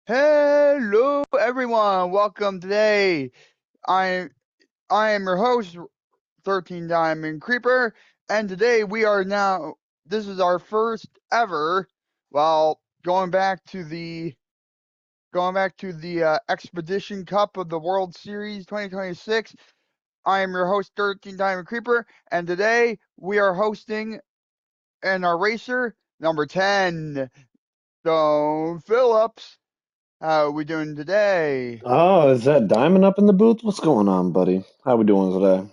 Hello, everyone. Welcome today. I I am your host, 13 Diamond Creeper, and today we are now. This is our first ever. Well, going back to the Expedition Cup of the World Series 2026. I am your host, 13 Diamond Creeper, and today we are hosting and our racer number 10, Stone Phillips. How are we doing today? Oh, is that Diamond up in the booth? What's going on, buddy? How we doing today?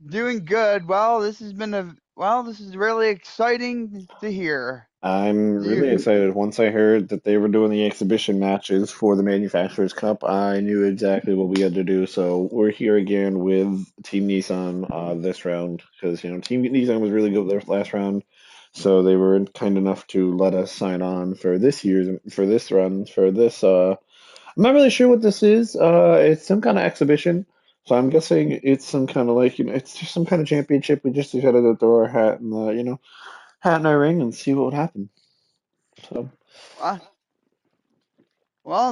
Doing good. This is really exciting to hear. I'm Do you really excited. Once I heard that they were doing the exhibition matches for the Manufacturers Cup, I knew exactly what we had to do. So we're here again with Team Nissan this round because Team Nissan was really good their last round, so they were kind enough to let us sign on for this run for this. I'm not really sure what this is. It's some kind of exhibition. So I'm guessing it's some kind of like, it's just some kind of championship. We just decided to throw our hat in hat in our ring and see what would happen. So uh,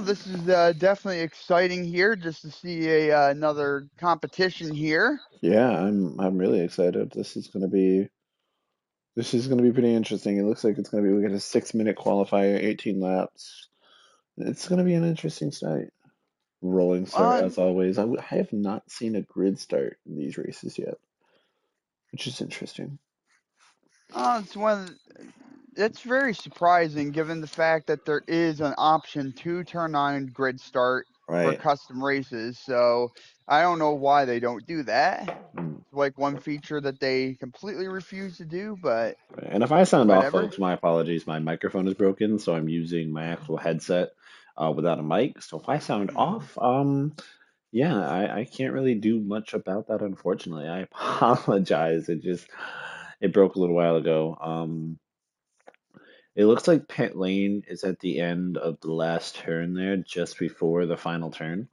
this is definitely exciting here just to see another competition here. yeah, I'm really excited. This is gonna be pretty interesting. It looks like it's gonna be we got a 6 minute qualifier, 18 laps. It's gonna be an interesting start. Rolling start Uh, as always. I have not seen a grid start in these races yet, which is interesting. it's one It's very surprising given the fact that there is an option to turn on grid start for Right. custom races. So I don't know why they don't do that. Mm. It's like one feature that they completely refuse to do, but And if I sound off, whatever. folks, my apologies. My microphone is broken, so I'm using my actual headset without a mic. So if I sound off, yeah, I can't really do much about that, unfortunately. I apologize. It broke a little while ago. It looks like pit lane is at the end of the last turn there, just before the final turn.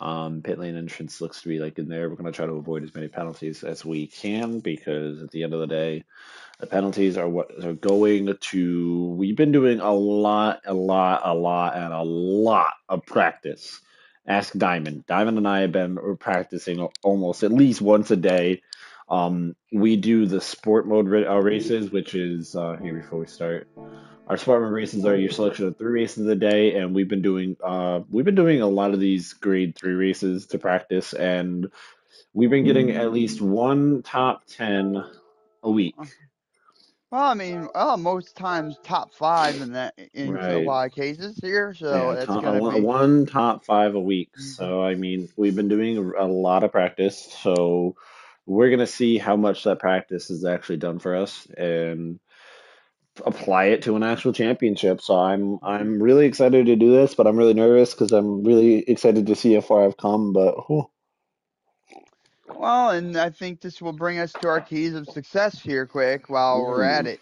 Pit lane entrance looks to be like in there. We're going to try to avoid as many penalties as we can because at the end of the day, the penalties are what are going to. We've been doing and a lot of practice. Ask Diamond. Diamond and I have been practicing almost at least once a day. We do the sport mode races, which is here before we start. Our sport mode races are your selection of 3 races a day, and we've been doing a lot of these grade 3 races to practice, and we've been getting at least one top 10 a week. Well, I mean, most times top five in a Right. lot of cases here, so Yeah, that's gonna be. one top 5 a week. Mhm. So, I mean, we've been doing a lot of practice. So, we're going to see how much that practice has actually done for us and apply it to an actual championship. So, I'm really excited to do this, but I'm really nervous because I'm really excited to see how far I've come. But whew, Well, and I think this will bring us to our keys of success here, quick, while we're at ooh, it.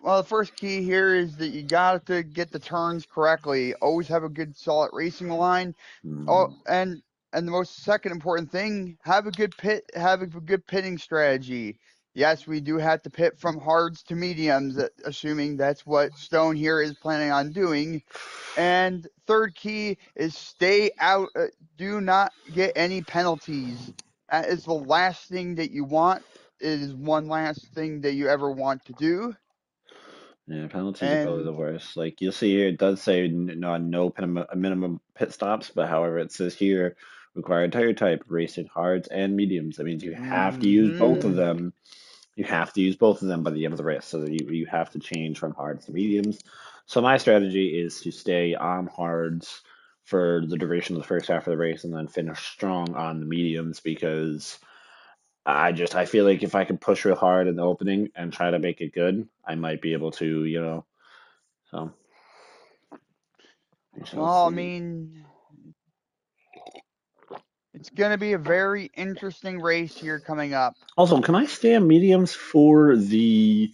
The first key here is that you got to get the turns correctly. Always have a good, solid racing line. Oh, hmm, and the most second important thing, have a good pitting strategy. Yes, we do have to pit from hards to mediums, assuming that's what Stone here is planning on doing. And third key is stay out. Do not get any penalties. That is the last thing that you want. It is one last thing that you ever want to do. yeah, penalties are probably the And worst. Like you'll see here, it does say no minimum pit stops, but however, it says here required tire type, racing hards and mediums. That means you have to use both of mhm. them. You have to use both of them by the end of the race, so that you have to change from hards to mediums. So my strategy is to stay on hards for the duration of the first half of the race, and then finish strong on the mediums because I feel like if I can push real hard in the opening and try to make it good, I might be able to, so we shall Well, I see. mean, it's going to be a very interesting race here coming up. Also, can I stay on mediums for the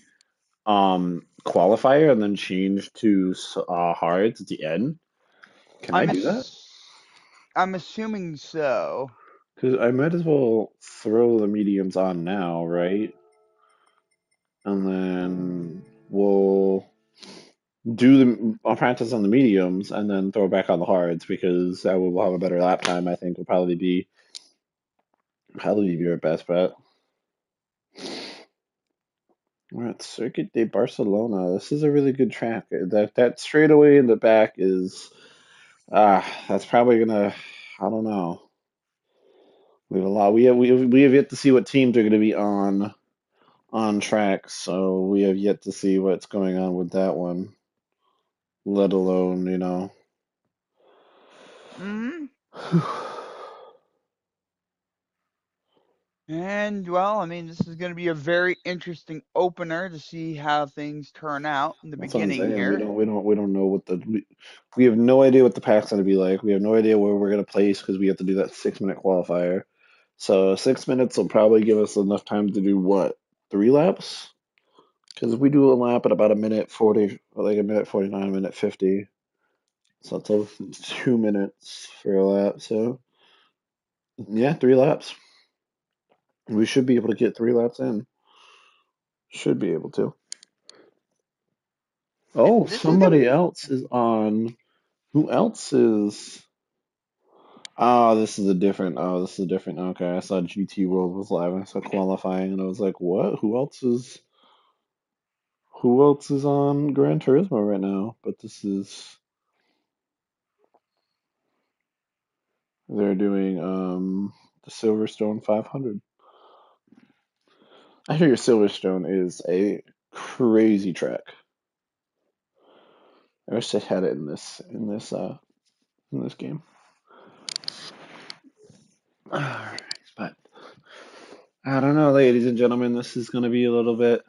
qualifier and then change to hards at the end? Can I I'm do that? ass- I'm assuming so. Because I might as well throw the mediums on now, right? And then we'll do the I'll practice on the mediums and then throw back on the hards because that will have a better lap time. I think will probably be your best bet. We're at Circuit de Barcelona. This is a really good track. That straightaway in the back is that's probably gonna. I don't know. We have a lot. We have yet to see what teams are going to be on track, so we have yet to see what's going on with that one. Let alone, Hmm. And well, I mean, this is going to be a very interesting opener to see how things turn out in the That's what I'm beginning saying. We here. don't we don't we don't know we have no idea what the pack's going to be like. We have no idea where we're going to place because we have to do that 6 minute qualifier. So 6 minutes will probably give us enough time to do what, 3 laps? Because if we do a lap at about a minute 40, like a minute 49, a minute 50, so it's 2 minutes for a lap. So yeah, 3 laps. We should be able to get 3 laps in. Should be able to. Oh, And this is going somebody else is on. Who else is? Oh, this is a different. Oh, this is a different. Okay, I saw GT World was live. I saw qualifying, and I was like, "What? Who else is? Who else is on Gran Turismo right now?" But this is. They're doing the Silverstone 500. I hear Silverstone is a crazy track. I wish they had it in this game. Alright, but I don't know, ladies and gentlemen. This is going to be a little bit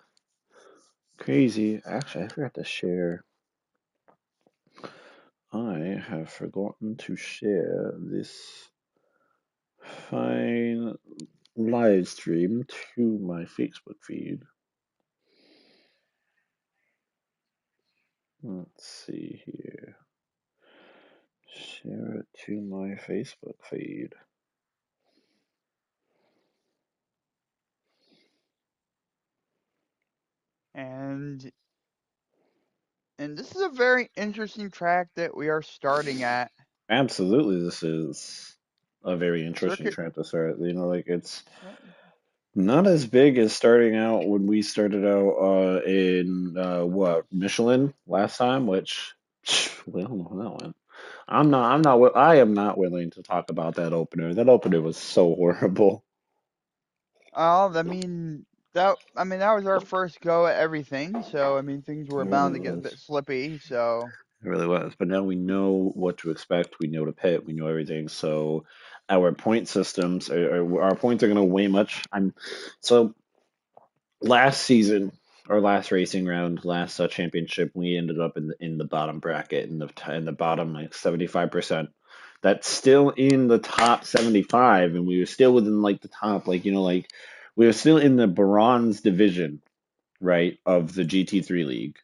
crazy. Actually, I forgot to share. I have forgotten to share this fine live stream to my Facebook feed. Let's see here. Share it to my Facebook feed. and and this is a very interesting track that we are starting at. Absolutely, this is a very interesting Circuit. track to start. Like it's uh, not as big as starting out when we started out in what, Michelin last time, which we don't know how that went. I am not willing to talk about that opener. That opener was so horrible. Oh, I mean that was our first go at everything, so I mean things were It bound really to get a was. bit slippy. So, It really was. But now we know what to expect. We know to pit. We know everything. So our point systems, our points are going to weigh much. So last season or last racing round, last championship, we ended up in the bottom bracket, in the bottom like 75%. That's still in the top 75, and we were still within like the top, like we were still in the bronze division, right, of the GT3 league.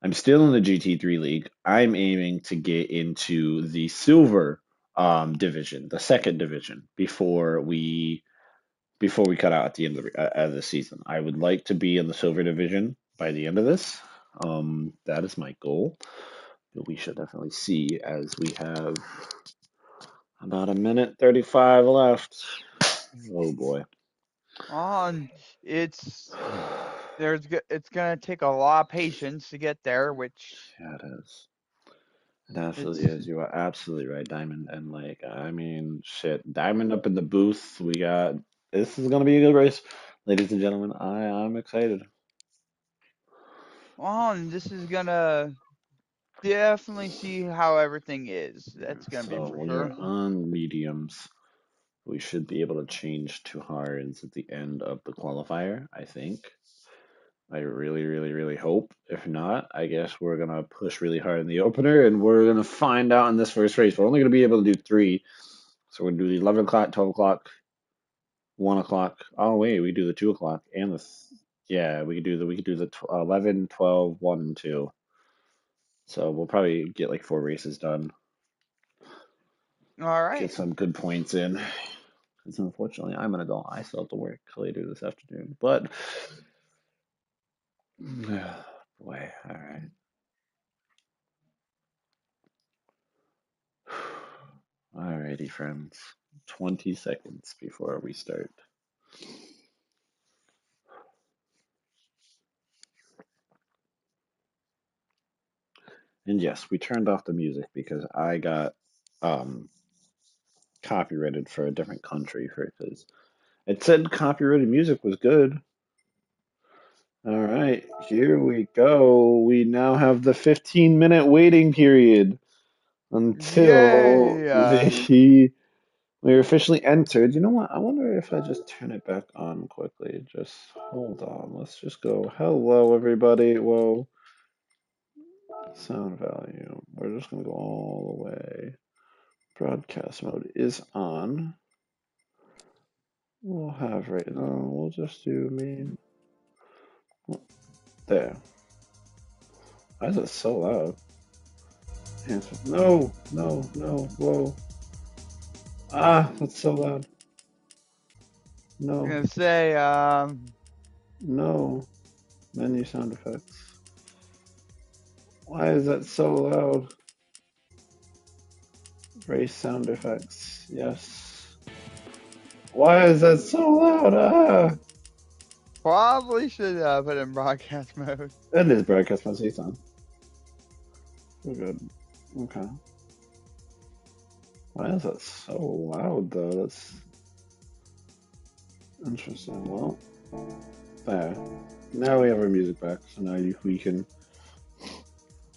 I'm still in the GT3 league. I'm aiming to get into the silver division, the second division, before we cut out at the end of the season. I would like to be in the silver division by the end of this. That is my goal. But we should definitely see as we have about a minute 35 left. Oh boy. on it's it's gonna take a lot of patience to get there, which Yeah, it is. It absolutely it's is. You are absolutely right, Diamond. And like, I mean, shit, Diamond up in the booth. We got this is gonna be a good race, ladies and gentlemen. I'm excited. on this is gonna definitely see how everything is. That's gonna be So for we are sure. on mediums. We should be able to change to hards at the end of the qualifier, I think. I really, really, really hope. If not, I guess we're gonna push really hard in the opener, and we're gonna find out in this first race. We're only gonna be able to do three, so we're gonna do the 11 o'clock, 12 o'clock, 1 o'clock. Oh wait, we do the 2 o'clock and yeah, we could do the 11, 12, 1, and 2. So we'll probably get like 4 races done, All get right. some good points in. Because unfortunately, I'm gonna go. I still have to work later this afternoon, but boy, all right. Alrighty, friends. 20 seconds before we start. And yes, we turned off the music because I got um, copyrighted for a different country for because it said copyrighted music was good. All right, here we go. We now have the 15-minute waiting period until Yay! the we officially entered. You know what? I wonder if I just turn it back on quickly. Just hold on. Let's just go. Hello, everybody. Whoa. Sound volume. We're just gonna go all the way. Broadcast mode is on. We'll have right now. We'll just do main. There. Why is it so loud? No, no, no. Whoa. Ah, that's so loud. I'm No, gonna say, no. Menu sound effects. Why is that so loud? Race sound effects. Yes. Why is that so loud? Ah! probably should put it in broadcast mode. That is broadcast my on. We're good. Okay. Why is that so loud though? That's interesting. Well, there. Now we have our music back, so we can.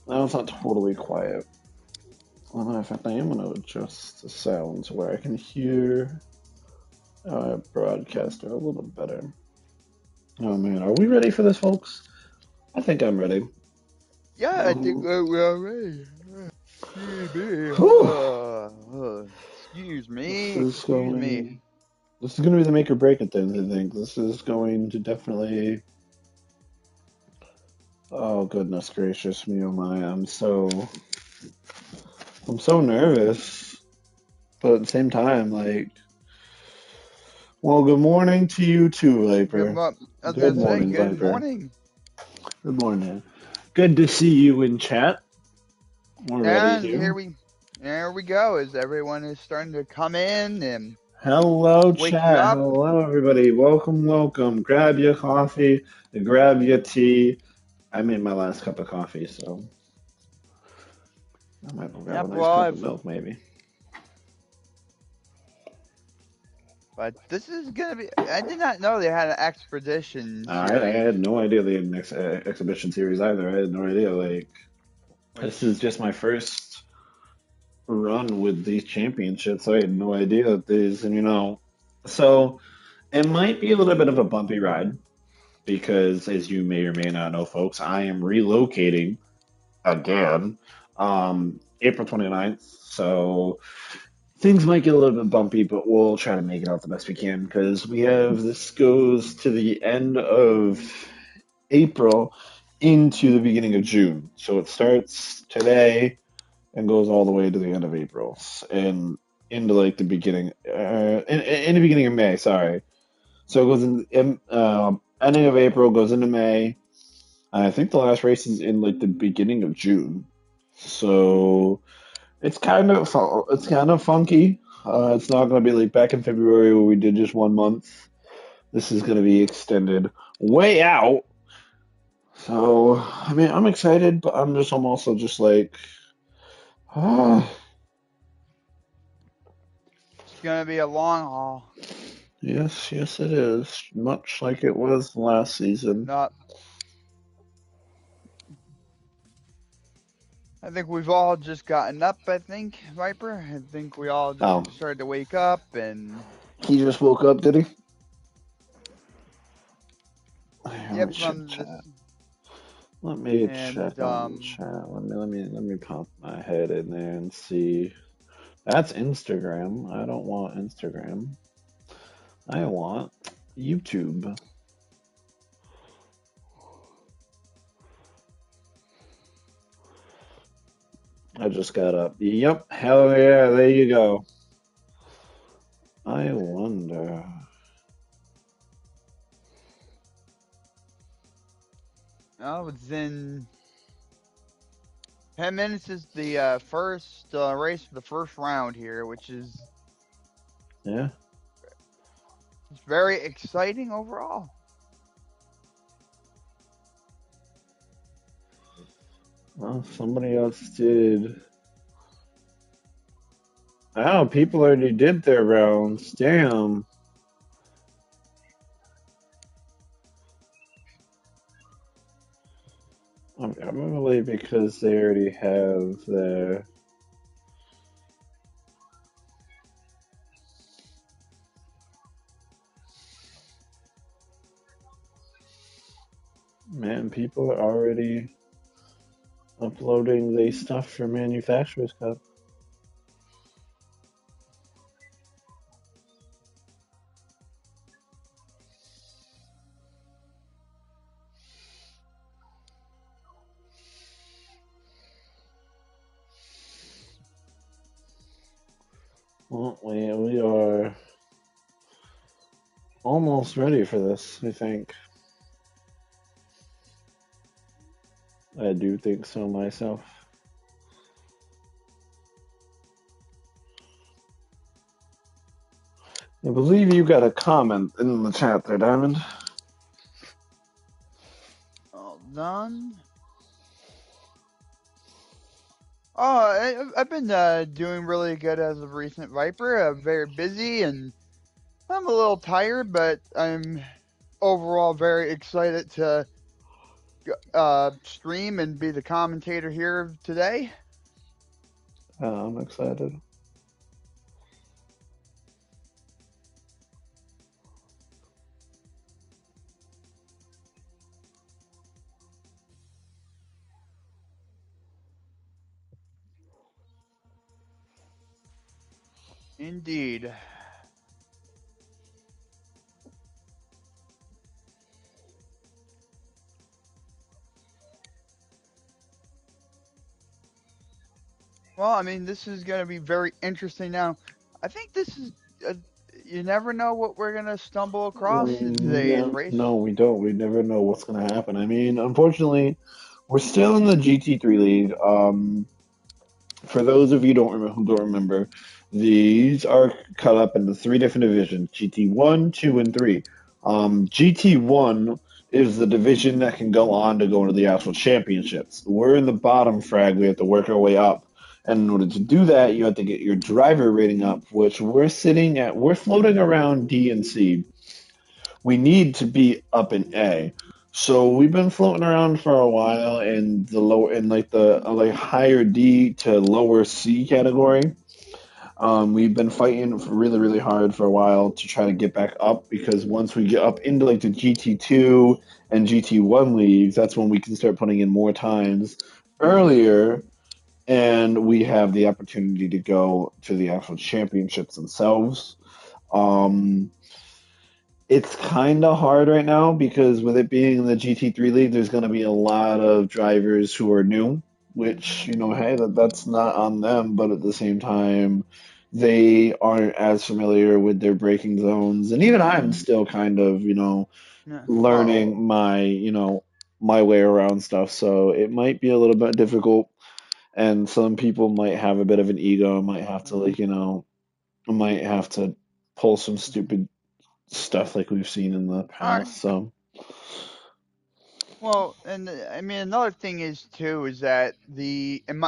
Now it's not totally quiet. Well, in fact, I am going to adjust the sounds where I can hear our broadcaster a little better. Oh man, are we ready for this, folks? I think I'm ready. Yeah, I think Um, we're ready. Excuse me. whew, Excuse this me. is Excuse me. going. This is going to be the make or break of things. I think this is going to definitely. Oh goodness gracious me, oh my! I'm so nervous, but at the same time, like, well, good morning to you too, Viper. I was Good gonna say, morning, good Viper. morning. Good morning. Good to see you in chat. We're ready And here. here we go. As everyone is starting to come in and Hello, waking chat. up. Hello, everybody. Welcome, welcome. Grab your coffee, grab your tea. I made my last cup of coffee, so I might grab a Yep, nice cup of milk, maybe. but this is gonna be. I did not know they had an expedition All right, I had series. no idea they had an exhibition series either. I had no idea. Like, this is Which, just my first run with these championships. I had no idea that these, and so it might be a little bit of a bumpy ride because, as you may or may not know, folks, I am relocating again, April 29th. So things might get a little bit bumpy, but we'll try to make it out the best we can because this goes to the end of April into the beginning of June. So it starts today and goes all the way to the end of April and into like the beginning, in the beginning of May. Sorry. So it goes ending of April, goes into May. I think the last race is in like the beginning of June. So it's kind of funky. It's not going to be like back in February where we did just 1 month. This is going to be extended way out. So I mean, I'm excited, but I'm also just like, ah, it's gonna be a long haul. yes, yes, it is. Much like it was last season. Not. I think we've all just gotten up. I think Viper. I think we all just Oh, started to wake up and. he just woke up, did he? Let me Yep, check from this. chat. Let me check And on the chat. Let me pop my head in there and see. That's Instagram. I don't want Instagram. I want YouTube. I just got up. Yep, hell yeah, there you go. I wonder. I was in. 10 minutes is the first race for the first round here, which is Yeah. very exciting overall. Well, somebody else did. Oh, people already did their rounds. Damn. I'm really because they already have their. Man, people are already uploading the stuff for Manufacturers Cup. Well, we are almost ready for this, I think. I do think so myself. I believe you got a comment in the chat there, Diamond. All done. Oh, I've been doing really good as of recent, Viper. I'm very busy and I'm a little tired, but I'm overall very excited to stream and be the commentator here today. I'm excited. Indeed. Well, I mean, this is going to be very interesting now. I think this is, uh, you never know what we're going to stumble across in today's Yeah, race. no, we don't. We never know what's going to happen. I mean, unfortunately, we're still in the GT3 league. For those of you who don't remember, these are cut up into three different divisions: GT1, 2, and 3. GT1 is the division that can go on to go into the actual championships. We're in the bottom frag. We have to work our way up. And in order to do that, you have to get your driver rating up, which we're floating around D and C. We need to be up in A. So we've been floating around for a while in the lower, in like the like higher D to lower C category. We've been fighting really, really hard for a while to try to get back up because once we get up into like the GT2 and GT1 leagues, that's when we can start putting in more times earlier, and we have the opportunity to go to the actual championships themselves. Um, it's kind of hard right now because with it being in the GT3 league, there's going to be a lot of drivers who are new, which, hey, that's not on them, but at the same time, they aren't as familiar with their braking zones. And even I'm still kind of, Yeah. Well, learning my way around stuff. So it might be a little bit difficult. And some people might have a bit of an ego, might have to, might have to pull some stupid stuff like we've seen in the all right. past. So Well, and I mean, another thing is too is that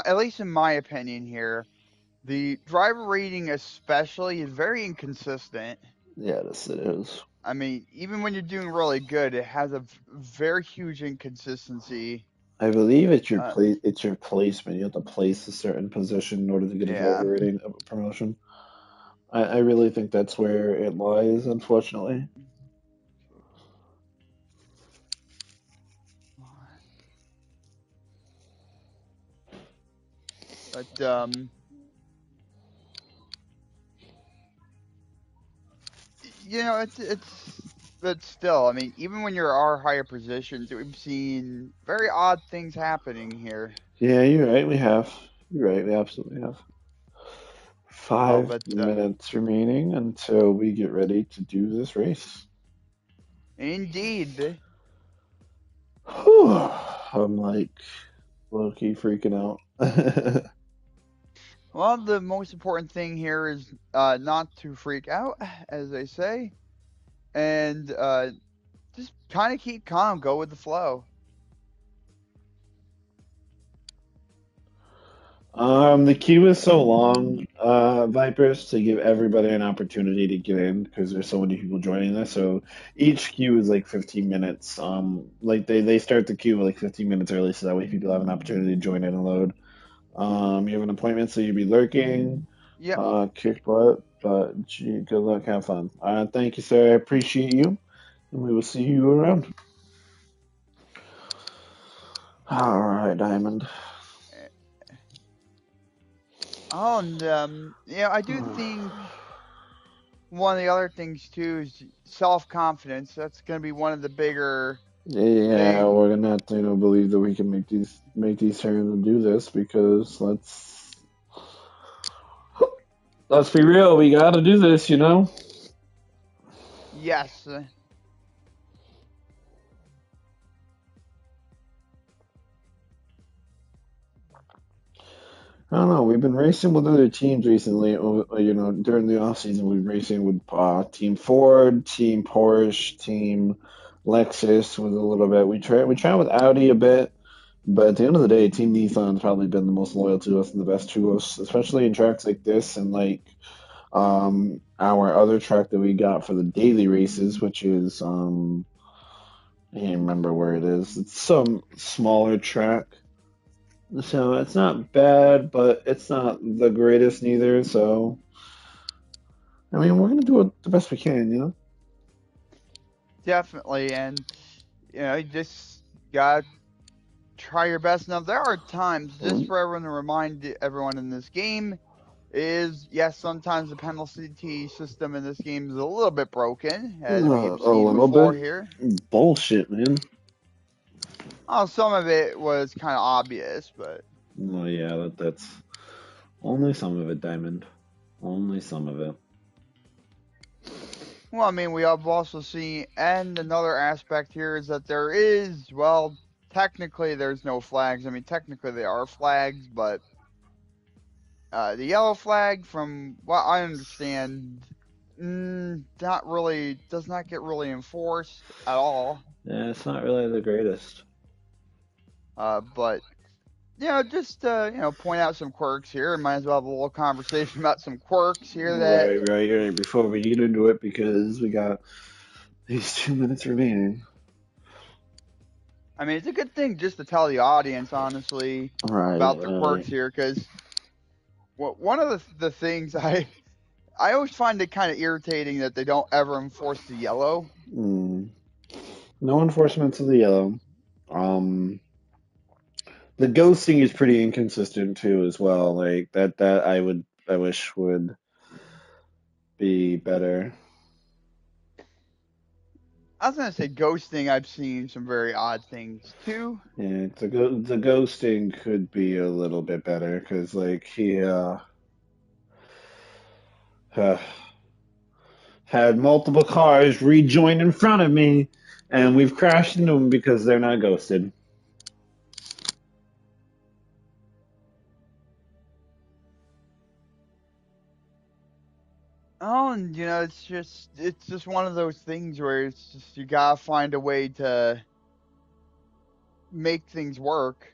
at least in my opinion here, the driver rating especially is very inconsistent. yeah, this it is. I mean, even when you're doing really good, it has a very huge inconsistency. I believe it's your Uh, it's your placement. You have to place a certain position in order to get a yeah, driver rating promotion. I really think that's where it lies, unfortunately. but but still, I mean, even when you're our higher positions, we've seen very odd things happening here. Yeah, you're right. We have. You're right. We absolutely have. Oh, Five but minutes remaining until we get ready to do this race. indeed, Whew. I'm like low key freaking out. Well, the most important thing here is not to freak out, as they say, and just kind of keep calm, go with the flow. The queue is so long, Vipers, to give everybody an opportunity to get in because there's so many people joining this. So each queue is like 15 minutes. Like they start the queue like 15 minutes early, so that way people have an opportunity to join in and load. You have an appointment, so you'll be lurking. Yep. Kick butt, but gee, good luck, have fun. Thank you, sir. I appreciate you, and we will see you around. All right, Diamond. Oh, and yeah, I do think one of the other things too is self confidence. That's going to be one of the bigger Yeah, thing. we're gonna have to, believe that we can make these turns and do this because let's be real, we gotta do this. Yes. I don't know. We've been racing with other teams recently. During the off season, we've been racing with Team Ford, Team Porsche, Team Lexus with a little bit. We try with Audi a bit, but at the end of the day, Team Nissan's probably been the most loyal to us and the best to us, especially in tracks like this and like our other track that we got for the daily races, which is I can't remember where it is. It's some smaller track. So it's not bad, but it's not the greatest neither. So I mean, we're gonna do it the best we can. Definitely. And, you just got to try your best. Now, there are times, just Um, for everyone to remind everyone in this game, is yes, sometimes the penalty system in this game is a little bit broken, as we've a seen little before bit here. bullshit, man. Oh, some of it was kind of obvious, but Oh yeah, that's only some of it, Diamond. Only some of it. well, I mean, we have also seen, and another aspect here is that there is, well, technically there's no flags. I mean, technically there are flags, but the yellow flag, from what I understand, not really, does not get really enforced at all. Yeah, it's not really the greatest. But just point out some quirks here. Might as well have a little conversation about some quirks here that Right, right, right. Before we get into it, because we got these 2 minutes remaining. I mean, it's a good thing just to tell the audience honestly Right, about the right. quirks here, because one of the things I always find it kind of irritating that they don't ever enforce the yellow. Mm. No enforcement to the yellow. Um, the ghosting is pretty inconsistent too, as well. Like that I wish would be better. I was gonna say ghosting. I've seen some very odd things too. Yeah, the ghosting could be a little bit better because like he uh, had multiple cars rejoin in front of me, and we've crashed into them because they're not ghosted. Oh, and it's just one of those things where it's just you gotta find a way to make things work.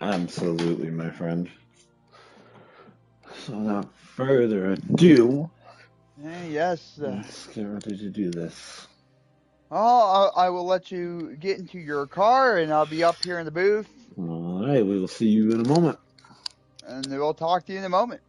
Absolutely, my friend. So without further ado, Yes. let's get ready to do this. I will let you get into your car, and I'll be up here in the booth, All right, we will see you in a moment. and we'll talk to you in a moment.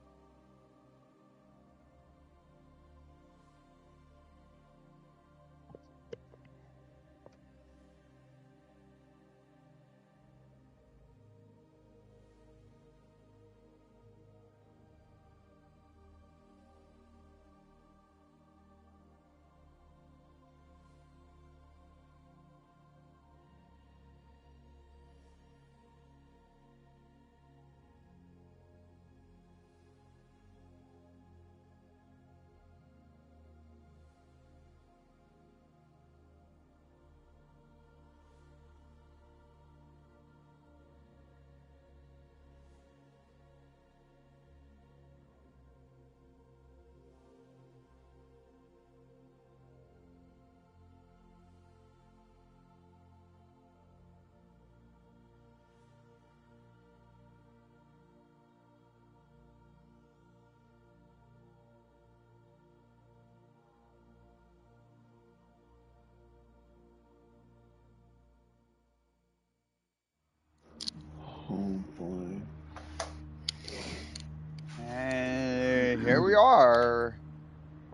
here we are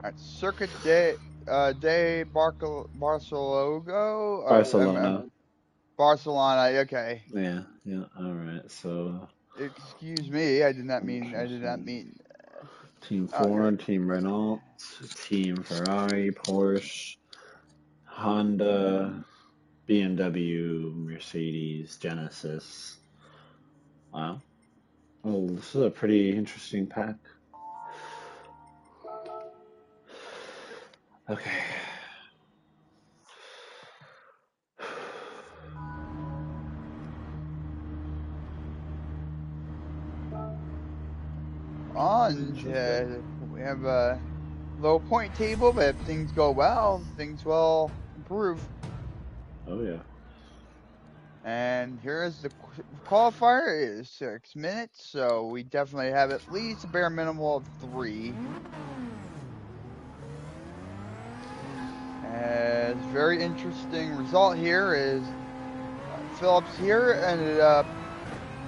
at Circuit de Barcelona. Barcelona. Barcelona. Okay. Yeah, yeah. All right. So Excuse me. I did not mean. I did not interesting. mean. Team Oh, here. Ford, Team Renault, Team Ferrari, Porsche, Honda, BMW, Mercedes, Genesis. Wow. Oh, this is a pretty interesting pack. Okay. On. We have a low point table, but if things go well, things will improve. Oh yeah. And here's the qualifier. It is 6 minutes, so we definitely have at least a bare minimum of 3. As very interesting result here is Phillips here ended up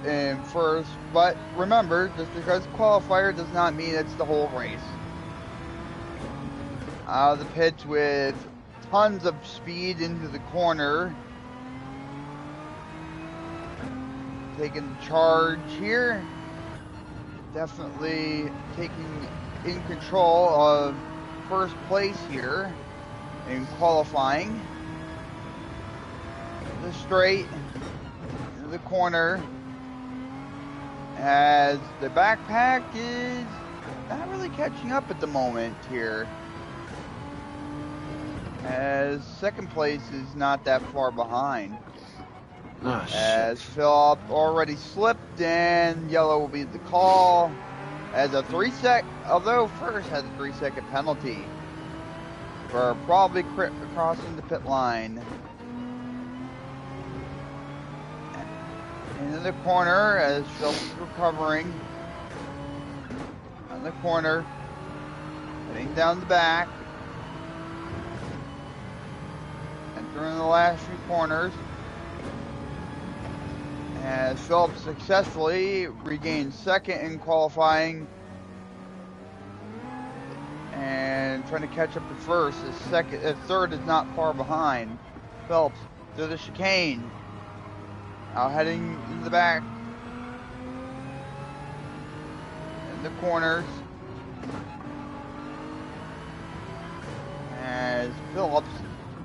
in first, but remember, just because qualifier does not mean it's the whole race. Out of the pits with tons of speed into the corner. Taking the charge here. Definitely taking in control of first place here in qualifying. The straight, into the corner. As the backpack is not really catching up at the moment here. As second place is not that far behind. Ah, As shit. Philip already slipped, and yellow will be the call. As a although first has a 3-second penalty for probably crossing the pit line. Into the corner as Phillips recovering. On the corner, heading down the back. Entering the last few corners. As Phillips successfully regained second in qualifying and trying to catch up to first. Third is not far behind. Phillips to the chicane. Now heading into the back. In the corners. As Phillips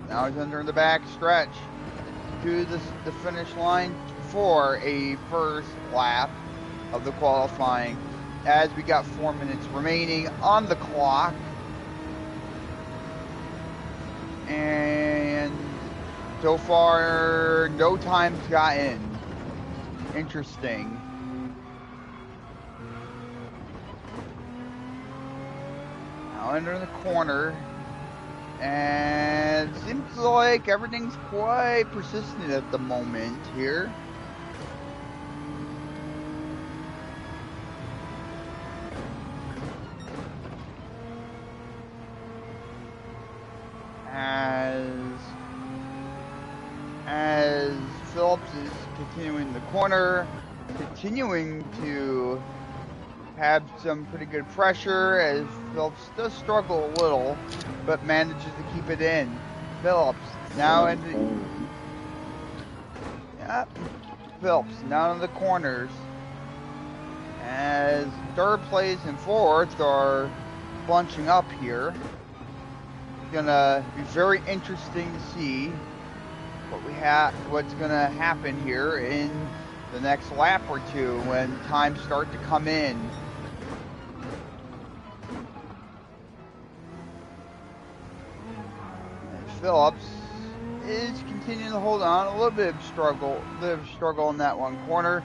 now is entering the back stretch to the finish line for a first lap of the qualifying, as we got 4 minutes remaining on the clock. And so far, no time's got in. Interesting. Now entering the corner. And it seems like everything's quite persistent at the moment here. As Phillips is continuing the corner, continuing to have some pretty good pressure, as Phillips does struggle a little, but manages to keep it in. Phillips now Phillips now in the corners, as third place and fourth are bunching up here. It's gonna be very interesting to see what's gonna happen here in the next lap or two when times start to come in. And Phillips is continuing to hold on, a little bit of struggle in that one corner,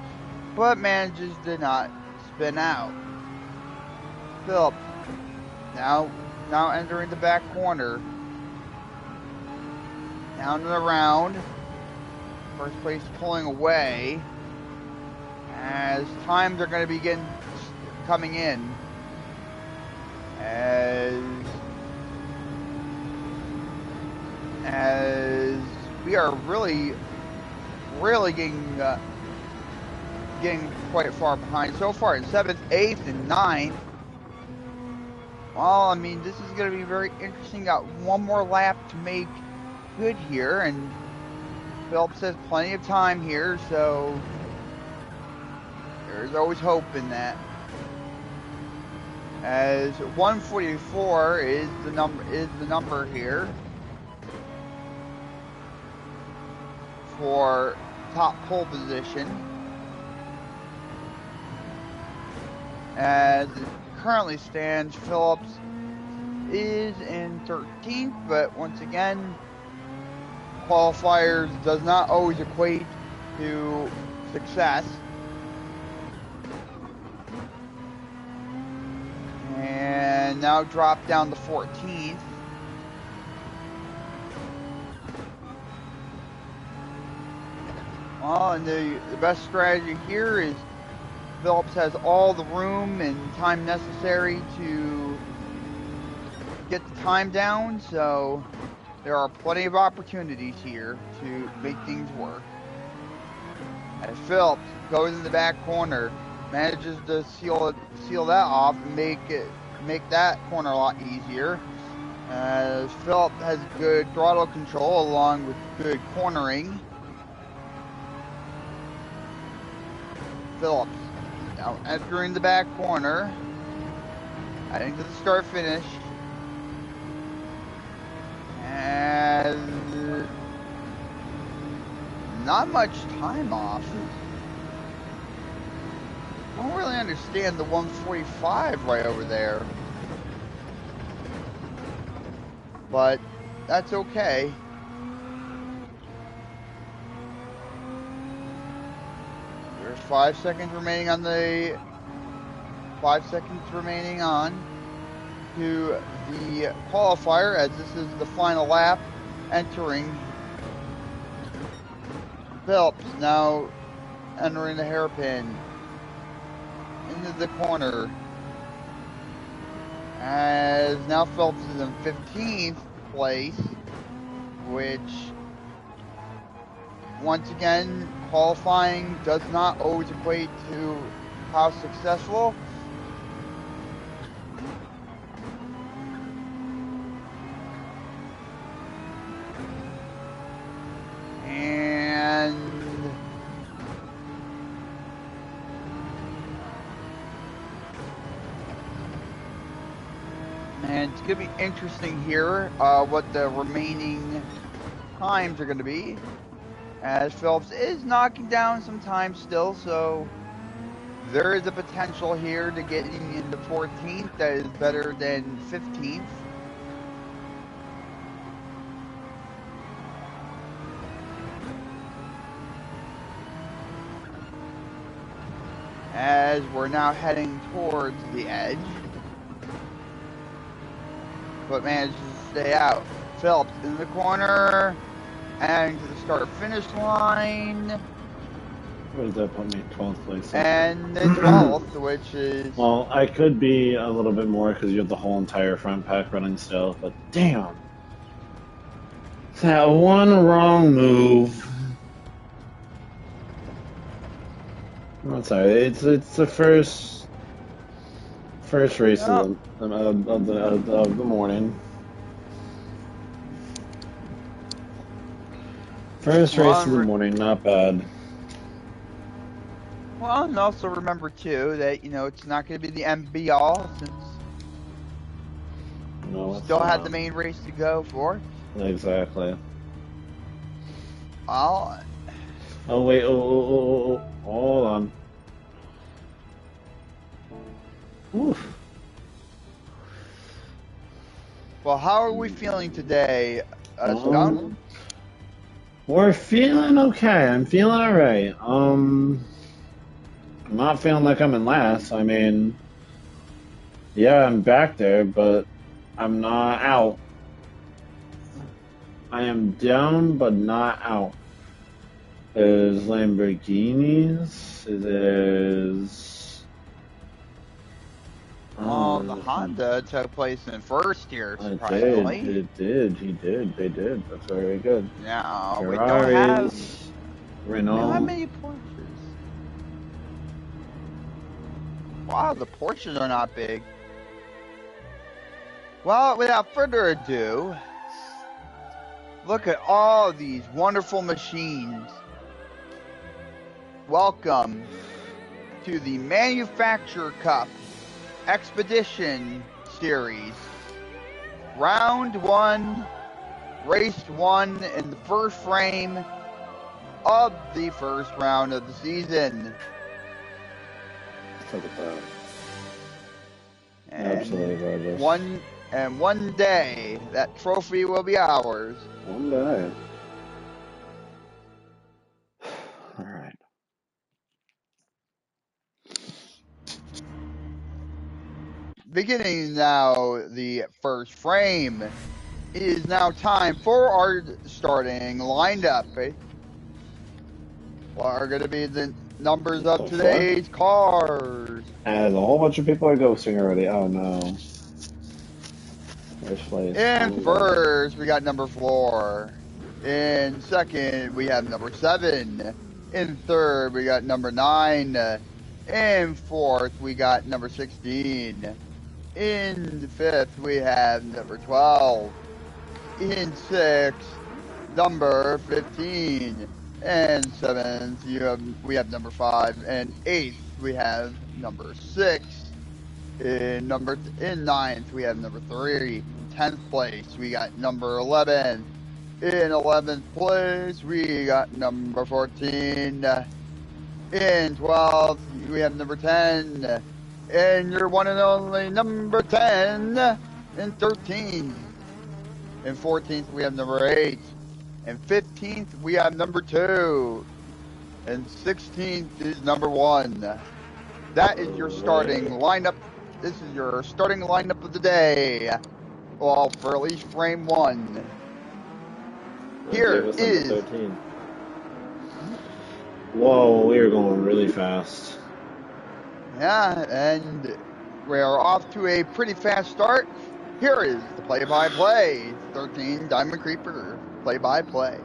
but manages to not spin out. Phillips now entering the back corner. Down and around. First place pulling away. As times are going to be coming in. As we are really getting quite far behind so far in 7th, 8th, and 9th. Well, I mean, this is going to be very interesting. Got one more lap to make good here, and Phillips has plenty of time here, so there's always hope in that. As 144 is the number here for top pole position. As it currently stands, Phillips is in 13th, but once again, qualifiers does not always equate to success. And now drop down to 14th. Well, and the best strategy here is Phillips has all the room and time necessary to get the time down, so there are plenty of opportunities here to make things work. As Phillips goes in the back corner, manages to seal that off and make that corner a lot easier. As Phillips has good throttle control along with good cornering. Phillips now entering the back corner, heading to the start finish. And not much time off. I don't really understand the 145 right over there. But that's okay. There's 5 seconds remaining on the 5 seconds remaining on to the qualifier, as this is the final lap. Entering Phelps now entering the hairpin into the corner, as now Phelps is in 15th place, which once again, qualifying does not always equate to how successful. And it's going to be interesting here what the remaining times are going to be, as Phelps is knocking down some time still, so there is a potential here to getting into 14th that is better than 15th. As we're now heading towards the edge, but manages to stay out. Phelps in the corner, and to the start-finish line. Where does that put me? 12th place. And then 12th, which is... Well, I could be a little bit more because you have the whole entire front pack running still, but damn. That one wrong move. I'm sorry, it's the first race of the morning. First race of the morning, not bad. Well, and also remember too that it's not going to be the end be all, since no, still had the main race to go for. Exactly. Well. Oh wait! Oh! Hold on. Oof. Well, how are we feeling today, Stone? We're feeling okay. I'm feeling alright. I'm not feeling like I'm in last. I mean, yeah, I'm back there, but I'm not out. I am down, but not out. There's Lamborghinis. There's... The Honda took place in first here, surprisingly. It did. He did. They did. That's very good. No, Ferraris, we don't have... Renault. We don't have many Porsches. Wow, the Porsches are not big. Well, without further ado, look at all these wonderful machines. Welcome to the Manufacturer Cup Expedition Series. Round 1, Race 1 in the first frame of the first round of the season. Look at that. And Absolutely gorgeous. one day, that trophy will be ours. One day. All right. Beginning now the first frame, it is now time for our starting lineup. What are going to be the numbers of So far, today's cars? as a whole bunch of people are ghosting already. Oh no. First place. In One day. first, we got number 4. In second, we have number 7. In third, we got number 9. In fourth, we got number 16. In fifth, we have number 12. In sixth, number 15. And seventh, we have number 5. And eighth, we have number 6. In ninth, we have number 3. In 10th place, we got number 11. In 11th place, we got number 14. In 12th, we have number 10. And your one and only number 10. In 13th. In 14th, we have number 8. In 15th, we have number 2. And 16th is number 1. That is your starting lineup. This is your starting lineup of the day. Well, for at least frame 1. Here is... 13. Whoa, we are going really fast. Yeah, and we're off to a pretty fast start. Here is the play-by-play. 13 Diamond Creeper play-by-play.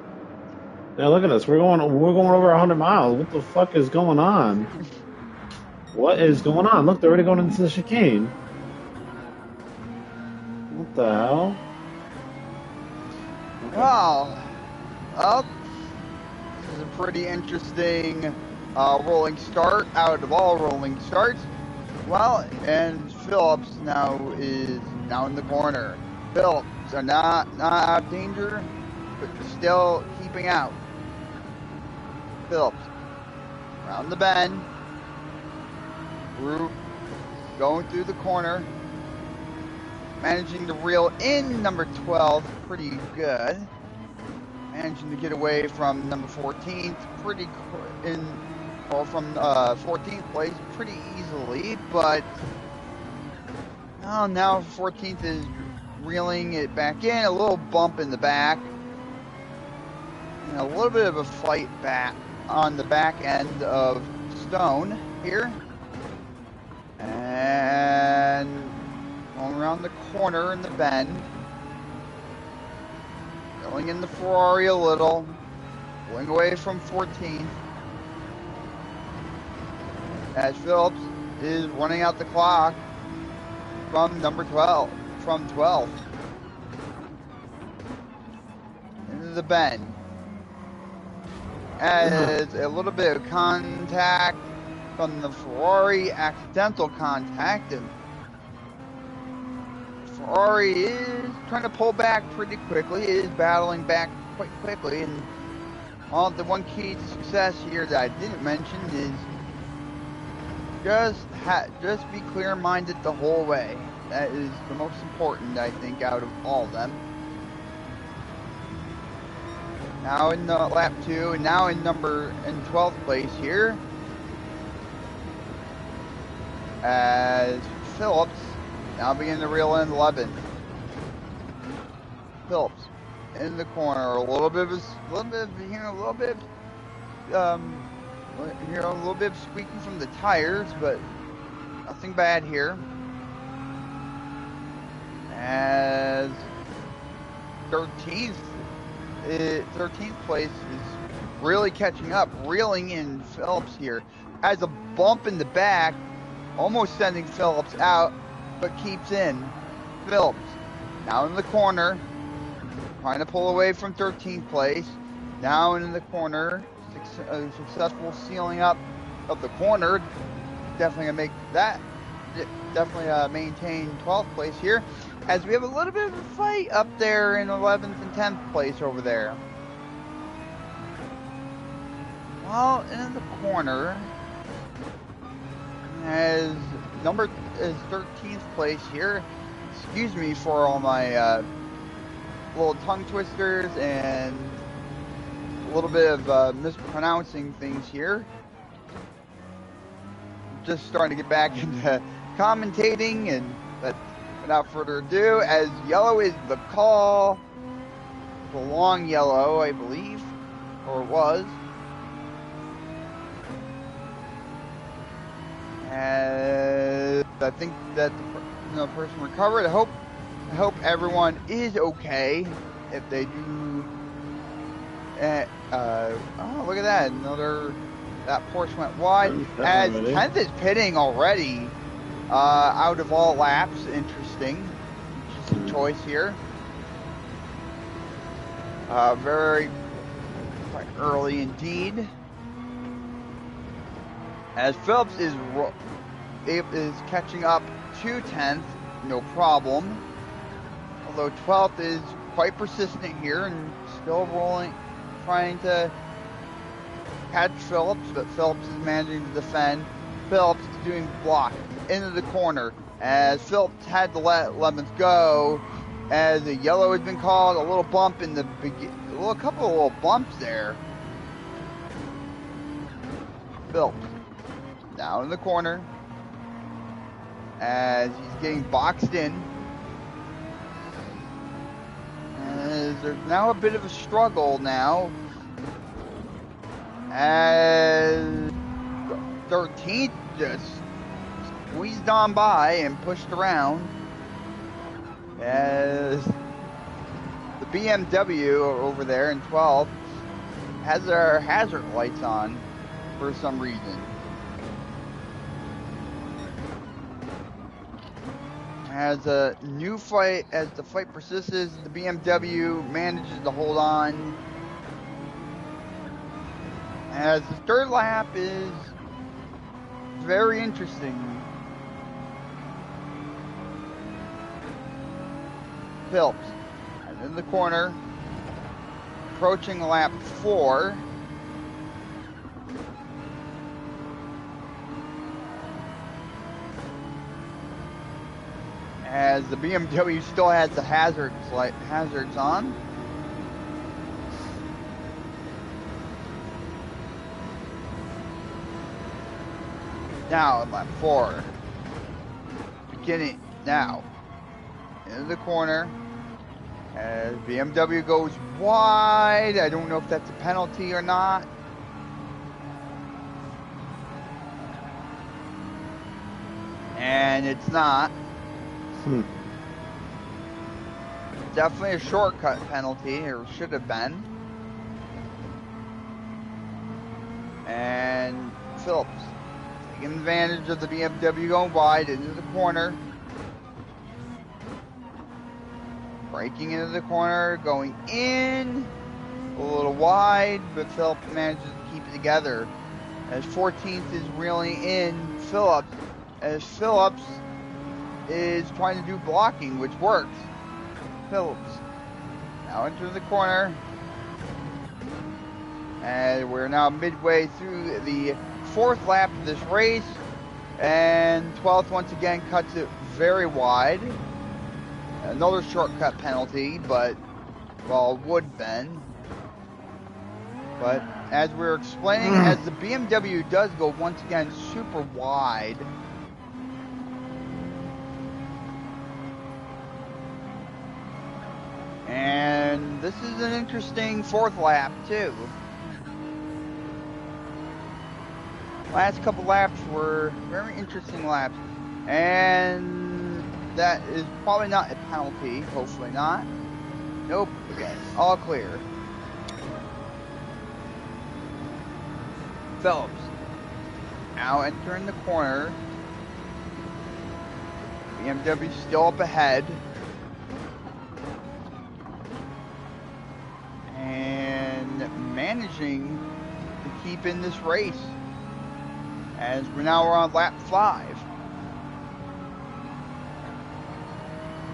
Now look at us. We're going over 100 miles. What the fuck is going on? What is going on? Look, they're already going into the chicane. What the hell? Okay. Wow. Well, this is a pretty interesting rolling start out of all rolling starts. Well, and Phillips now is in the corner. Phillips are not out of danger, but still keeping out. Phillips around the bend. Going through the corner. Managing to reel in number 12 pretty good. Managing to get away from number 14 from 14th place pretty easily, but now 14th is reeling it back in. A little bump in the back. And a little bit of a fight back on the back end of Stone here. And going around the corner in the bend. Going in the Ferrari a little. Going away from 14th. As Phillips is running out the clock from number 12. From 12th. Into the bend. As a little bit of contact from the Ferrari, accidental contact, and Ferrari is trying to pull back pretty quickly. It is battling back quite quickly, and the one key to success here that I didn't mention is just be clear-minded the whole way. That is the most important, I think, out of all of them. Now in lap 2, and now in 12th place here. As Phillips now beginning to reel in 11th. Phillips in the corner, a little bit of squeaking from the tires, but nothing bad here. As 13th place is really catching up, reeling in Phillips here. As a bump in the back, almost sending Phillips out, but keeps in. Phillips Now in the corner, trying to pull away from 13th place. Now in the corner, successful sealing up of the corner. Definitely gonna make that. Definitely maintain 12th place here, as we have a little bit of a fight up there in 11th and 10th place over there. Well, in the corner, as 13th place here. Excuse me for all my little tongue twisters and a little bit of mispronouncing things here. Just starting to get back into commentating, but without further ado, as yellow is the call, the long yellow, I believe, or it was. And I think that the person recovered. I hope everyone is okay. If they do, oh, look at that! That Porsche went wide. As 10th is pitting already, out of all laps. Interesting choice here. Very quite early indeed. As Phillips is catching up to 10th, no problem. Although 12th is quite persistent here and still rolling, trying to catch Phillips, but Phillips is managing to defend. Phillips is doing block into the corner as Phillips had to let 11th go, as a yellow has been called. A little bump in the a couple of little bumps there. Phillips down in the corner as he's getting boxed in. As there's now a bit of a struggle now, as 13th just squeezed on by and pushed around, as the BMW over there in 12th has their hazard lights on for some reason. As a new fight, as the fight persists, the BMW manages to hold on. As the third lap is very interesting. Phillips, and in the corner, approaching lap 4. As the BMW still has the hazards on. Now in lap 4. Beginning now. Into the corner. As BMW goes wide. I don't know if that's a penalty or not. And it's not. Definitely a shortcut penalty, or should have been. And Phillips taking advantage of the BMW going wide into the corner. Braking into the corner, going in a little wide, but Phillips manages to keep it together. As 14th is reeling in Phillips, as Phillips is trying to do blocking, which works. Phillips now into the corner, and we're now midway through the 4th lap of this race, and 12th once again cuts it very wide. Another shortcut penalty, but well, would have been. But as we were explaining, as the BMW does go once again super wide. And this is an interesting 4th lap too. Last couple laps were very interesting laps. And that is probably not a penalty, hopefully not. Nope, okay, all clear. Phillips now entering the corner. BMW still up ahead. managing to keep in this race. As we're now on lap 5.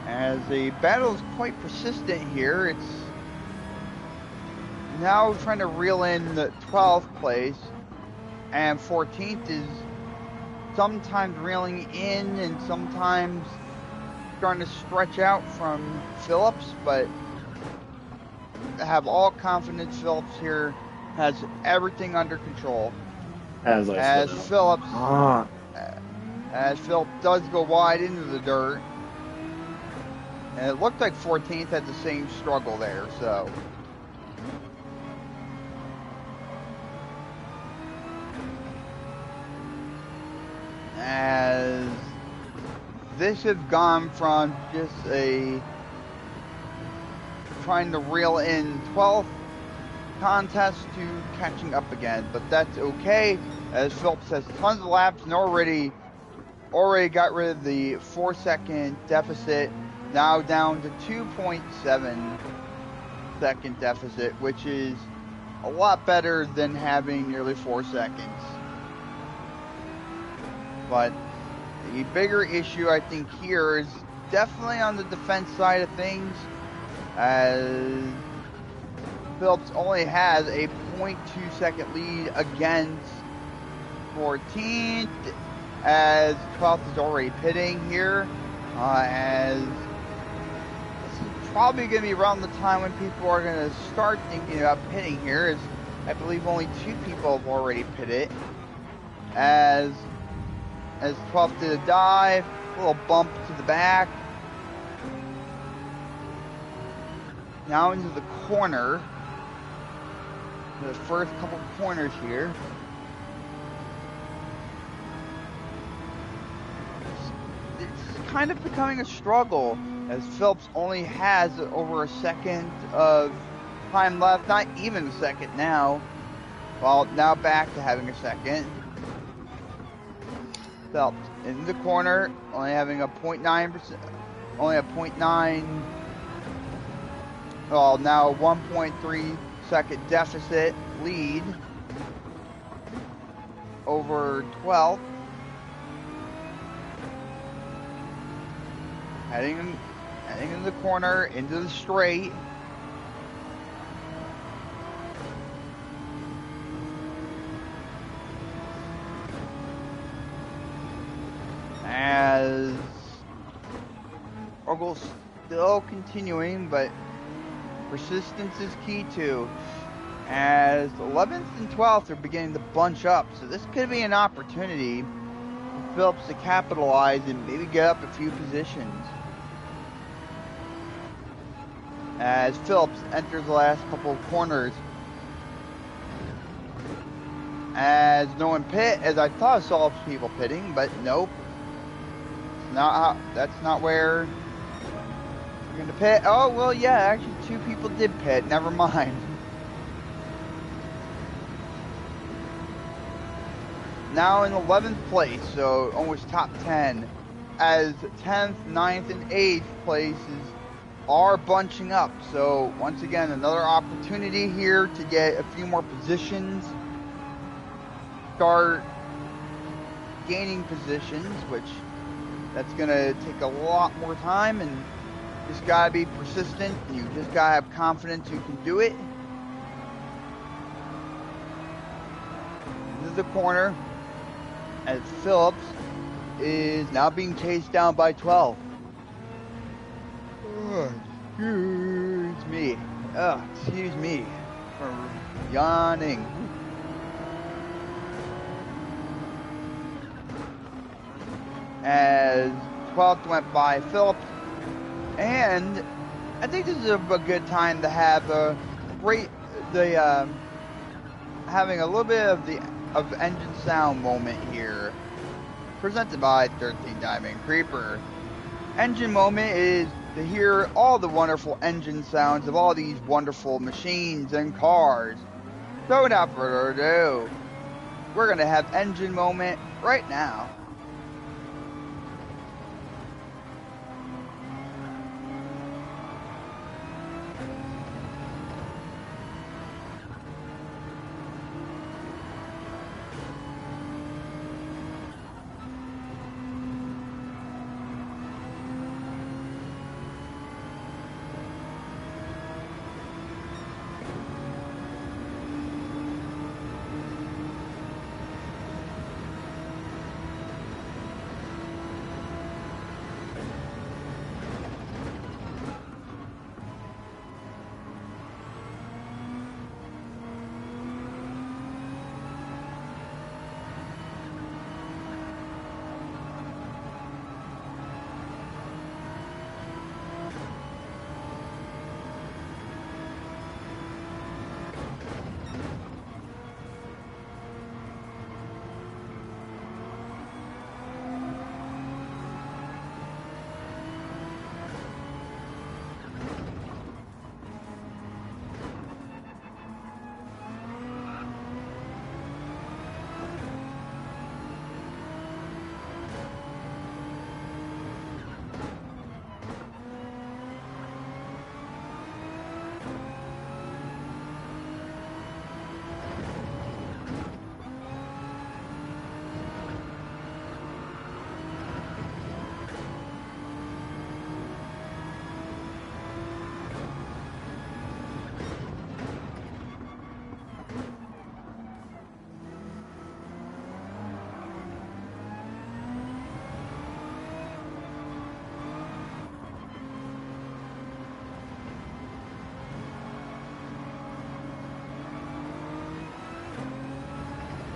As the battle is quite persistent here, it's now trying to reel in the 12th place, and 14th is sometimes reeling in and sometimes starting to stretch out from Phillips, but I have all confidence Phillips here has everything under control. As Phillips does go wide into the dirt. And it looked like 14th had the same struggle there, so. As this has gone from just a trying to reel in 12th contest to catching up again, but that's okay, as Phillips has tons of laps and already got rid of the 4-second deficit, now down to 2.7 second deficit, which is a lot better than having nearly 4 seconds. But the bigger issue I think here is definitely on the defense side of things, as Phillips only has a 0.2 second lead against 14th, as 12th is already pitting here, as this is probably going to be around the time when people are going to start thinking about pitting here, as I believe only 2 people have already pitted, as 12th did a dive, a little bump to the back, now into the corner, the first couple corners here. It's kind of becoming a struggle, as Phillips only has over a second of time left, not even a second now. Well, now back to having a second. Phillips in the corner, only having a 0.9%, only a 0.9, well, now 1.3 second deficit lead over 12th. Heading in the corner, into the straight. As struggle's still continuing, but persistence is key too. As 11th and 12th are beginning to bunch up, so this could be an opportunity for Phillips to capitalize and maybe get up a few positions. As Phillips enters the last couple of corners, as no one pit, as I thought I saw people pitting, but nope. That's not where we're going to pit. Oh, well, yeah, actually 2 people did pit. Never mind. Now in 11th place, so almost top 10, as 10th, 9th, and 8th places are bunching up. So once again, another opportunity here to get a few more positions, start gaining positions, which that's going to take a lot more time, and just got to be persistent. You just got to have confidence you can do it. This is the corner, as Phillips is now being chased down by 12. Oh, excuse me for yawning. As 12th went by Phillips, and I think this is a good time to have having a little bit of engine sound moment here, presented by 13 Diamond Creeper. Engine moment is to hear all the wonderful engine sounds of all these wonderful machines and cars. So without further ado, we're gonna have engine moment right now.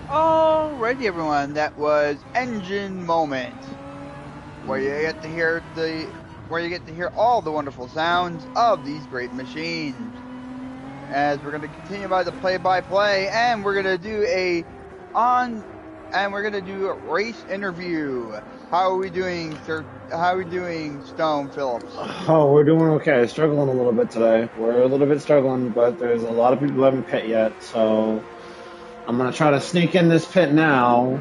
Alrighty, everyone, that was Engine Moment, where you get to hear all the wonderful sounds of these great machines. As we're going to continue by the play-by-play, and we're going to do a race interview. How are we doing, sir? How are we doing, Stone Phillips? Oh, we're doing okay. Struggling a little bit today. We're a little bit struggling, but there's a lot of people who haven't pit yet, so I'm gonna try to sneak in this pit now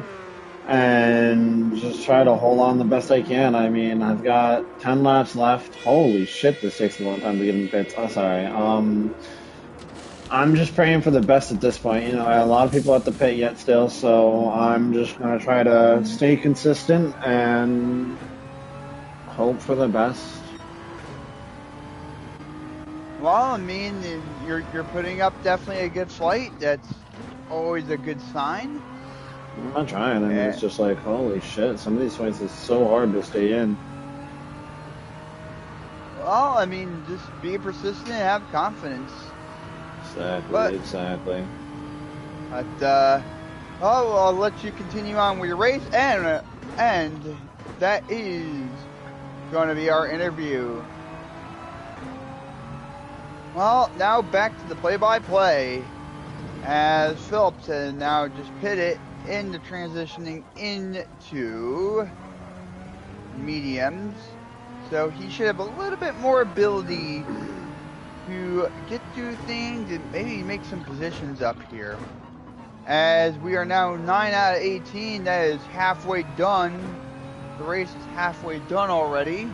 and just try to hold on the best I can. I mean, I've got 10 laps left. Holy shit, this takes a long time to get in pits. Oh, sorry. I'm just praying for the best at this point. You know, a lot of people at the pit yet still, so I'm just gonna try to stay consistent and hope for the best. Well, I mean, you're putting up definitely a good fight. That's always a good sign. I'm not trying. I mean, Eh, it's just like, holy shit, some of these fights is so hard to stay in. well, I mean, just be persistent and have confidence. Exactly, But, exactly. I'll let you continue on with your race, and that is going to be our interview. Well, now back to the play-by-play, as Phillips has now just pitted into transitioning into mediums, so he should have a little bit more ability to get through things and maybe make some positions up here. As we are now 9 out of 18, that is halfway done. The race is halfway done already.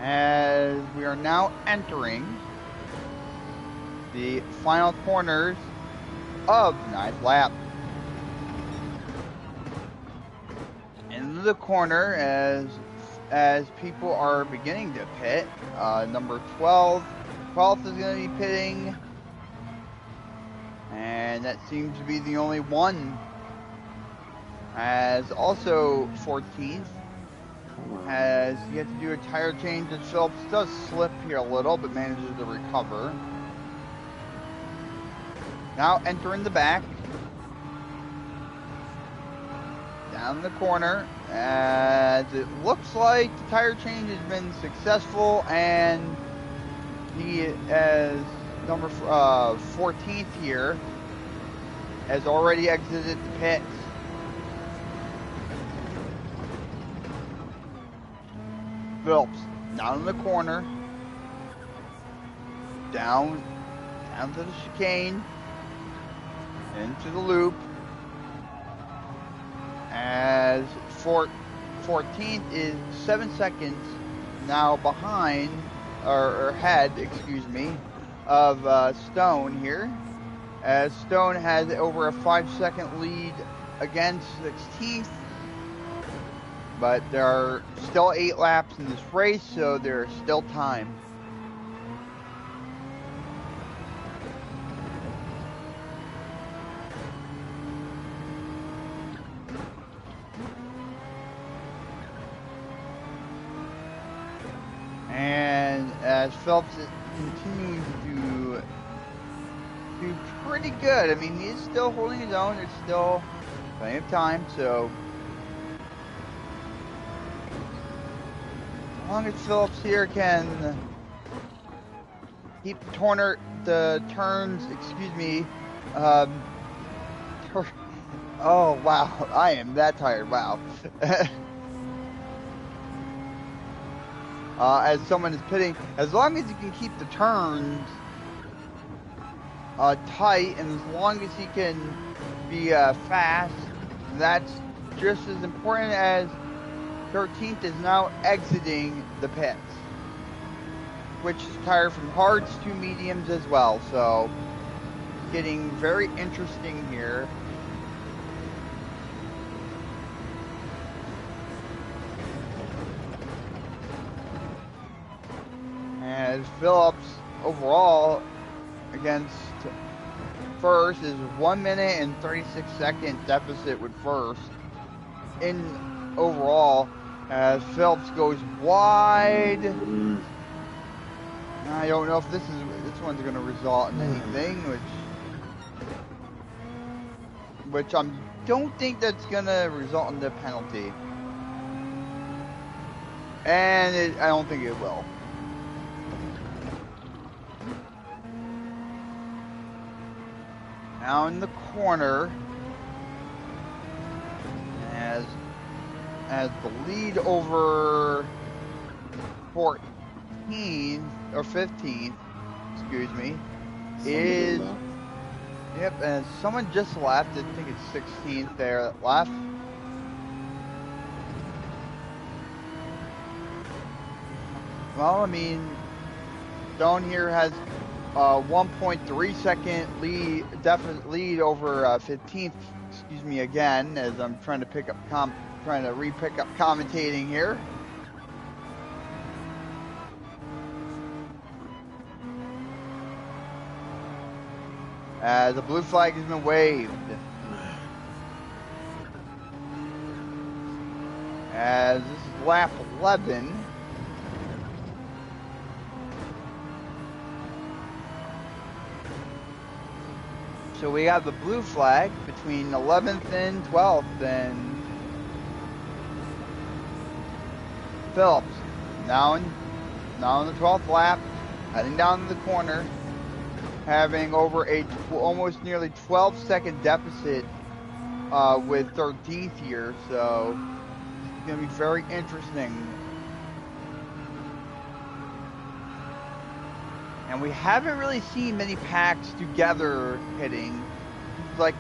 As we are now entering the final corners of the 9th lap. In the corner, as people are beginning to pit, number 12th is going to be pitting, and that seems to be the only one. As also 14th has yet to do a tire change, as Phillips does slip here a little, but manages to recover. Now entering the back, down the corner, as it looks like the tire change has been successful, and he, as number 14th here, has already exited the pits. Phillips down in the corner, down to the chicane, into the loop, as 14th is 7 seconds now behind, or ahead, excuse me, of Stone here, as Stone has over a 5-second lead against 16th. But there are still 8 laps in this race, so there's still time. And as Phelps is continuing to do pretty good. I mean, he's still holding his own. There's still plenty of time, so as long as Phillips here can keep the turns, excuse me, oh wow, I am that tired, wow. As someone is pitting, as long as he can keep the turns tight, and as long as he can be fast, that's just as important. As 13th is now exiting the pits, which is tired from hards to mediums as well, so getting very interesting here. As Phillips overall against first is 1 minute and 36 second deficit with first in overall, as Phelps goes wide. I don't know if this one's going to result in anything, which which I don't think that's gonna result in the penalty, and I don't think it will. Now in the corner, as the lead over 14th or 15th, excuse me, is yep, and someone just left. I think it's 16th there that left. Well, I mean, Stone here has 1.3 second lead, definite lead over 15th. Excuse me again, as I'm trying to pick up trying to re-pick up commentating here. The blue flag has been waved. As this is lap 11. So we have the blue flag between 11th and 12th, and Phillips now in the 12th lap, heading down to the corner, having over a almost nearly 12-second deficit with 13th here. So it's going to be very interesting. And we haven't really seen many packs together pitting. Seems like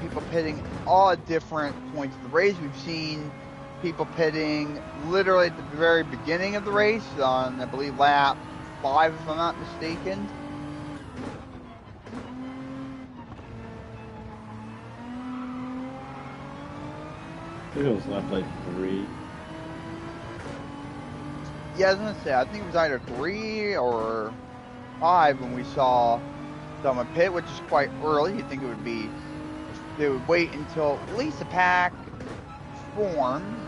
people pitting all at different points of the race. We've seen people pitting literally at the very beginning of the race on, I believe, lap 5, if I'm not mistaken. I think it was lap like 3. Yeah, I was gonna say, I think it was either 3 or 5 when we saw someone pit, which is quite early. You'd think they would wait until at least the pack formed.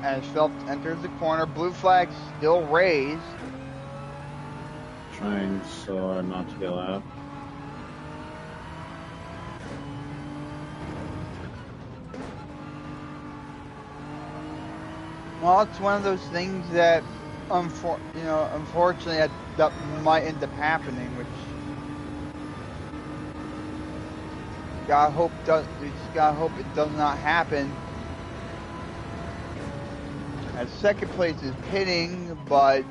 As Phelps enters the corner, blue flag still raised. Trying so hard not to go out. Well, it's one of those things that, unfortunately, that might end up happening, which gotta hope it does not happen. As second place is pitting, but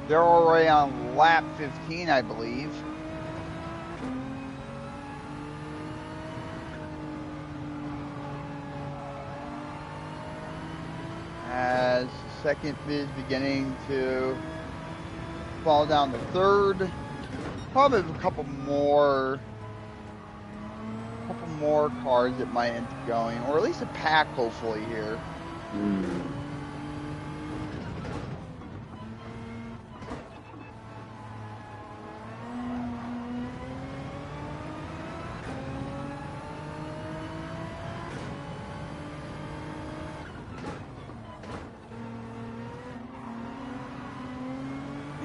they're already on lap 15, I believe. As second is beginning to fall down to third. Probably a couple more cars that might end up going, or at least a pack, hopefully, here.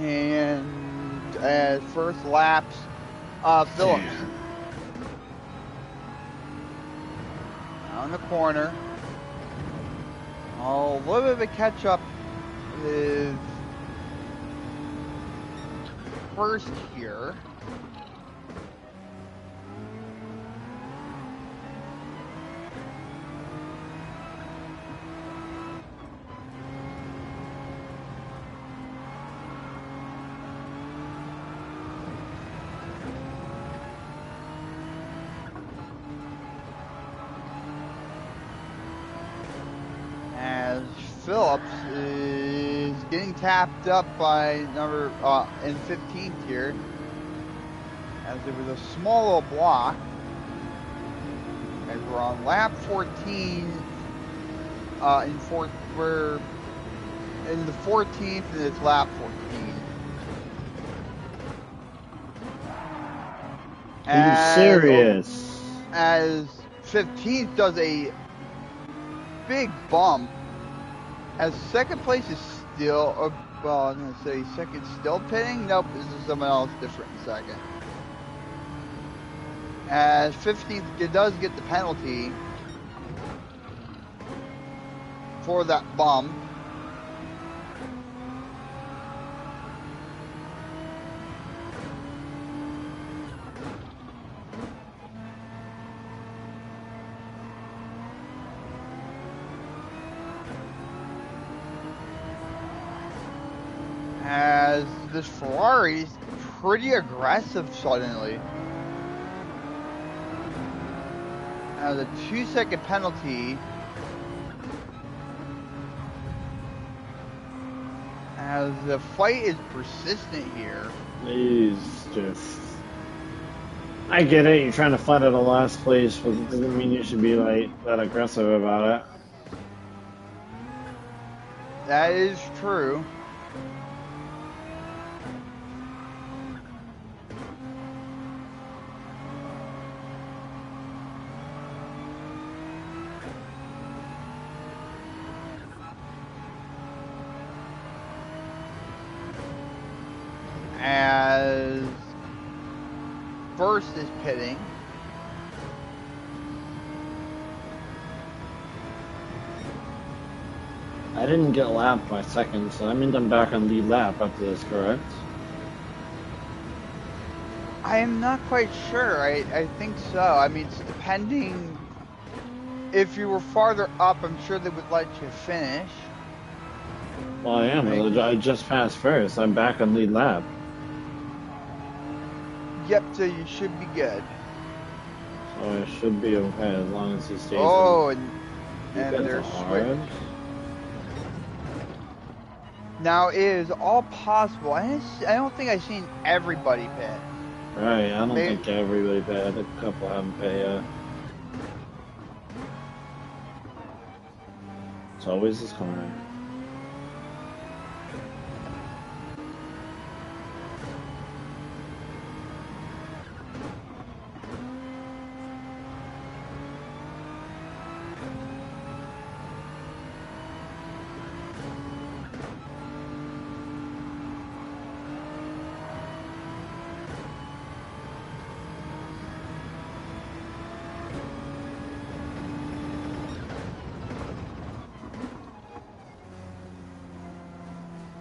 And as first laps, Phillips on the corner. A little bit of a catch up with first here. Phillips is getting tapped up by number in 15th here, as there was a small little block. As we're on lap 14 we're in the 14th and it's lap 14. Are you As serious? as 15th does a big bump. As second place is still, well, I'm gonna say second still pitting. Nope, this is someone else different in second. As 15th does get the penalty for that bump. As this Ferrari's pretty aggressive suddenly. As a 2-second penalty. As the fight is persistent here. He's just. I get it. You're trying to fight at the last place, but it doesn't mean you should be like that aggressive about it. That is true. As first is pitting. I didn't get lapped by second, so that means I'm back on lead lap after this, correct? I am not quite sure. I think so. I mean, it's depending. If you were farther up, I'm sure they would let you finish. Well, I am. I just passed first. I'm back on lead lap. Yep, so you should be good. So I should be okay as long as he stays Oh, in. and there's hard. Now it is all possible. I don't think I've seen everybody pit. Right, I don't think everybody bad. A couple haven't paid yet. It's always this corner.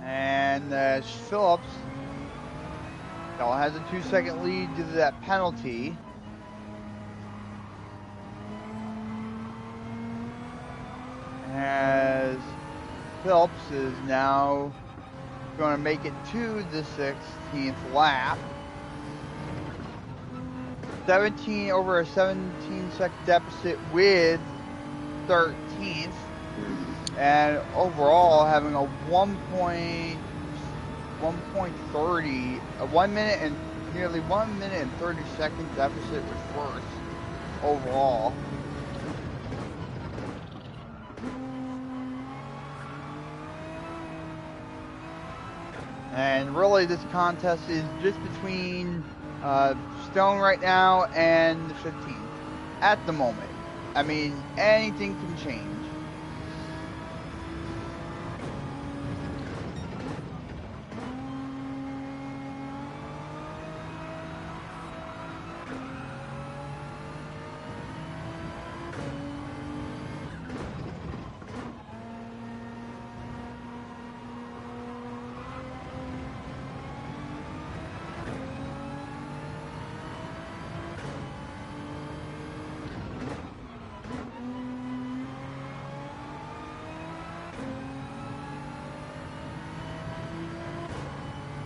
And Phillips now has a 2-second lead due to that penalty. As Phelps is now going to make it to the 16th lap. 17 over a 17-second deficit with 13th. And overall having a 1.30, a 1 minute and nearly 1 minute and 30 second deficit with first overall. And really this contest is just between Stone right now and the 15th at the moment. I mean, anything can change.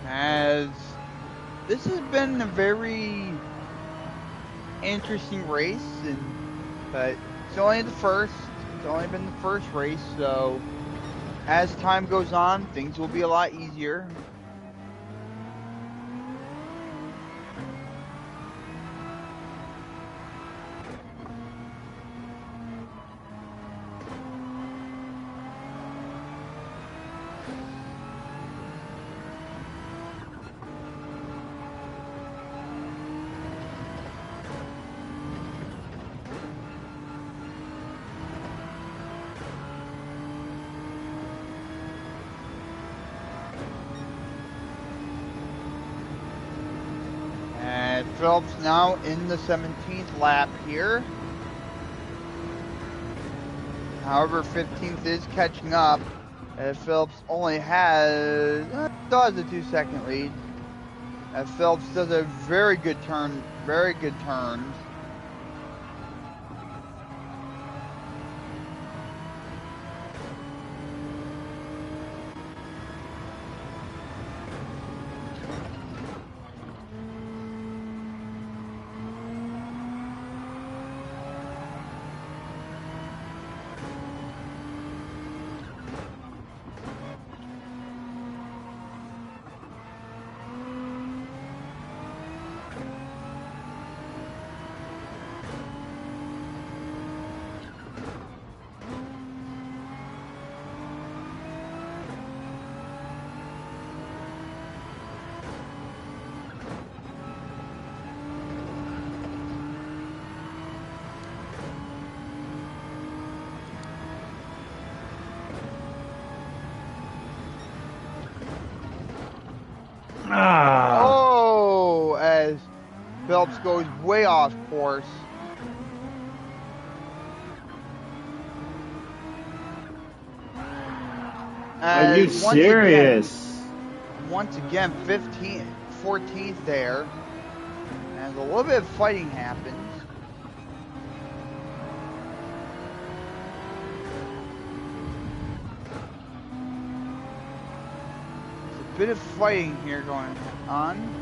As this has been a very interesting race, but it's only the first. It's only been the first race, so as time goes on, things will be a lot easier. Phelps now in the 17th lap here. However, 15th is catching up. Phelps only has does a 2-second lead. Phelps does a very good turns. Ah, Oh, as Phelps goes way off course. are you As serious? once again, 14th there. And a little bit of fighting happens. There's a bit of fighting here going on.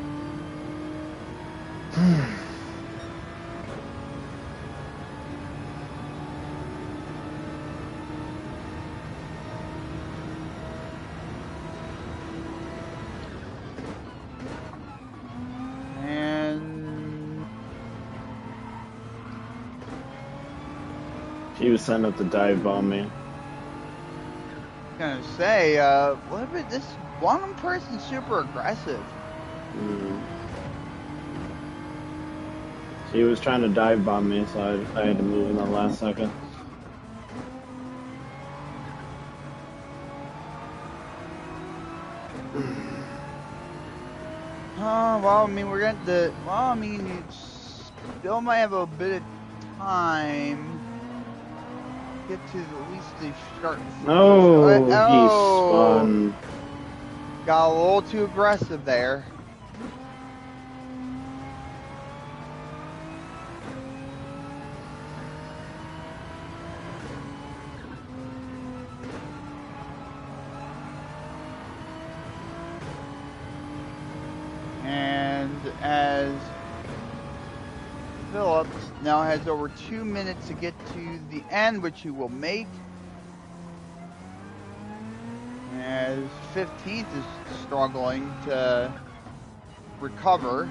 And He was setting up the dive bomb me. gonna say, what about this one person super aggressive? He was trying to dive bomb me, so I had to move in the last second. Well, I mean, we're getting the. Well, I mean, you still might have a bit of time. Get to at least the start. Oh, he Oh, spun. got a little too aggressive there. And as Phillips now has over 2 minutes to get to the end, which he will make. As 15th is struggling to recover.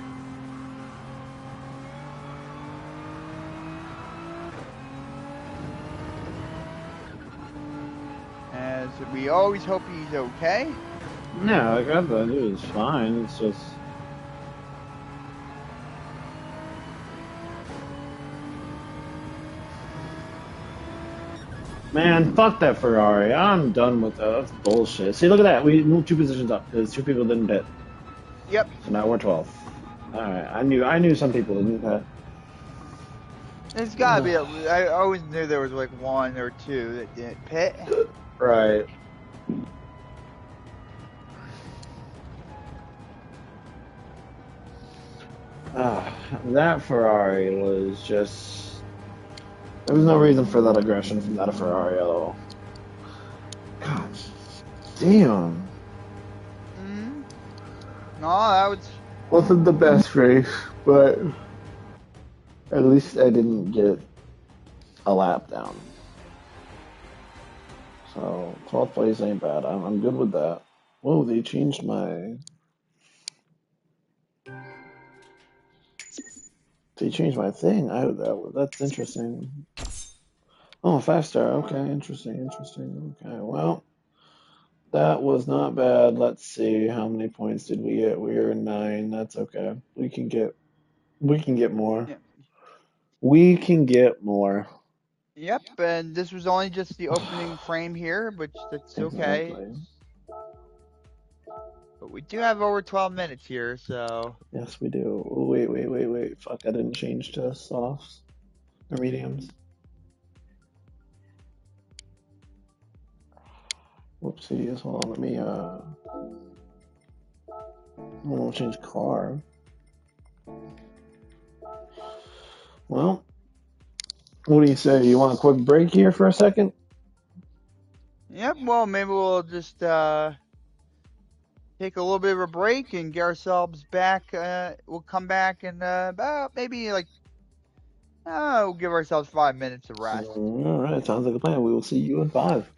As we always hope he's okay. No, I got that. It was fine. It's just. Man, fuck that Ferrari. I'm done with that. That's bullshit. See, look at that. We moved 2 positions up because 2 people didn't pit. Yep. So now we're 12. Alright, I knew some people didn't pit. It's gotta be. I always knew there was like 1 or 2 that didn't pit. Right. That Ferrari was just. There was no reason for that aggression from that Ferrari at all. God damn. No, that was. Wasn't the best race, but at least I didn't get a lap down. So 12th place ain't bad. I'm good with that. Whoa, they changed my. They changed my thing. That's interesting. Oh, 5-star. Okay, interesting. Okay, well, that was not bad. Let's see, how many points did we get? We are 9. That's okay. We can get more. Yeah. We can get more. Yep, and this was only just the opening frame here, which that's okay. Exactly. But we do have over 12 minutes here, so Yes, we do. Oh, wait, wait, wait, wait. Fuck, I didn't change to softs or mediums. Whoopsies. Hold on, let me I want to change car. Well, what do you say? You want a quick break here for a second? yep. Well, maybe we'll just take a little bit of a break and get ourselves back. We'll come back in about maybe like we'll give ourselves 5 minutes of rest. All right, sounds like a plan. We will see you in 5.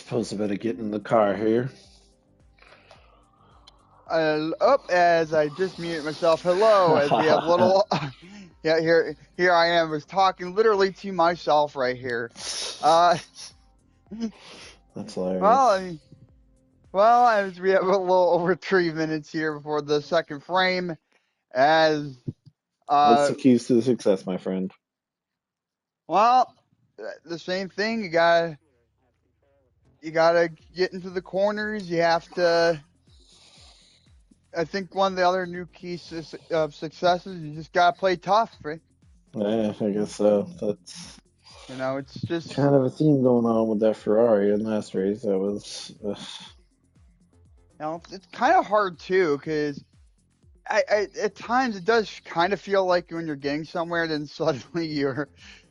suppose I better get in the car here. Up as I just muted myself. Hello, as we have little. Yeah, here I am. Was talking literally to myself right here. Uh, That's well, hilarious. as we have a little over 3 minutes here before the second frame, as What's uh, the keys to the success, my friend? well, the same thing. You gotta get into the corners. You have to. I think one of the other new keys of success is you just gotta play tough, right? Yeah, I guess so. That's It's just kind of a theme going on with that Ferrari in last race. That was, it's kind of hard too, because I at times it does kind of feel like when you're getting somewhere, then suddenly you're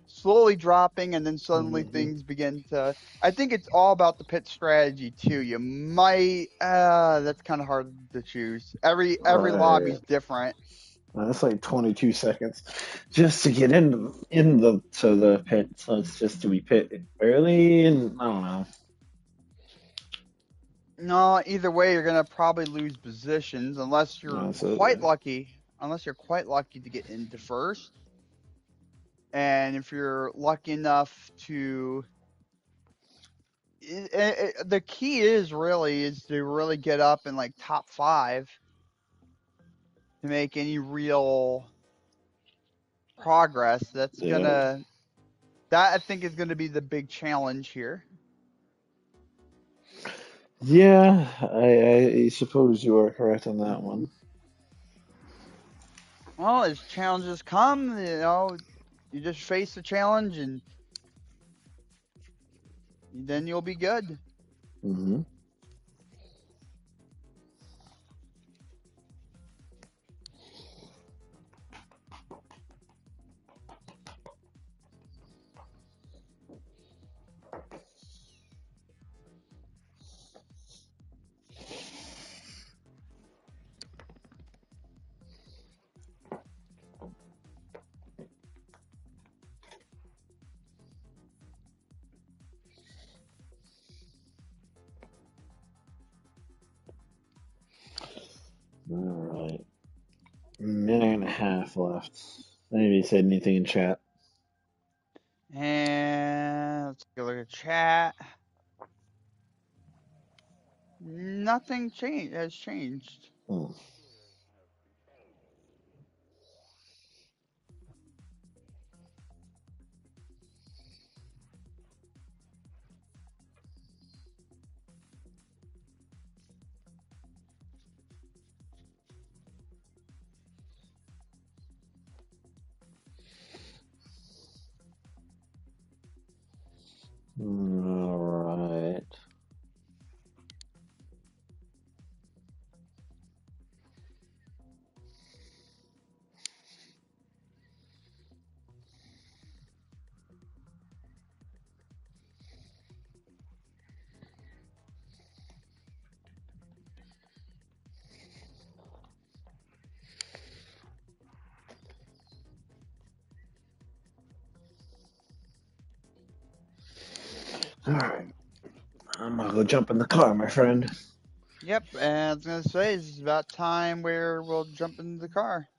slowly dropping, and then suddenly mhm. things begin to. I think it's all about the pit strategy too. You might that's kind of hard to choose. Every Right. lobby's different. That's like 22 seconds just to get in the to the pit. So it's just to be pit early, and I don't know. No, either way, you're gonna probably lose positions unless you're That's quite it. lucky. Unless you're quite lucky to get into first, and if you're lucky enough to the key is to really get up in like top five to make any real progress. Yeah. That I think is gonna be the big challenge here. Yeah, I suppose you are correct on that one. Well, as challenges come, you just face the challenge and then you'll be good. Hmm. All right. Minute and a half left. Anybody said anything in chat? And let's go look at chat. Nothing has changed. Hmm. All right. All right. I'm gonna go jump in the car, my friend. Yep, and I was gonna say it's about time where we'll jump into the car.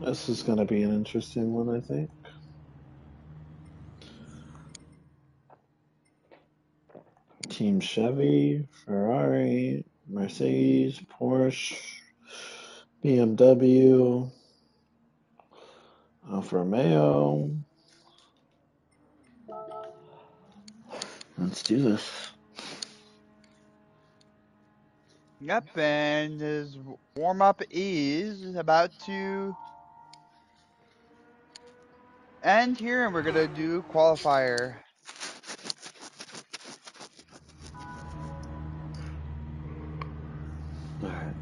This is gonna be an interesting one, I think. Team Chevy, Ferrari, Mercedes, Porsche, BMW, Alfa Romeo. Let's do this. Yep, and his warm up is about to end here, and we're gonna do qualifier. All right.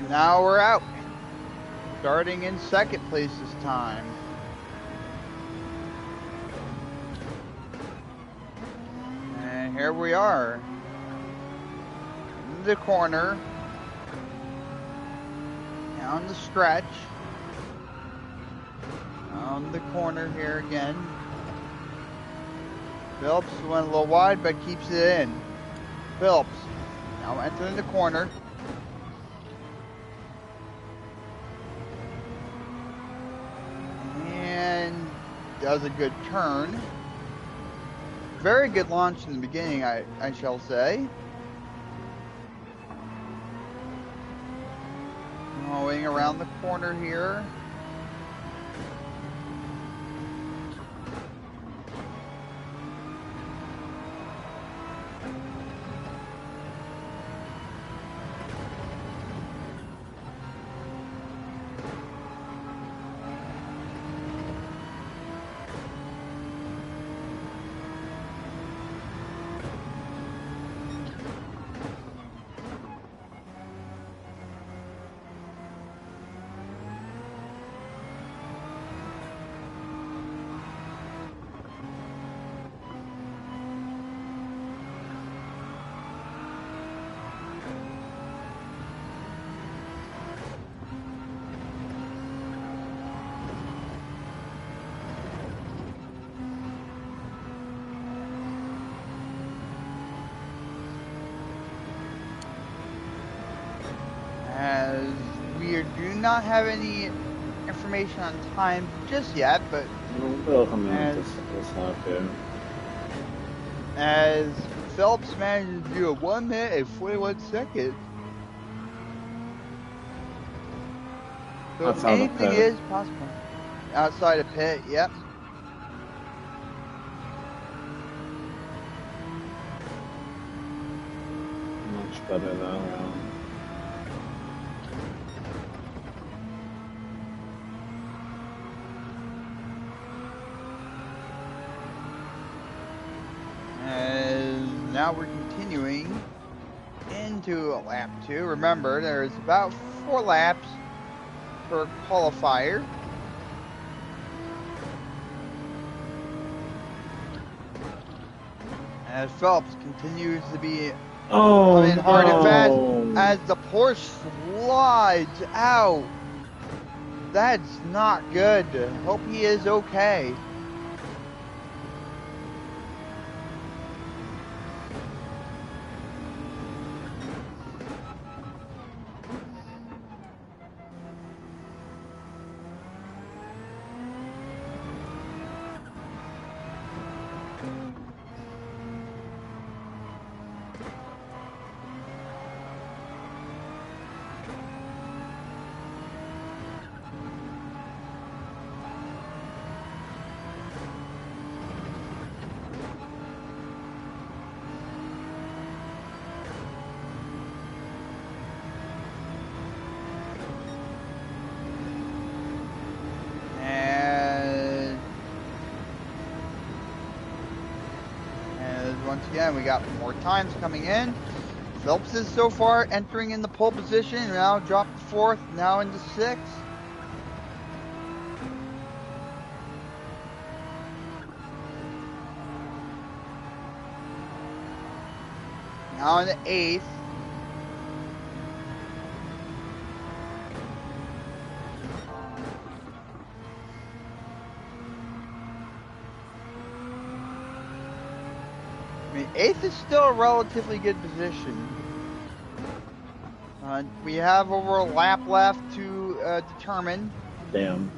Now we're out. Starting in second place this time. And here we are. In the corner. Down the stretch. On the corner here again. Phillips went a little wide, but keeps it in. Phillips now entering the corner. And does a good turn. Very good launch in the beginning, I shall say. Going around the corner here. As we do not have any information on time just yet, but as Phelps managed to do a 1 minute and 41 seconds. So anything is possible. Outside of pit, yep. Much better now. Now we're continuing into lap 2. Remember, there's about 4 laps per qualifier. As Phelps continues to be coming hard and fast as the Porsche slides out. That's not good. Hope he is okay. Once again, we got more times coming in. Phelps is so far entering in the pole position. Now dropped to 4th, now into 6th. Now into 8th. I mean, 8th is still a relatively good position. We have over a lap left to determine. Damn.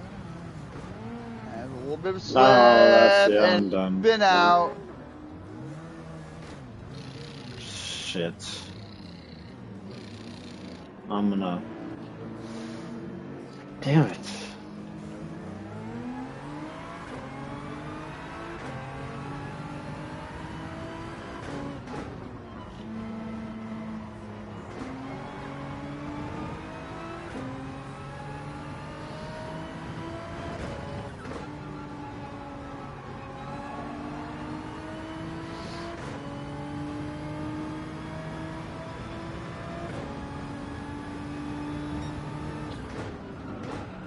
And a little bit of slip and done. Been out. Shit. I'm gonna. Damn it.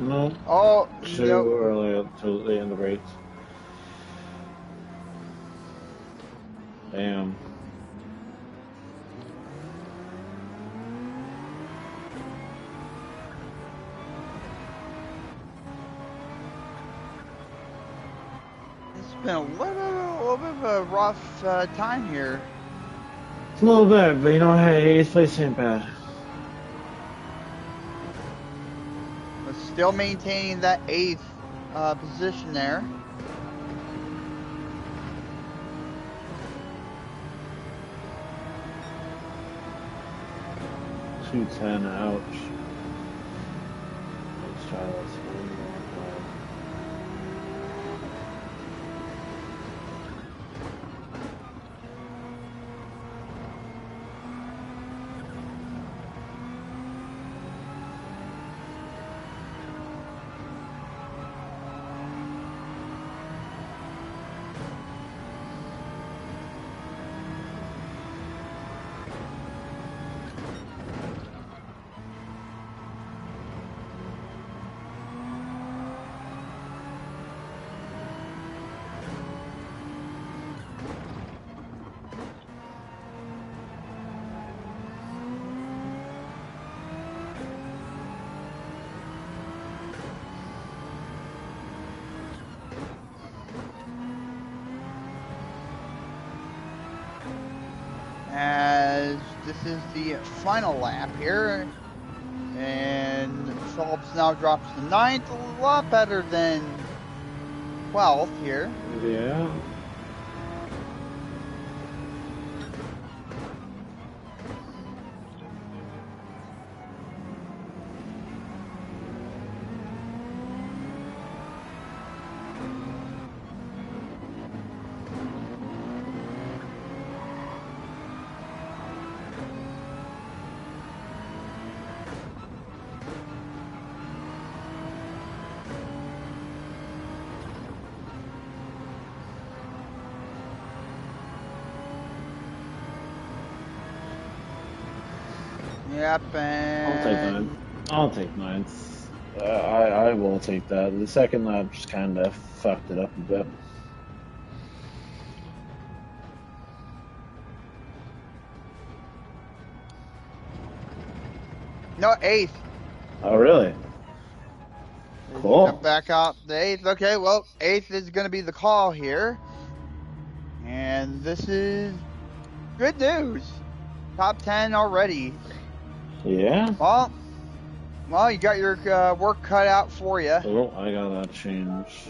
No, Oh, no. too early until the end of the race. Damn. It's been a little bit of a rough time here. It's a little bit, but you know, hey, 8th place ain't bad. But still maintaining that 8th position there. 210, ouch. Let's try this one more time. As this is the final lap here. And Phillips now drops to 9th, a lot better than 12th here. Yeah. Yep, I'll take 9. and I'll take 9th. I will take that. The second lap just kind of fucked it up a bit. no, 8th. Oh, really? Cool. Got back out the 8th. Okay, well, 8th is going to be the call here. And this is good news. Top 10 already. Yeah. Well, you got your work cut out for you. Oh, I got that change.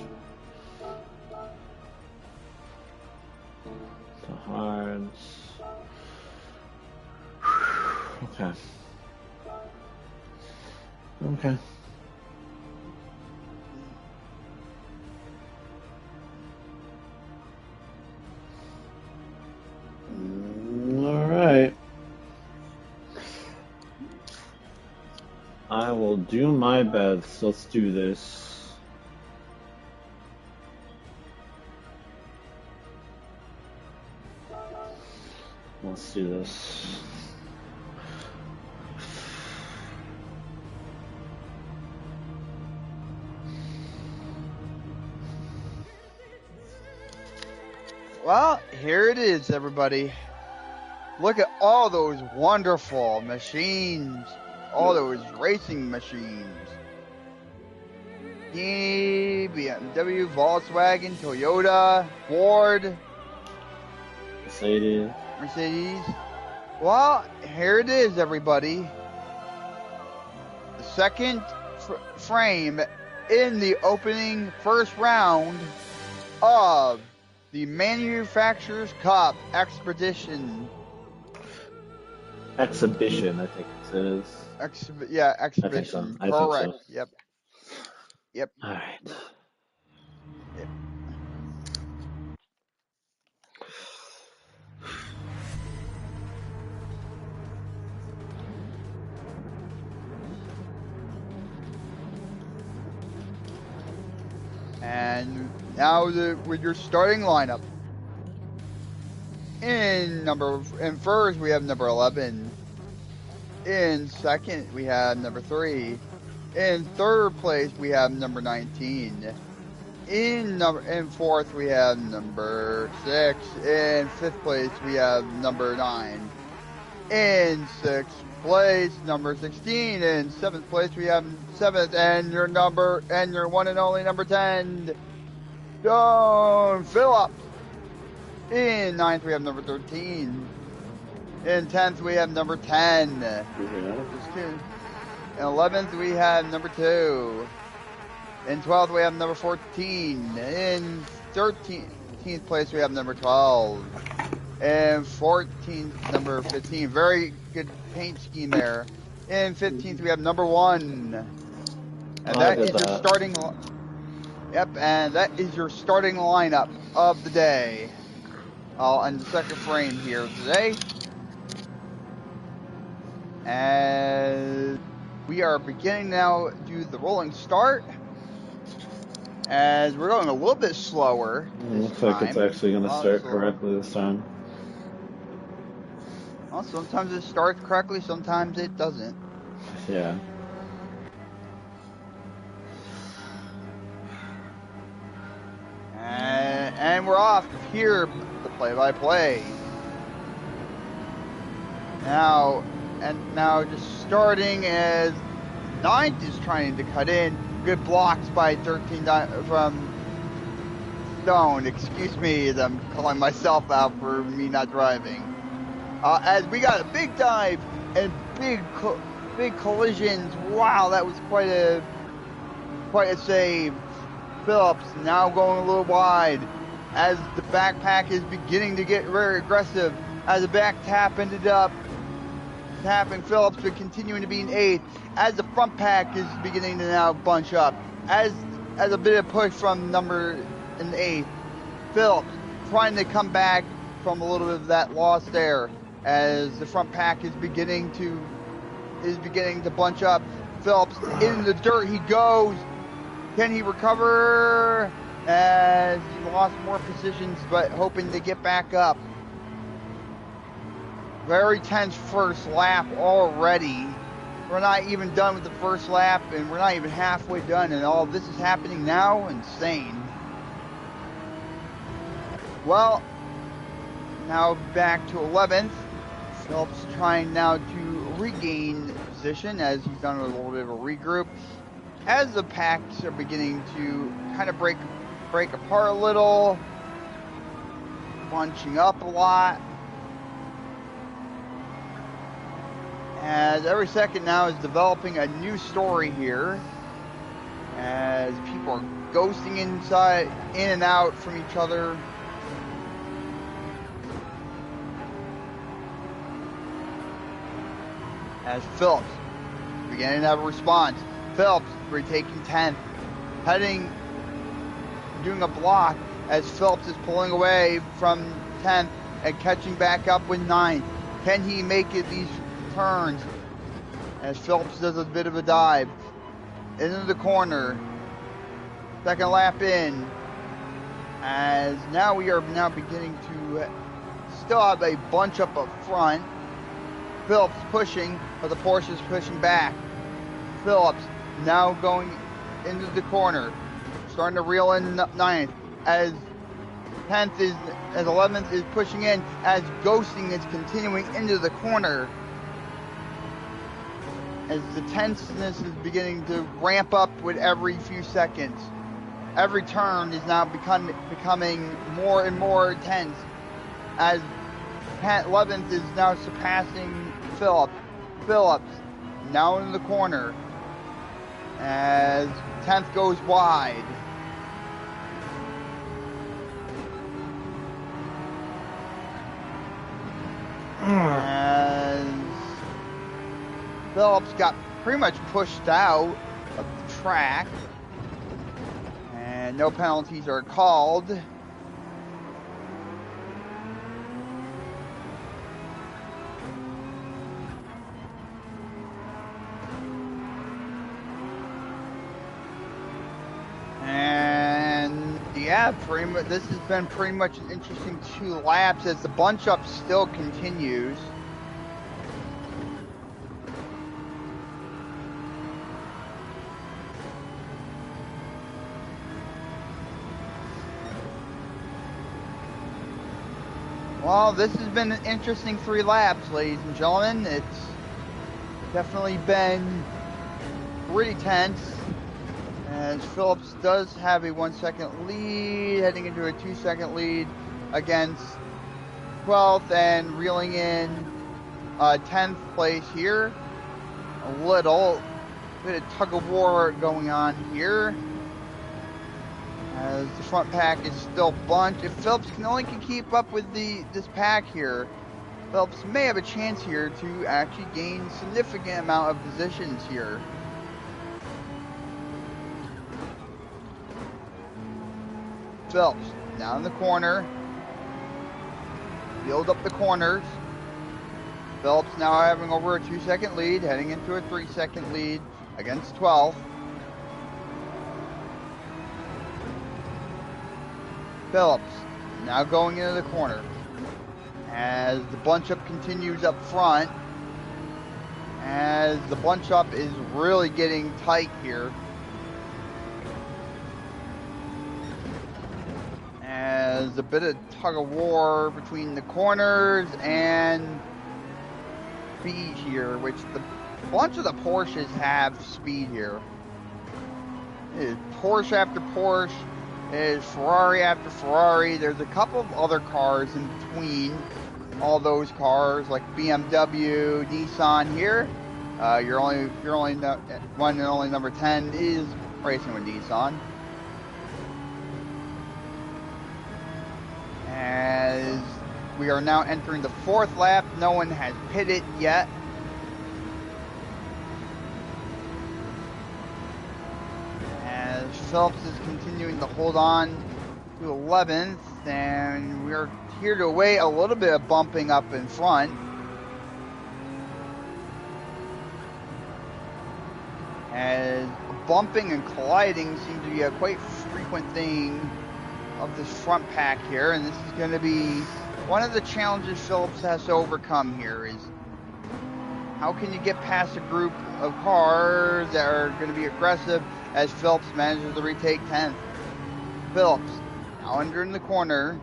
To hards. Okay. Okay. All right. I will do my best. Let's do this. Let's do this. Well, here it is, everybody. Look at all those wonderful machines. All those racing machines. BMW, Volkswagen, Toyota, Ford, Mercedes. Well, here it is, everybody. The second frame in the opening first round of the Manufacturers Cup Expedition. Exhibition, I think it says. Exhibition. I think Correct. so. Yep. All right. Yep. And now with your starting lineup. In first we have number 11. In second we have number 3. In third place, we have number 19. In fourth, we have number 6. In fifth place, we have number 9. In sixth place, number 16. In seventh place, we have seventh, and your one and only number 10, Stone Phillips. In ninth, we have number 13. In 10th, we have number 10. Just kidding. In 11th, we have number 2. In 12th, we have number 14. In 13th place, we have number 12. And 14th, number 15. Very good paint scheme there. In 15th, we have number 1. And that is your starting. Yep, and that is your starting lineup of the day. On the second frame here today. And we are beginning now to do the rolling start. As we're going a little bit slower this looks time. like it's actually going to start correctly this time. Well, sometimes it starts correctly, sometimes it doesn't. Yeah. And we're off to hear the play-by-play. Now just starting as 9th is trying to cut in. Good blocks by 13 from Stone. Excuse me as I'm calling myself out for me not driving. As we got a big dive and big collisions. Wow, that was quite a save. Phillips now going a little wide as the backpack is beginning to get very aggressive. As the back tap ended up tapping Phillips, but continuing to be in 8th. As the front pack is beginning to now bunch up. As a bit of push from number in 8th. Phillips trying to come back from a little bit of that loss there. As the front pack is beginning to bunch up. Phillips in the dirt he goes. Can he recover? As he lost more positions, but hoping to get back up. Very tense first lap already. We're not even done with the first lap, and we're not even halfway done, and all this is happening now. Insane. Well, now back to 11th. Phillips trying now to regain position as he's done a little bit of a regroup. As the packs are beginning to kind of break apart a little, bunching up a lot. As every second now is developing a new story here. As people are ghosting in and out from each other. As Phillips beginning to have a response. Phillips retaking 10th. Doing a block as Phillips is pulling away from 10th and catching back up with 9th. Can he make it these turns? As Phillips does a bit of a dive into the corner. Second lap in. As now we are beginning to still have a bunch up front. Phillips pushing, but the Porsche is pushing back. Phillips now going into the corner. Starting to reel in 9th. As 11th is pushing in. As ghosting is continuing into the corner. As the tenseness is beginning to ramp up with every few seconds. Every turn is now becoming more and more tense. As 11th is now surpassing Phillips. Phillips now in the corner. As 10th goes wide. As Phillips got pretty much pushed out of the track. And no penalties are called. And yeah, this has been pretty much an interesting 2 laps as the bunch up still continues. Well, this has been an interesting 3 laps, ladies and gentlemen. It's definitely been pretty tense, as Phillips does have a 1-second lead, heading into a 2-second lead against 12th and reeling in 10th place here. A little bit of tug of war going on here, as the front pack is still bunched. If Phillips can keep up with this pack here, Phelps may have a chance here to actually gain significant amount of positions here. Phelps now in the corner. Build up the corners. Phelps now having over a 2-second lead, heading into a 3-second lead against 12th. Phillips now going into the corner, as the bunch up continues up front, as the bunch up is really getting tight here, as a bit of tug of war between the corners and speed here, which the bunch of the Porsches have speed here. It is Porsche after Porsche, it is Ferrari after Ferrari. There's a couple of other cars in between all those cars, like BMW, Nissan here. Your only one and only number 10 is racing with Nissan. As we are now entering the 4th lap, no one has pitted yet. As Phillips is continuing to hold on to 11th, and we're here to await a little bit of bumping up in front. As bumping and colliding seems to be a quite frequent thing of this front pack here, and this is going to be one of the challenges Phillips has to overcome here, is how can you get past a group of cars that are going to be aggressive, as Phillips manages to retake 10th. Phillips now entering the corner,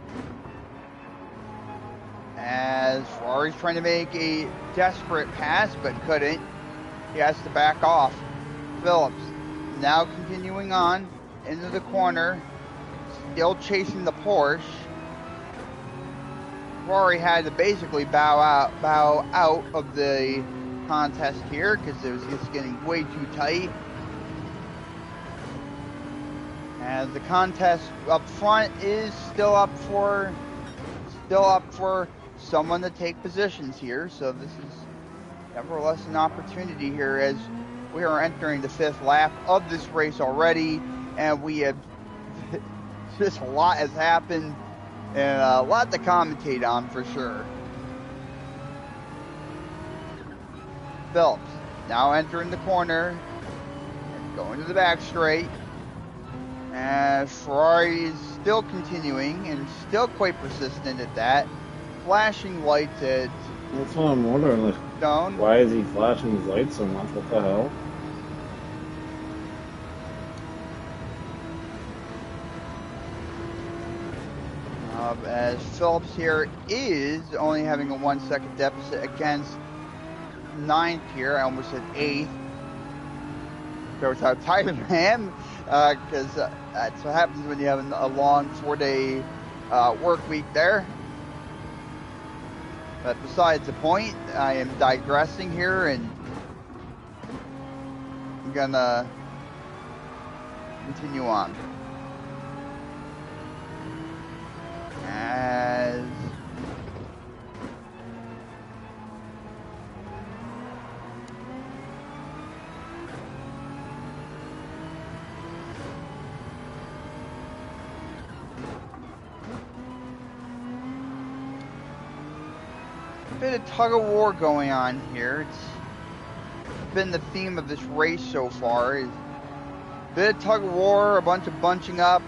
as Ferrari's trying to make a desperate pass but couldn't. He has to back off. Phillips now continuing on into the corner, still chasing the Porsche. Ferrari had to basically bow out of the contest here because it was just getting way too tight. As the contest up front is still up for someone to take positions here, so this is nevertheless an opportunity here, as we are entering the 5th lap of this race already, and we have just a lot has happened and a lot to commentate on for sure. Phelps now entering the corner and going to the back straight, as Ferrari is still continuing and still quite persistent at that, flashing lights at That's what I'm wondering. Like, Stone. why is he flashing his lights so much? What the hell? As Phillips here is only having a 1-second deficit against 9th here. I almost said 8th. Shows how tired I am, because that's what happens when you have a long 4-day work week there. But besides the point, I am digressing here, and I'm gonna continue on. As a bit of tug of war going on here. It's been the theme of this race so far. Is a bit of tug of war, a bunch of bunching up,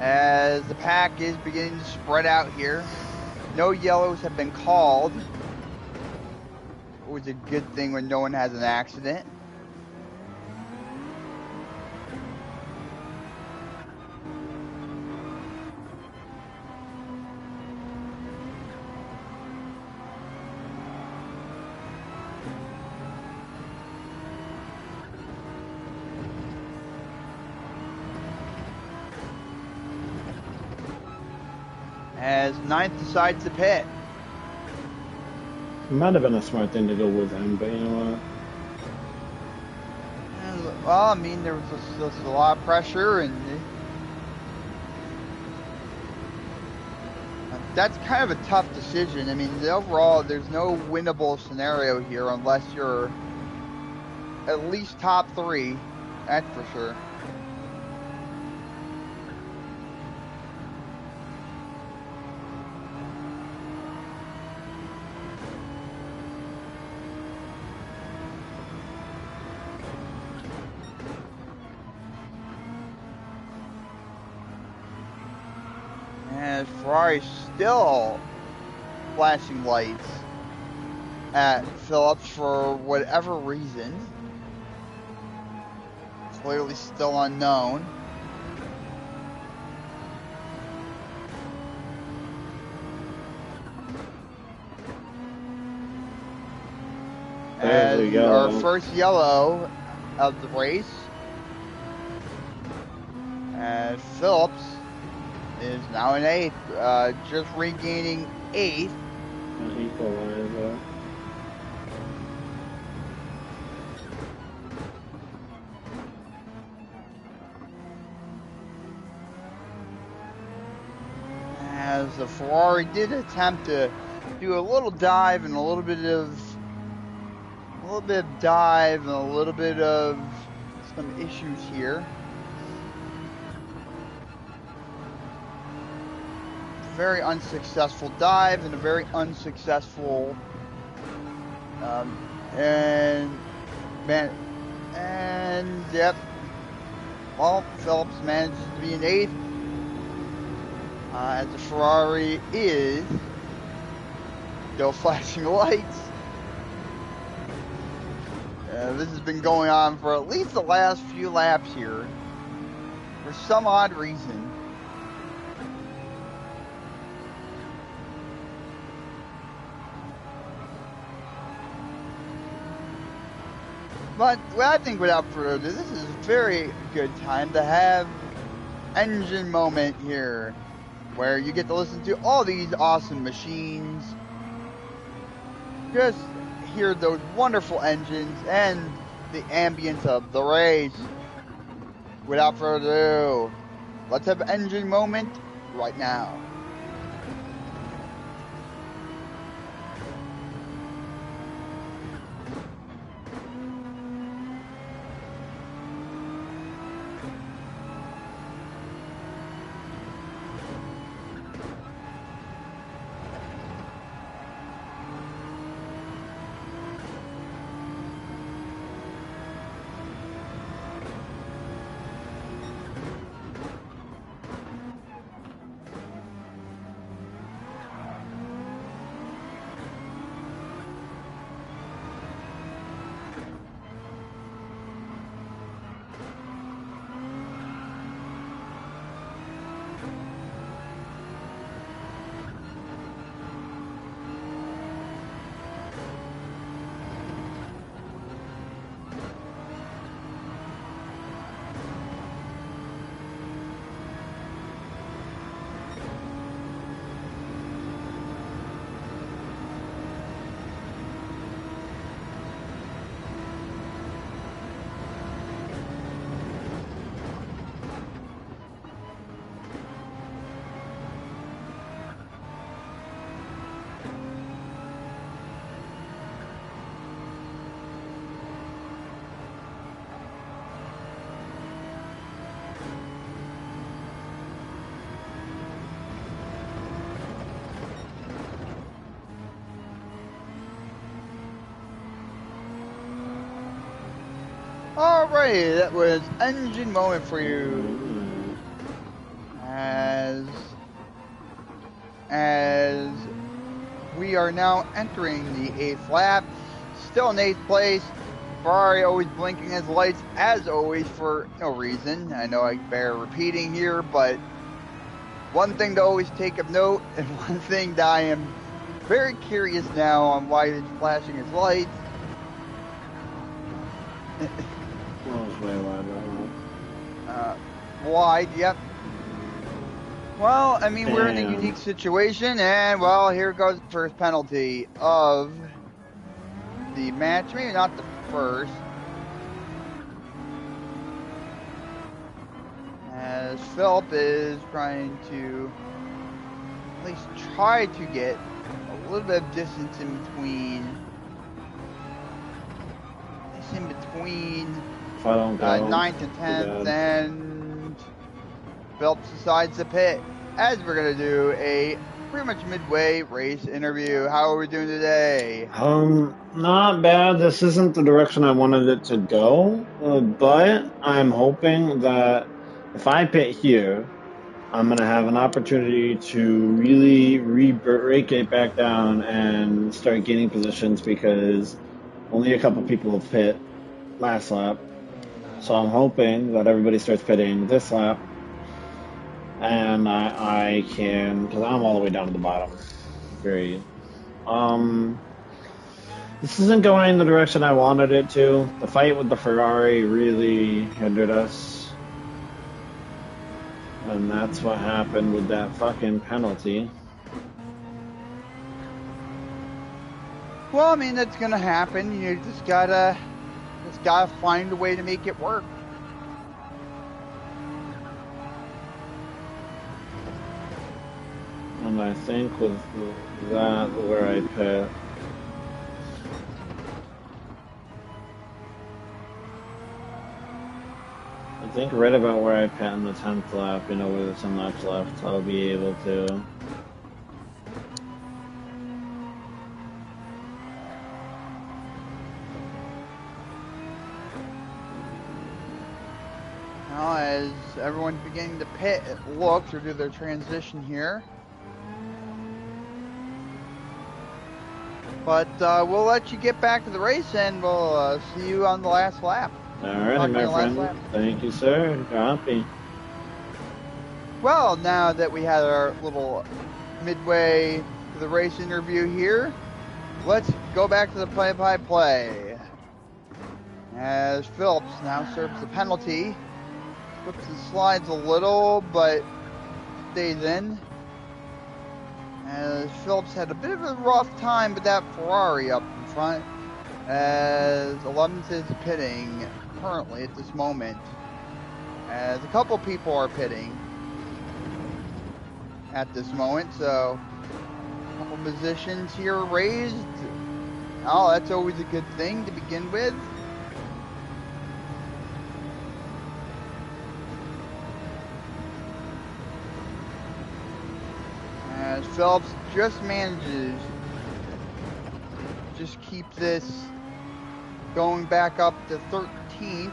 as the pack is beginning to spread out here. No yellows have been called. Always a good thing when no one has an accident. as ninth decides to pit. Might have been a smart thing to go with him, but you know what? Well, I mean, there was just a lot of pressure, and that's kind of a tough decision. I mean, overall, there's no winnable scenario here unless you're at least top 3. That's for sure. And Ferrari still flashing lights at Phillips for whatever reason. Clearly still unknown. As our first yellow of the race. And Phillips is now in 8th, just regaining 8th. An equalizer. As the Ferrari did attempt to do a little dive and a little bit of dive and a little bit of some issues here. Very unsuccessful dive and a very unsuccessful and yep. Well, Phillips manages to be in 8th as the Ferrari is still flashing lights. This has been going on for at least the last few laps here for some odd reason. But I think without further ado, this is a very good time to have engine moment here, where you get to listen to all these awesome machines, just hear those wonderful engines and the ambience of the race. Without further ado, let's have engine moment right now. Alright, that was engine moment for you. As we are now entering the 8th lap, still in 8th place. Ferrari always blinking his lights as always for no reason. I know I bear repeating here, but one thing to always take of note, and one thing that I am very curious now on why he's flashing his lights. Way wide, Wide, yep. Well, I mean, we're in a And unique situation, and well, here goes the first penalty of the match. Maybe not the first, as Philip is trying to at least try to get a little bit of distance in between, at least in between if I don't go, 9th and too 10th, bad. and Phelps decides to pit, as we're going to do a pretty much midway race interview. How are we doing today? Not bad. This isn't the direction I wanted it to go, but I'm hoping that if I pit here, I'm gonna have an opportunity to really re-break it back down and start gaining positions because only a couple people have pit last lap. So I'm hoping that everybody starts pitting this lap, and I can, because I'm all the way down to the bottom. Period. Um, this isn't going in the direction I wanted it to. The fight with the Ferrari really hindered us, and that's what happened with that fucking penalty. Well, I mean, that's going to happen. You just gotta find a way to make it work. And I think with that, where I pit, I think right about where I pit in the 10th lap, where there's some laps left, I'll be able to. Now, as everyone's beginning to pit, it looks, or do their transition here. But we'll let you get back to the race, and we'll see you on the last lap. Alrighty, Talk to you my on the last friend. lap. Thank you, sir. Copy. Well, now that we had our little midway to the race interview here, let's go back to the play-by-play. As Phillips now serves the penalty. Flips and slides a little, but stays in. As Phillips had a bit of a rough time with that Ferrari up in front. As 11th is pitting currently at this moment. As a couple people are pitting at this moment, so a couple positions here raised. Oh, that's always a good thing to begin with. As Phelps just manages just keep this going back up to 13th.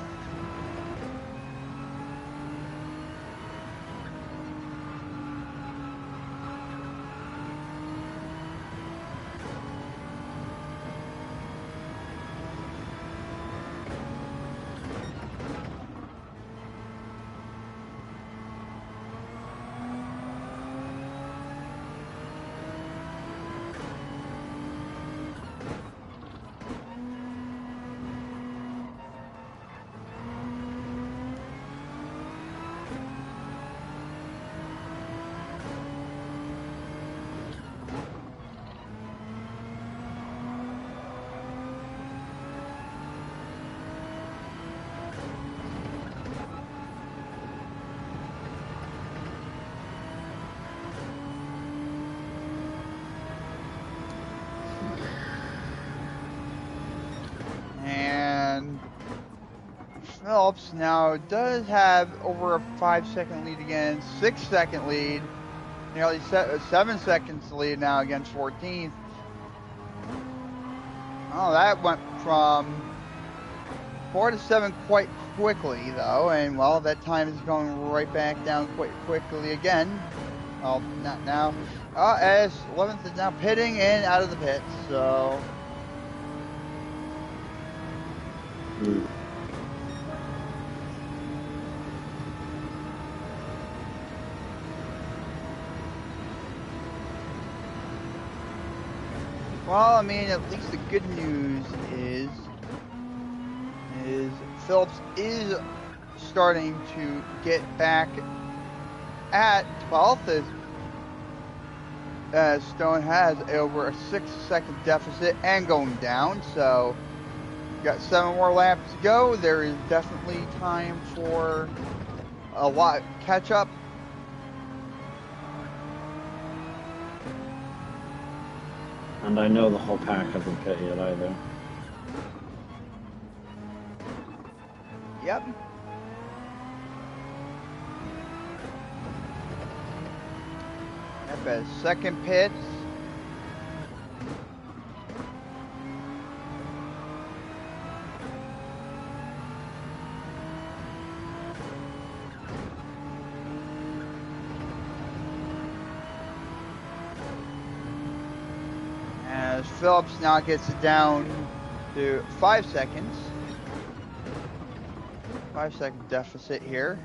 And Phelps now does have over a 5-second lead again, 6-second lead, nearly 7 seconds lead now against 14th. Oh, that went from 4 to 7 quite quickly, though, and well, that time is going right back down quite quickly again. Well, not now. As 11th is now pitting and out of the pits, so. Well, I mean, at least the good news is Phillips is starting to get back at 12th as Stone has over a 6-second deficit and going down. So got 7 more laps to go. There is definitely time for a lot catch up. And I know the whole pack hasn't pit yet either. Yep. Yep, as second pits. As Phillips now gets it down to 5 seconds. 5-second deficit here.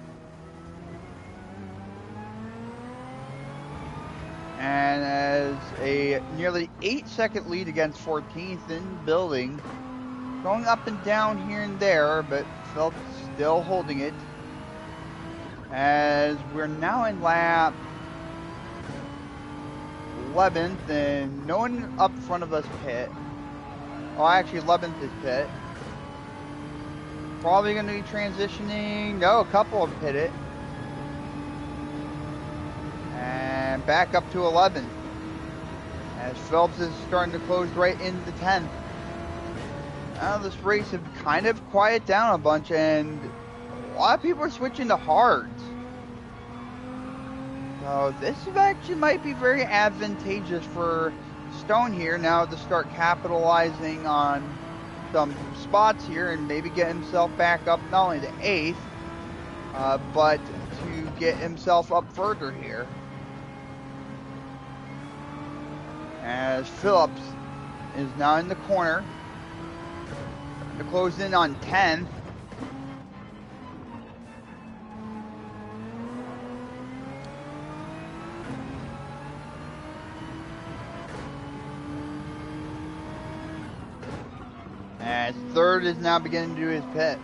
And as a nearly 8-second lead against 14th in building. Going up and down here and there, but Phillips still holding it. As we're now in lap 11th, and no one up front of us pit. Oh, actually 11th is pit. Probably going to be transitioning. No, a couple have hit it. And back up to 11th. As Phelps is starting to close right into 10th. Now this race has kind of quieted down a bunch, and a lot of people are switching to hards. So this actually might be very advantageous for Stone here now to start capitalizing on some spots here and maybe get himself back up not only to 8th, but to get himself up further here. As Phillips is now in the corner, to close in on 10th. As third is now beginning to do his pit.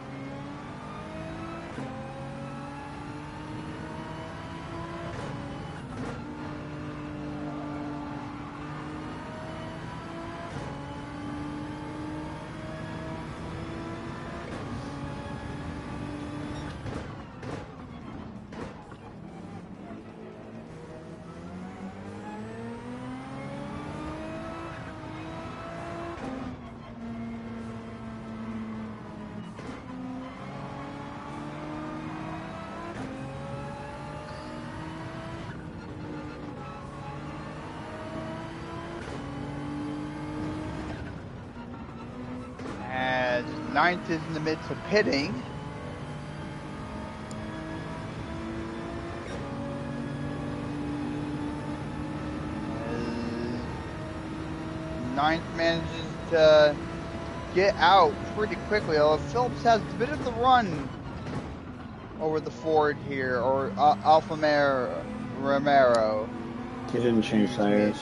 Ninth is in the midst of pitting. Ninth manages to get out pretty quickly, although Phillips has a bit of the run over the Ford here, or Alfa Romero. He didn't change tires.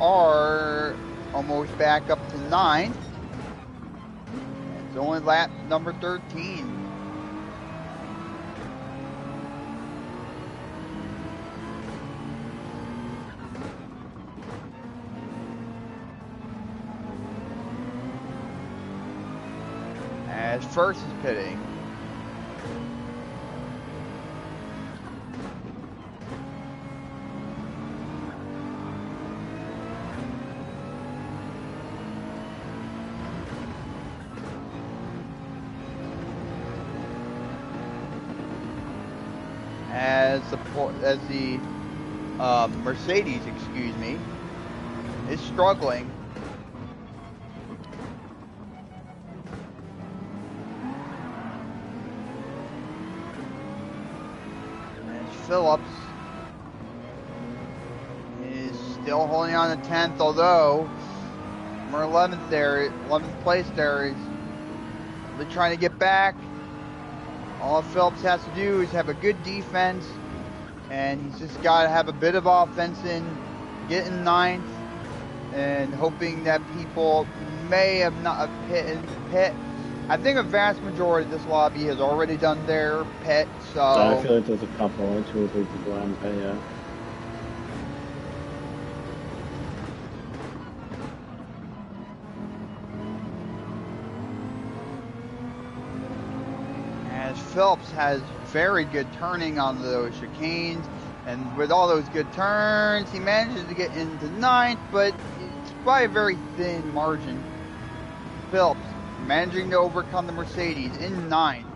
Are almost back up to 9th. It's only lap number 13. As first is pitting. As the Mercedes, excuse me, is struggling. As Phillips is still holding on to 10th, although we're 11th there, 11th place there is really trying to get back. All Phillips has to do is have a good defense, and he's just got to have a bit of offense in, get in 9th, and hoping that people may have not pit. I think a vast majority of this lobby has already done their pit, I so feel like there's a couple, like 2 or 3 people on pay, yeah. as Phelps has very good turning on those chicanes, and with all those good turns, he manages to get into ninth, but it's by a very thin margin. Phelps managing to overcome the Mercedes in ninth,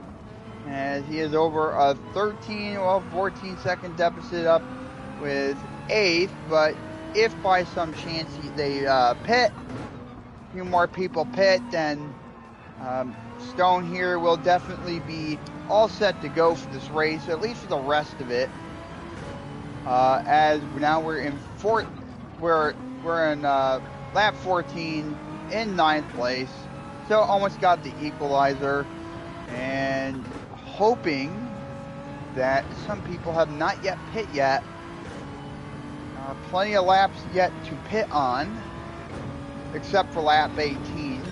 as he is over a 14 second deficit up with eighth, but if by some chance they pit, a few more people pit, then Stone here will definitely be all set to go for this race, at least for the rest of it. As now we're in lap 14 in ninth place, so almost got the equalizer, and hoping that some people have not yet pit yet. Plenty of laps yet to pit on, except for lap 18.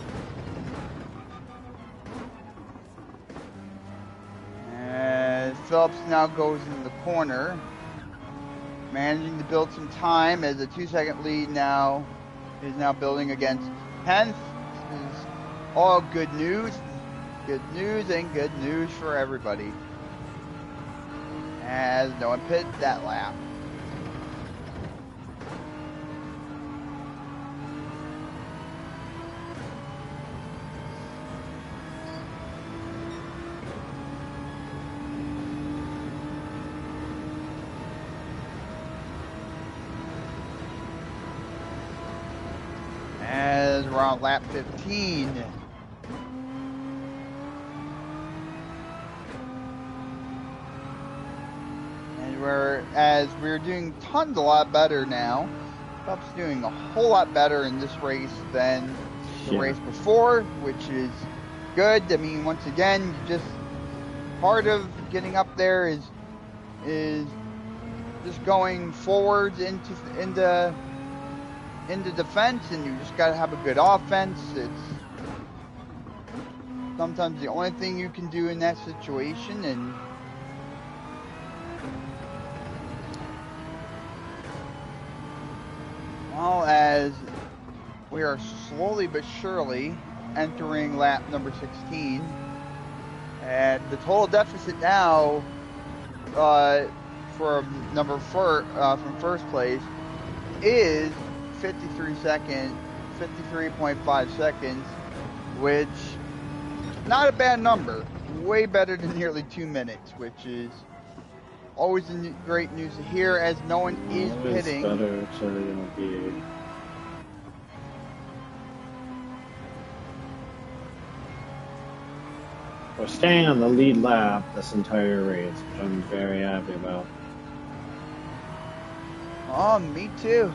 And Phillips now goes in the corner, managing to build some time as a 2-second lead now is now building against 10th. This is all good news. Good news and good news for everybody, as no one pitted that lap. As we're on lap 15. And we're doing tons a lot better now. Phelps doing a whole lot better in this race than the race before, which is good. I mean, once again, just part of getting up there is just going forwards into defense, and you just gotta have a good offense. It's sometimes the only thing you can do in that situation, and well, as we are slowly but surely entering lap number 16, and the total deficit now from first place is 53.5 seconds, which not a bad number. Way better than nearly 2 minutes, which is always great news to hear, as no one is pitting. It's better to be. We're staying on the lead lap this entire race, which I'm very happy about. Oh, me too.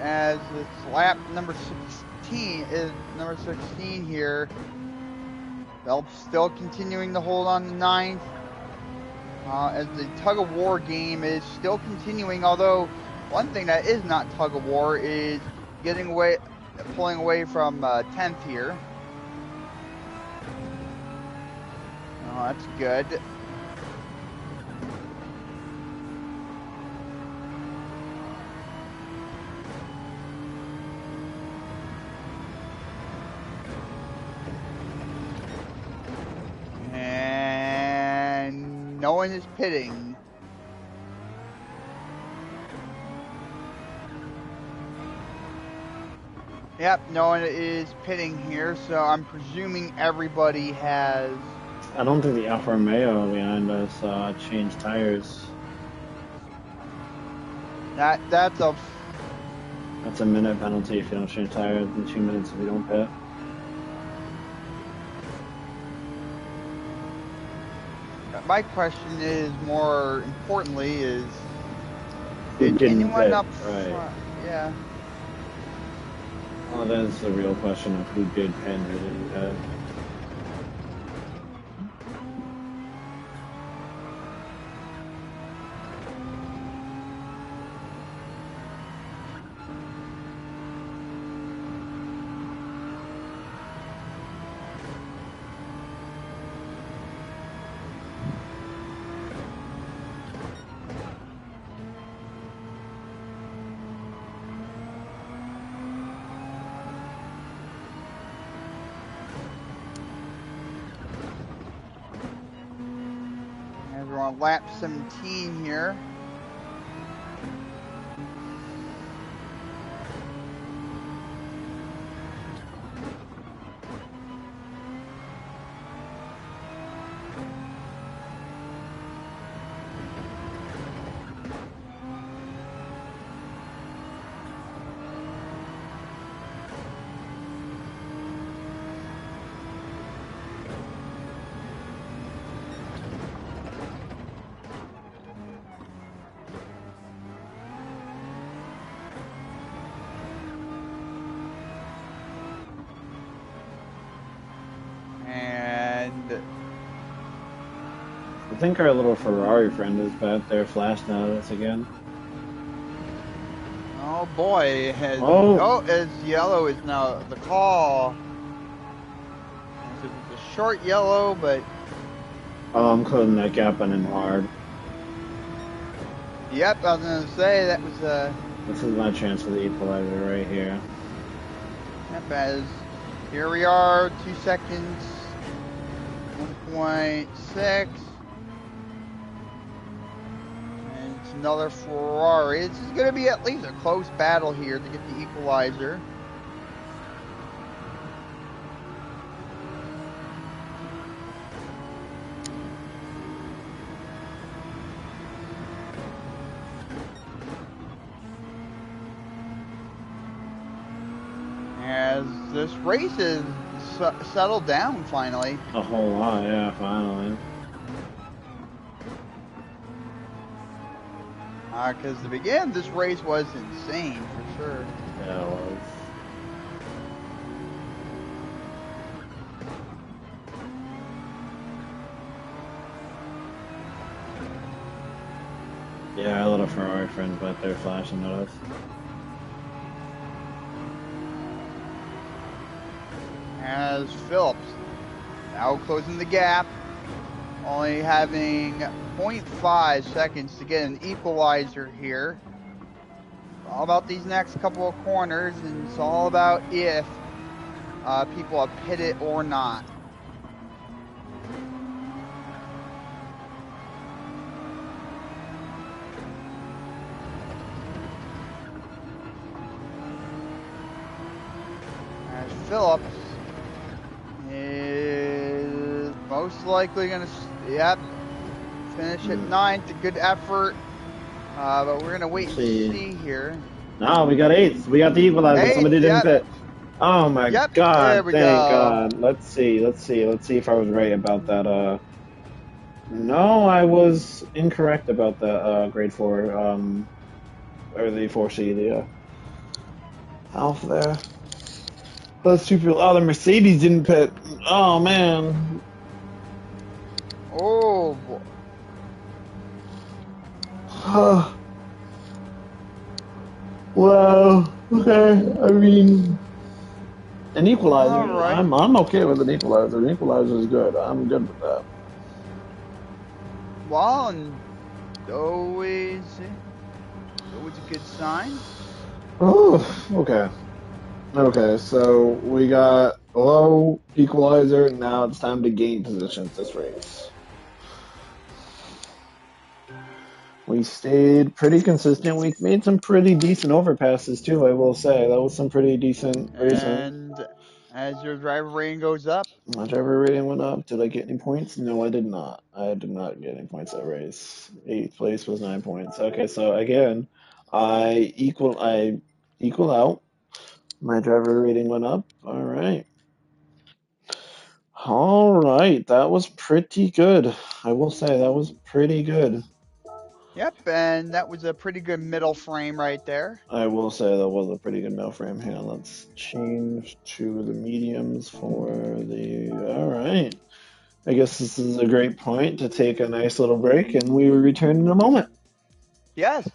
As it's lap number 16 here. Phelps still continuing to hold on to ninth. As the tug of war game is still continuing, although one thing that is not tug of war is pulling away from 10th here. Oh, that's good. No one is pitting. Yep, no one is pitting here, so I'm presuming everybody has. I don't think the Alfa Romeo behind us changed tires. That's a. That's a minute penalty if you don't change tires, and 2 minutes if you don't pit. My question is more importantly is Who did didn't anyone pit? up Right. front? Yeah. Well, that is the real question of who did pit and who didn't pit. As we're on lap 17 here. And I think our little Ferrari friend is back there flashing at us again. oh boy, has Oh, as yellow is now the call. As it was a short yellow, but oh, I'm closing that gap on him hard. yep, I was gonna say that was This is my chance for the equalizer right here. yep, as here we are, 2 seconds, 1.6. And it's another Ferrari. This is gonna be at least a close battle here to get the equalizer. As this race is settled down finally. A whole lot, yeah, finally. Because the beginning this race was insane for sure. Yeah, it was. Yeah, our little Ferrari friend back there flashing at us. As Phillips now closing the gap, only having 0.5 seconds to get an equalizer here. All about these next couple of corners, and it's all about if people have hit it or not. As Phillips is most likely going to, yep, finish at 9th. A good effort, but we're going to wait and see here. No, we got 8th. We got the equalizer. 8th, Somebody didn't yep, pit. Oh my yep, there God! we Thank go. God. Let's see if I was right about that. No, I was incorrect about that. Grade 4. Or the 4C. The Alpha there. Those two people. Oh, the Mercedes didn't pit. Oh man. Oh, boy. Wow. Okay. I mean, an equalizer. All right. I'm okay with an equalizer. An equalizer is good. I'm good with that. Well, and always a good sign. Oh, okay. Okay, so we got low equalizer, and now it's time to gain positions this race. We stayed pretty consistent. We made some pretty decent overpasses too, I will say. That was some pretty decent racing. And as your driver rating goes up, My driver rating went up. Did I get any points? No, I did not. I did not get any points that race. Eighth place was 9 points. Okay, so again, I equal out. My driver rating went up. All right. All right. That was pretty good. I will say that was pretty good. yep, and that was a pretty good middle frame right there. I will say that was a pretty good mail frame. Here, let's change to the mediums for the. All right. I guess this is a great point to take a nice little break, and we will return in a moment. Yes.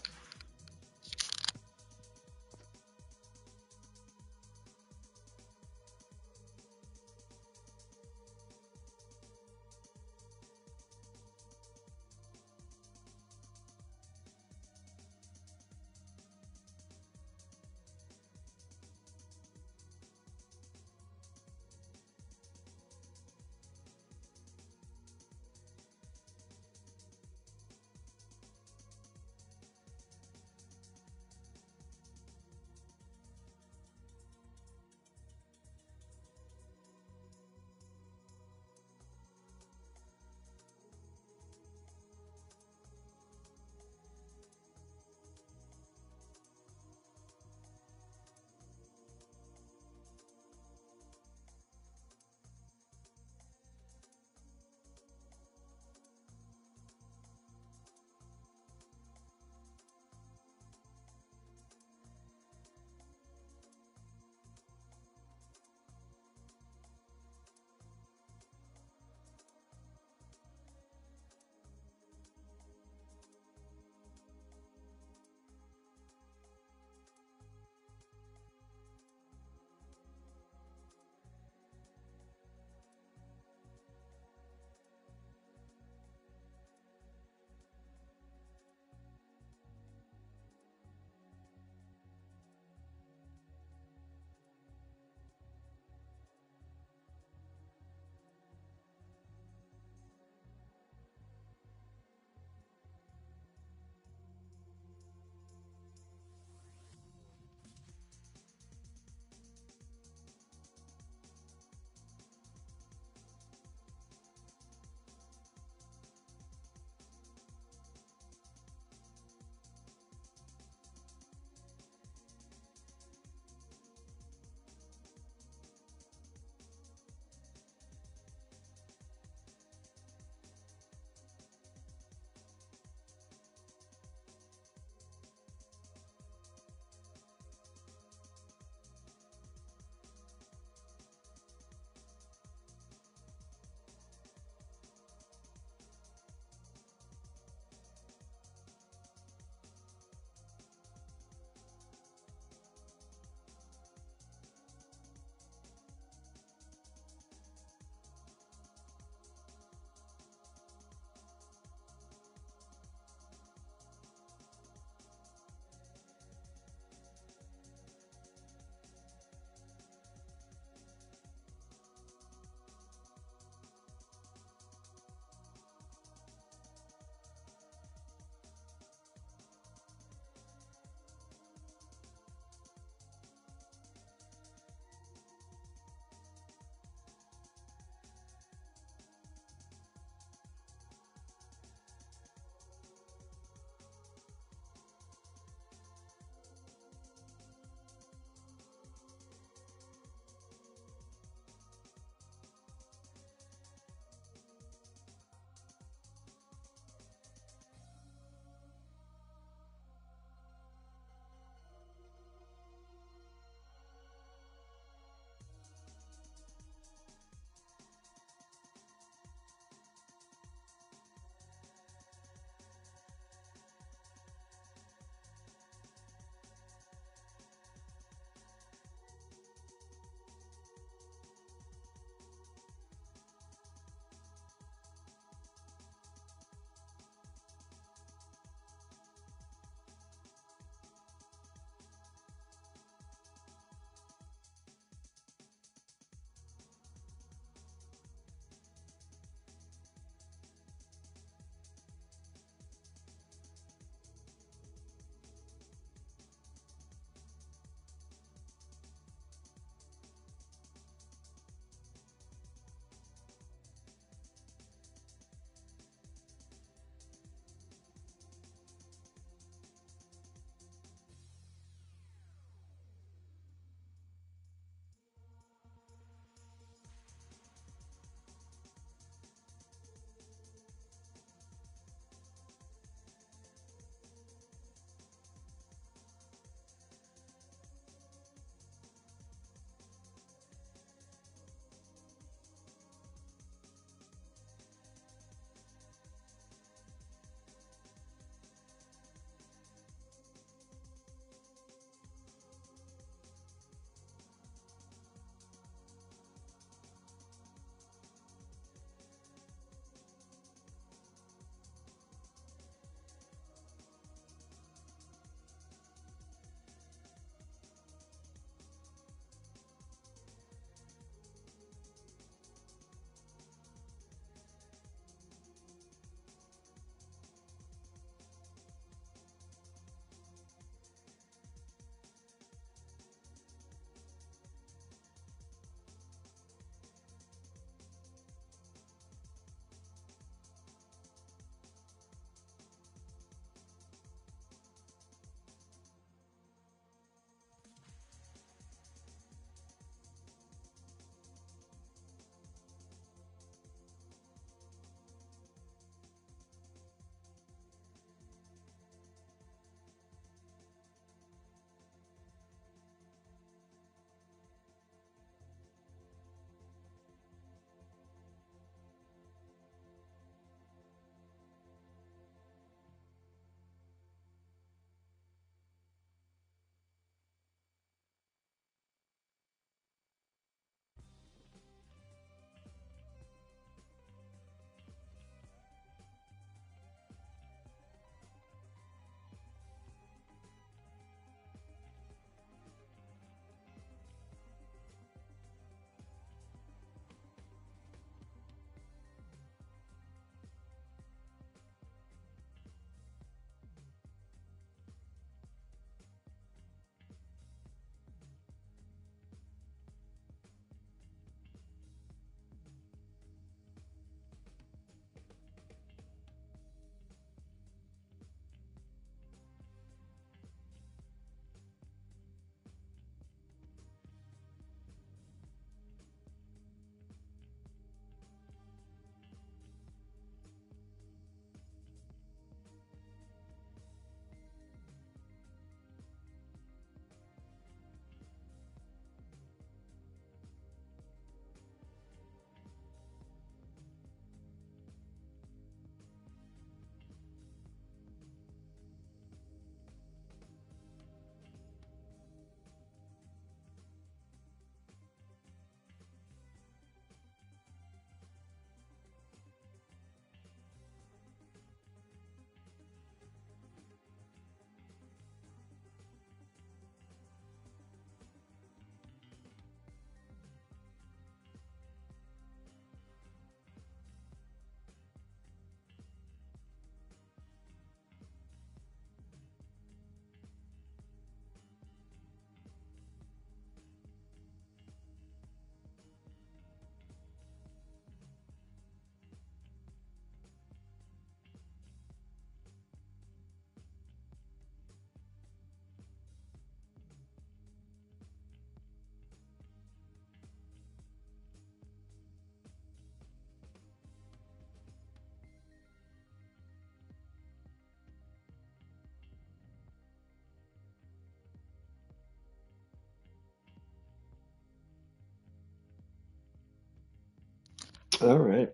All right.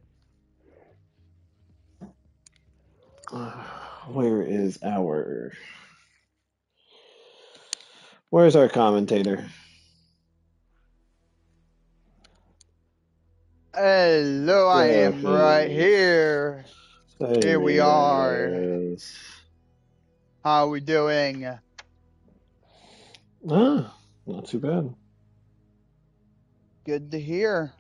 Where is our? Where's our commentator? Hello, I There am right he is. here. Here There we he are. is. How we doing? Ah, not too bad. Good to hear.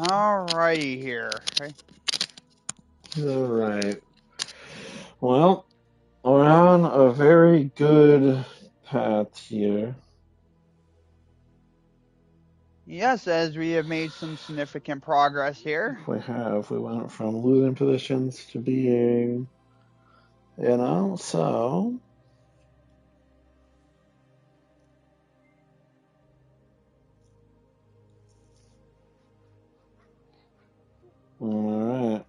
Alrighty here. All right. Well, we're on a very good path here. Yes, as we have made some significant progress here. We went from losing positions to being, so. All right.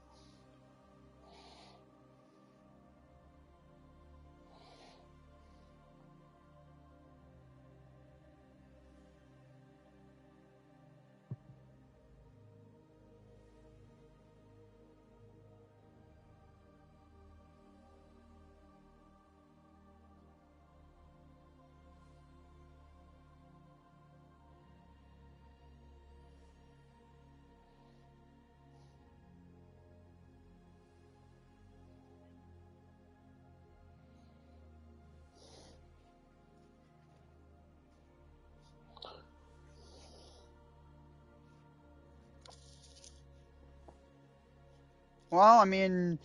Well, I mean,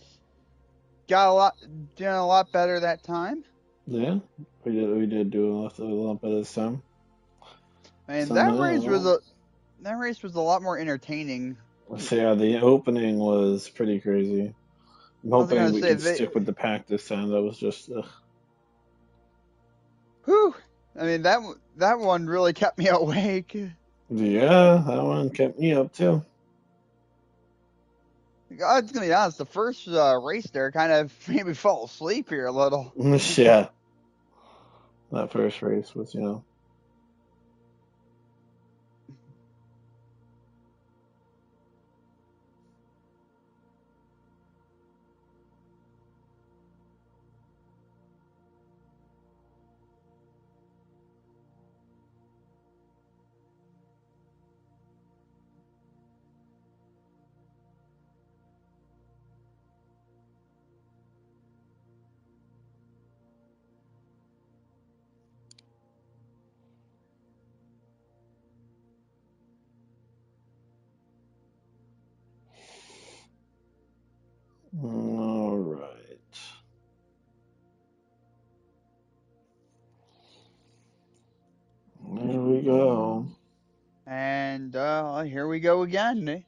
got a lot, doing a lot better that time. Yeah, we did do a lot better this time. And Somehow. that race was a lot more entertaining. So yeah, the opening was pretty crazy. I'm I was hoping gonna we say could stick with the pack this time. That was just whew. I mean that one really kept me awake. yeah, that one kept me up too. I was gonna be honest, the first race there kind of made me fall asleep here a little. Yeah, that first race was all right. There we go. And here we go again.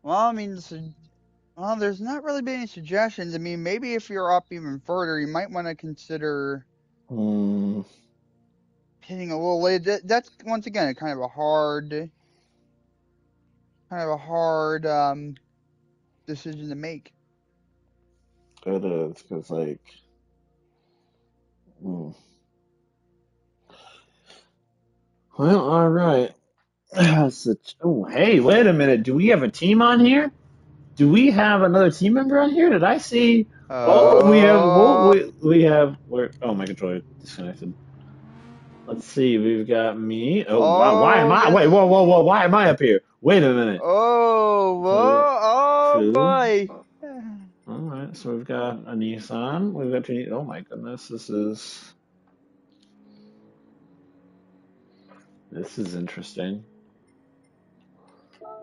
Well, I mean, well, there's not really been any suggestions. I mean, maybe if you're up even further, you might want to consider Hmm. hitting a little late. That's once again kind of a hard decision to make. It is because hmm. Well, all right. Oh, hey, wait a minute. Do we have a team on here? Do we have another team member on here? Did I see? Oh, we have. Well, Oh, we have. Where? Oh, my controller disconnected. Let's see. We've got me. Oh, wow. Why am oh, I? this. Wait, whoa, whoa, whoa. Why am I up here? Wait a minute. Oh, So, whoa, oh two. boy. All right. So we've got a Nissan. We've got two. Oh my goodness. This is interesting.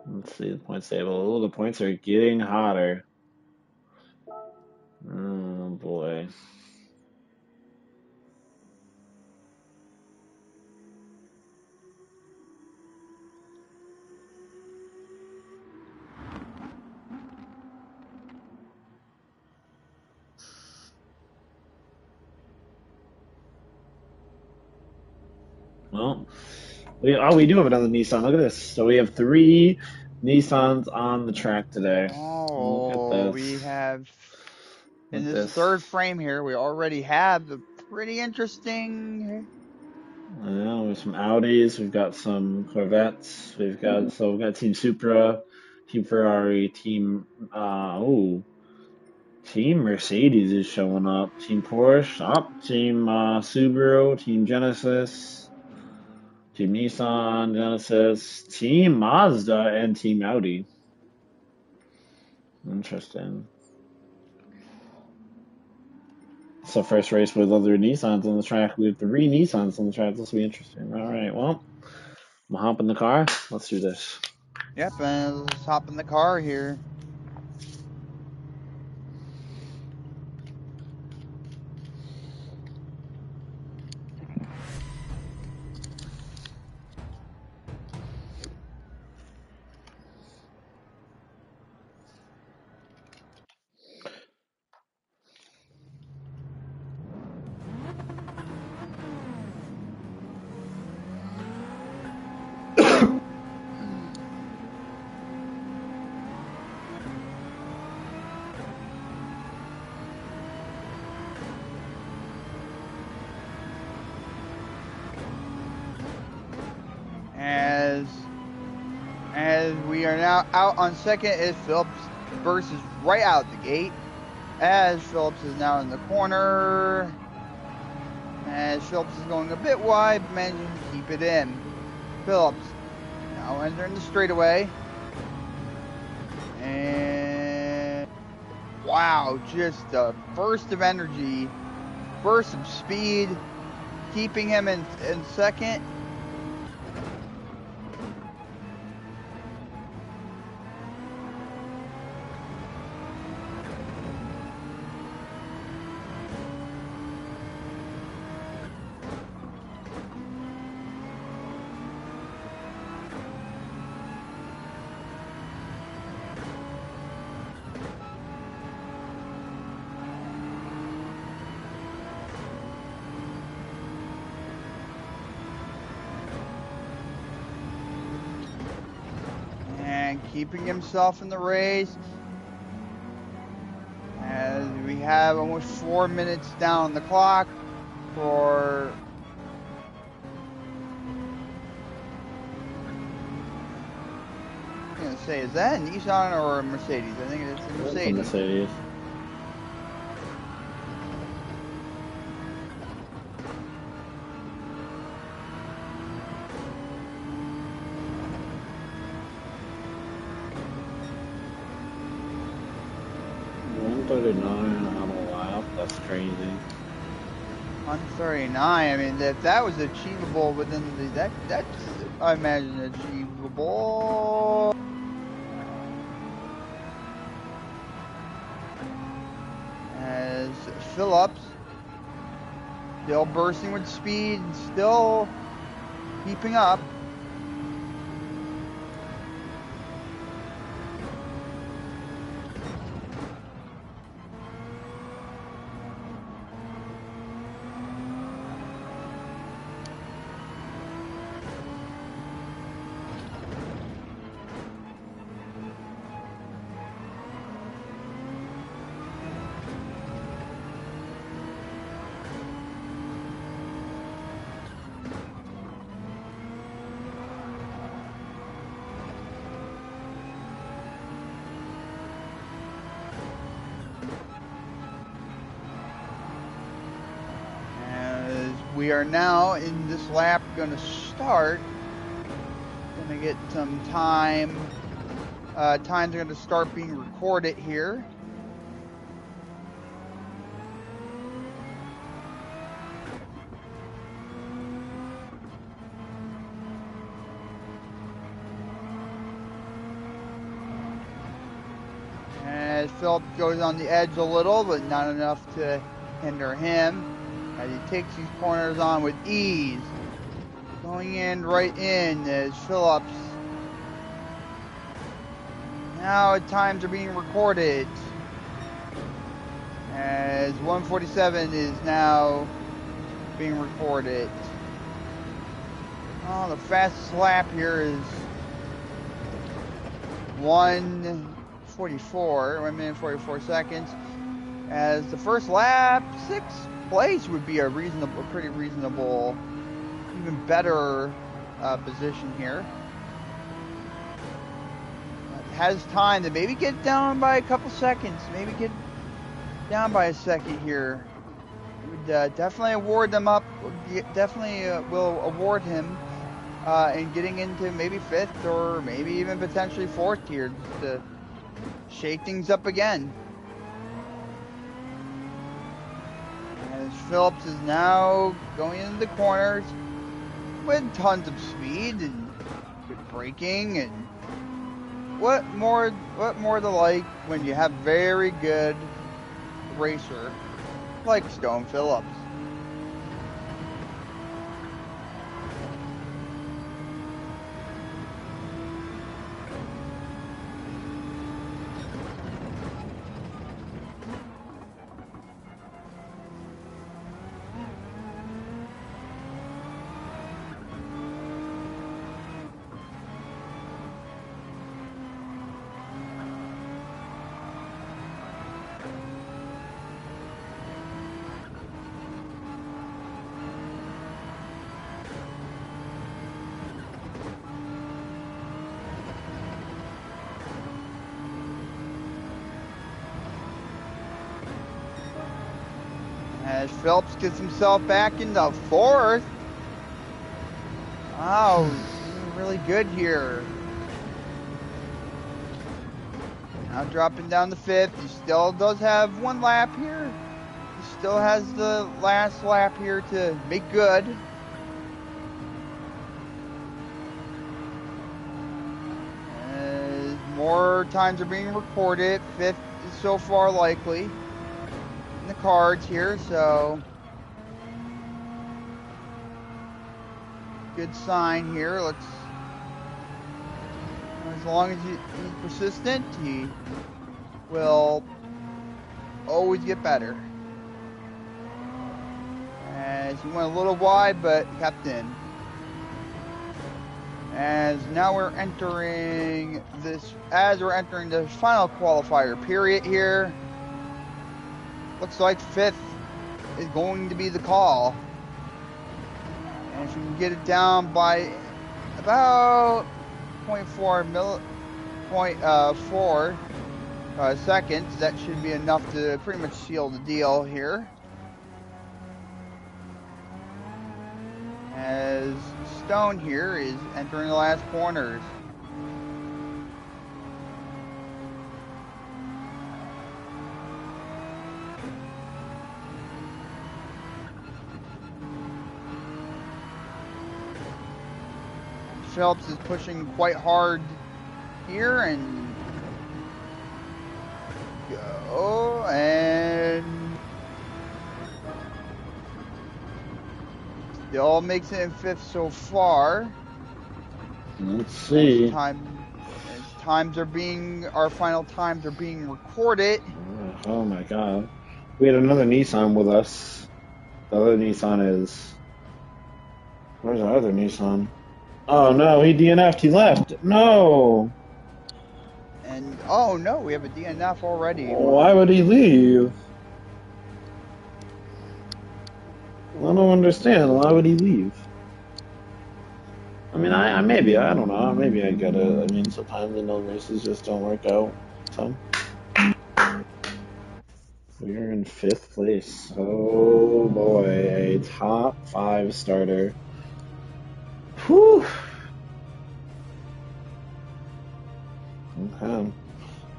Let's see the points table. Oh, the points are getting hotter. Oh boy. We do have another Nissan. Look at this. So we have 3 Nissans on the track today. Look at Oh, we this. have in Look at this this. third frame here, we already have the pretty interesting. We have some Audis. We've got some Corvettes. We've got Team Supra, Team Ferrari, Team Mercedes is showing up. Team Porsche, Team Subaru, Team Genesis, Team Nissan, Genesis, Team Mazda, and Team Audi. Interesting. It's the first race with other Nissans on the track. We have 3 Nissans on the track. This will be interesting. All right, well, I'm gonna hop in the car. Let's do this. Yep, and let's hop in the car here. As we are now out on second, as Phillips bursts right out the gate. As Phillips is now in the corner. As Phillips is going a bit wide, but managing to keep it in. Phillips now entering the straightaway. And wow, just a burst of energy, burst of speed, keeping him in second. And keeping himself in the race. As we have almost 4 minutes down the clock for I'm gonna say, is that a Nissan or a Mercedes? I think it's a That's a Mercedes. Mercedes. On a lap. That's crazy. 139. I mean, if that was achievable within that's I imagine achievable. As Phillips still bursting with speed, still keeping up. We are now in this lap going to start. Going to get some time. Times are going to start being recorded here. As Phillips goes on the edge a little, but not enough to hinder him. As he takes these corners on with ease. Going in right in as Phillips. Now times are being recorded. As 147 is now being recorded. Oh, the fastest lap here is 1:44, 1 minute 44 seconds. As the first lap, 6th place would be a pretty reasonable, even better position here. Has time to maybe get down by a couple seconds, maybe get down by a second here. It would definitely award them up. Definitely will award him in getting into maybe 5th or maybe even potentially 4th here, just to shake things up again. As Phillips is now going into the corners with tons of speed and good braking, and what more to like when you have very good racer like Stone Phillips. As Phelps gets himself back into 4th. Wow, doing really good here. Now dropping down to 5th. He still does have 1 lap here. He still has the last lap here to make good. As more times are being recorded. 5th is so far likely in the cards here, so good sign here. As long as he's persistent, he will always get better. As he went a little wide, but kept in. As now we're entering the final qualifier period here. Looks like 5th is going to be the call. And if we can get it down by about 0.4 seconds, that should be enough to pretty much seal the deal here. As Stone here is entering the last corners. Phelps is pushing quite hard here, and go, and still makes it in 5th so far. Let's see. Our final times are being recorded. Oh my god. We had another Nissan with us. The other Nissan is... Where's our other Nissan? Oh no, he DNF'd. He left. No! And, oh no, we have a DNF already. Why would he leave? I don't understand. Why would he leave? I mean, I maybe, I don't know. Maybe I get it. I mean, sometimes the no races just don't work out. So... We're in 5th place. Oh boy, a top 5 starter. Whew. Okay.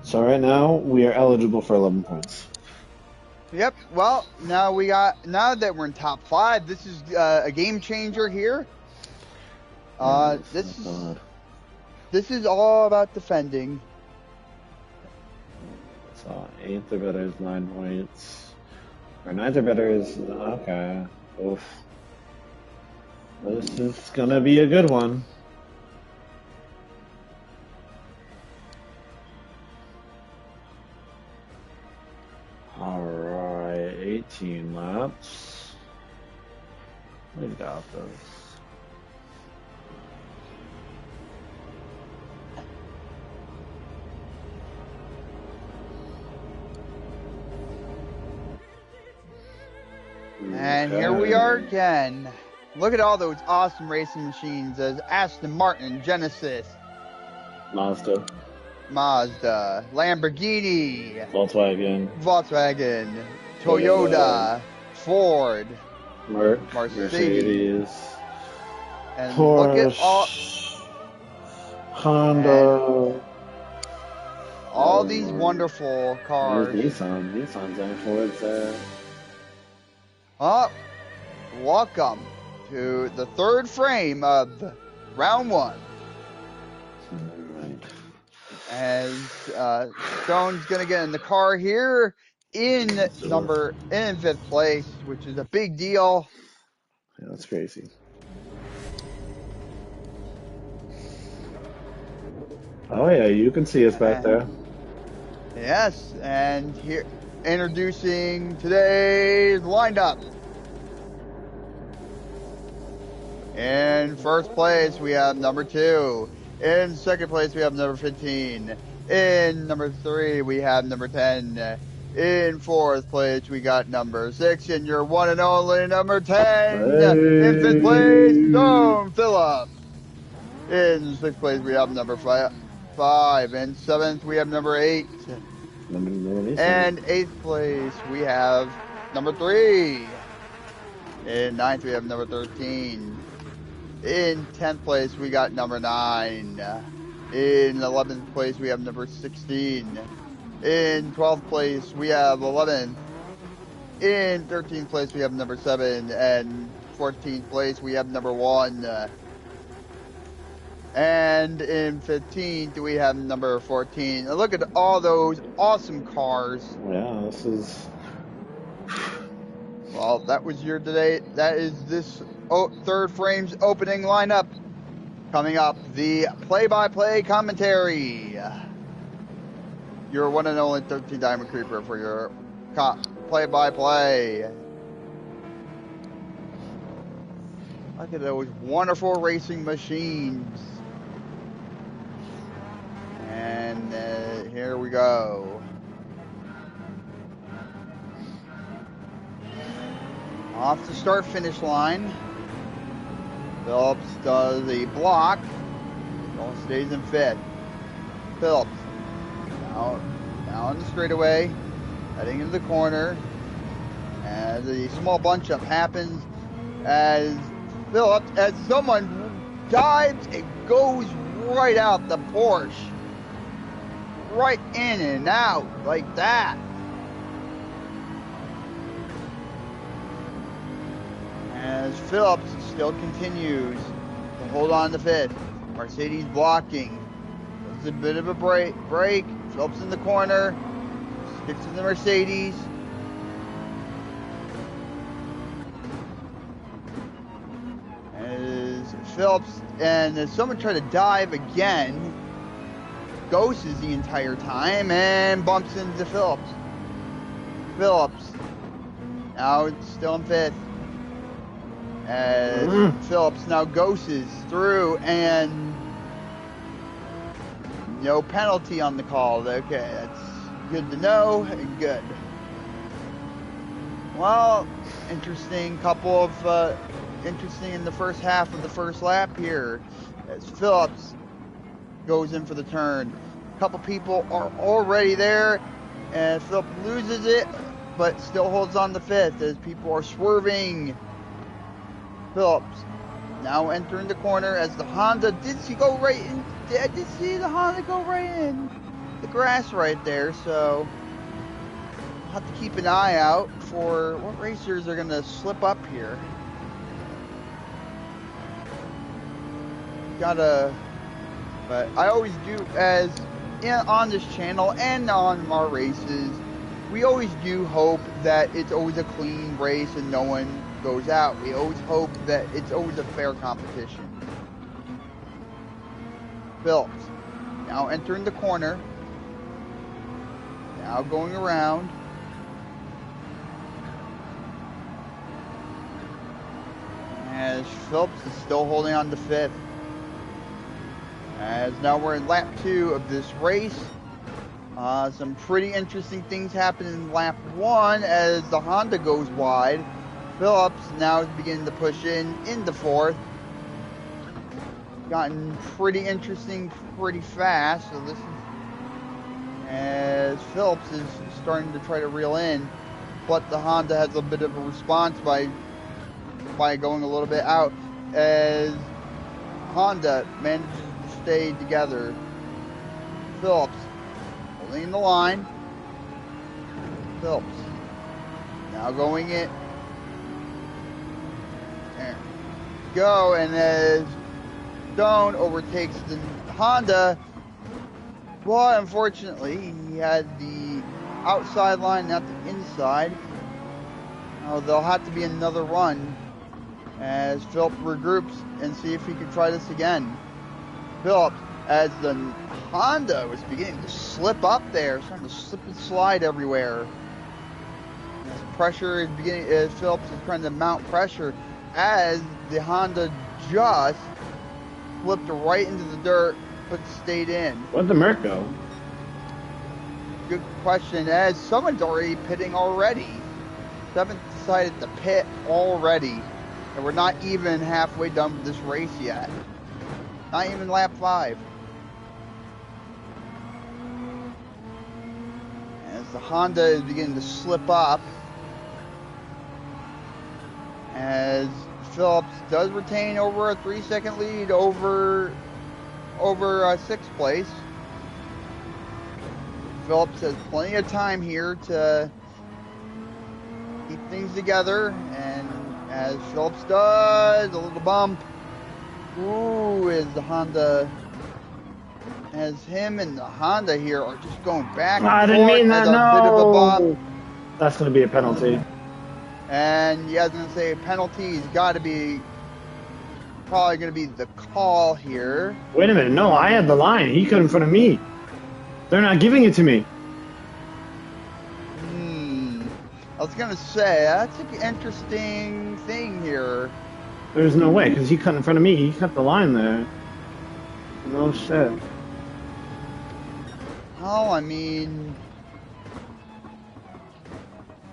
So right now we are eligible for 11 points. Yep. Well, now that we're in top 5, this is a game changer here. This is all about defending. So 8th or better is 9 points. Or 9th or better is okay. Oof. This is gonna be a good one. Alright, 18 laps. We got this. And here we are again. Look at all those awesome racing machines as Aston Martin, Genesis, Mazda, Lamborghini, Volkswagen, Toyota, Ford, Mercedes. And Porsche, look at Honda, all these wonderful cars. Nissan's on Ford's there. Welcome to the third frame of round one. Right. As Stone's gonna get in the car here in fifth place, which is a big deal. Yeah, that's crazy. Oh yeah, you can see us back there. Yes, and here introducing today's lineup. In first place, we have number 2. In second place, we have number 15. In number 3, we have number 10. In fourth place, we got number 6. And your one and only number 10. Hey. In fifth place, Stone Phillips. In sixth place, we have number 5. In seventh, we have number 8. And eighth place, we have number 3. In ninth, we have number 13. In 10th place, we got number 9. In 11th place, we have number 16. In 12th place, we have 11th. In 13th place, we have number 7. And 14th place, we have number 1. And in 15th, we have number 14. And look at all those awesome cars. Yeah, this is... Well, that was your today. That is this third frame's opening lineup. Coming up, the play-by-play commentary. Your one and only 13 Diamond Creeper for your play-by-play. Look at those wonderful racing machines. And here we go. Off the start-finish line. Phillips does a block. It stays in fifth. Phillips now on the straightaway, heading into the corner. As a small bunch-up happens, as Phillips, as someone dives, it goes right out the Porsche. Right in and out, like that. As Phillips still continues to hold on to fifth. Mercedes blocking. It's a bit of a break. Phillips in the corner. Sticks to the Mercedes. As Phillips and as someone tried to dive again, ghosts the entire time and bumps into Phillips. Phillips now it's still in fifth. As Phillips now ghosts through and no penalty on the call. Okay, that's good to know. Good. Well, interesting in the first half of the first lap here as Phillips goes in for the turn. A couple people are already there and Phillips loses it but still holds on to fifth as people are swerving. Phillips now entering the corner as the Honda did see the Honda go right in the grass right there, so we'll have to keep an eye out for what racers are going to slip up here. But I always do, on this channel and on our races, we always do hope that it's always a clean race and no one goes out. We always hope that it's always a fair competition. Phillips now entering the corner. Now going around. As Phillips is still holding on to fifth. As now we're in lap 2 of this race. Some pretty interesting things happen in lap 1 as the Honda goes wide. Phillips now is beginning to push in the fourth. Gotten pretty interesting pretty fast, so this is as Phillips is starting to try to reel in, but the Honda has a bit of a response by going a little bit out as Honda manages to stay together. Phillips holding the line. Phillips now going in. There we go, and as Stone overtakes the Honda, well, unfortunately, he had the outside line, not the inside. Now, there'll have to be another run as Phillips regroups and see if he can try this again. Phillips, as the Honda was beginning to slip up there, starting to slip and slide everywhere. As pressure is beginning, as Phillips is trying to mount pressure, as the Honda just flipped right into the dirt, but stayed in. Where'd the Merc go? Good question, as someone's already pitting already. Seventh decided to pit already. And we're not even halfway done with this race yet. Not even lap 5. As the Honda is beginning to slip up. As Phillips does retain over a 3-second lead over 6th place. Phillips has plenty of time here to keep things together, and as Phillips does, a little bump. Ooh, as the Honda, as him and the Honda here are just going back and forth. I didn't mean that, as a bit of a bump. That's going to be a penalty. And yeah, I was going to say penalty's got to be probably going to be the call here. Wait a minute, no, I had the line. He cut in front of me. They're not giving it to me. I was going to say, that's an interesting thing here. There's no way, because he cut in front of me. He cut the line there. No shit. Oh, I mean,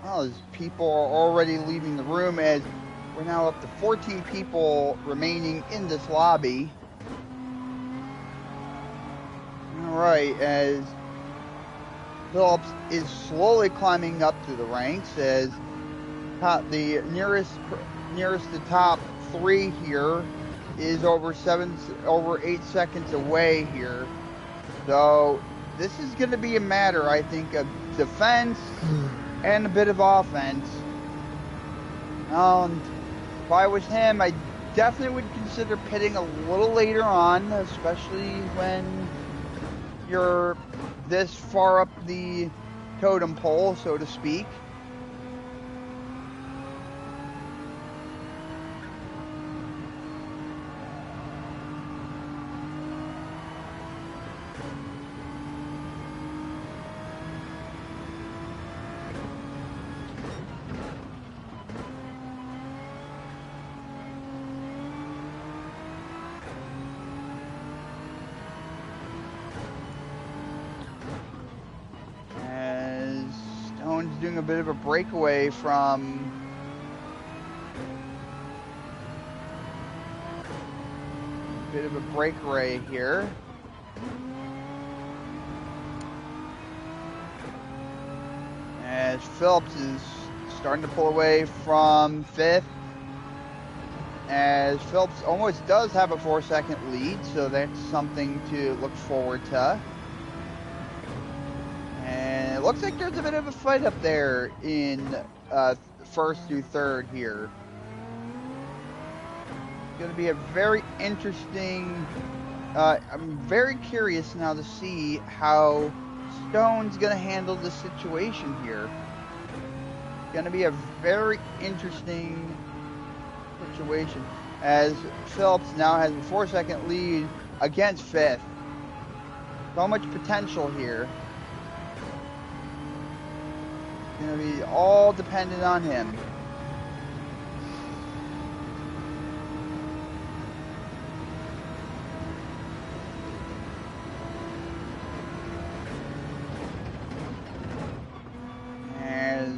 well, as people are already leaving the room, as we're now up to 14 people remaining in this lobby. Alright, as Phillips is slowly climbing up through the ranks, as the nearest to top 3 here is over 8 seconds away here. So this is going to be a matter, I think, of defense and a bit of offense. If I was him, I definitely would consider pitting a little later on, especially when you're this far up the totem pole, so to speak. Doing a bit of a breakaway from here. As Phillips is starting to pull away from 5th. As Phillips almost does have a 4-second lead, so that's something to look forward to. And it looks like there's a bit of a fight up there in 1st through 3rd here. It's going to be a very interesting. I'm very curious now to see how Stone's going to handle the situation here. It's going to be a very interesting situation as Phillips now has a 4-second lead against 5th. So much potential here. Going to be all dependent on him. As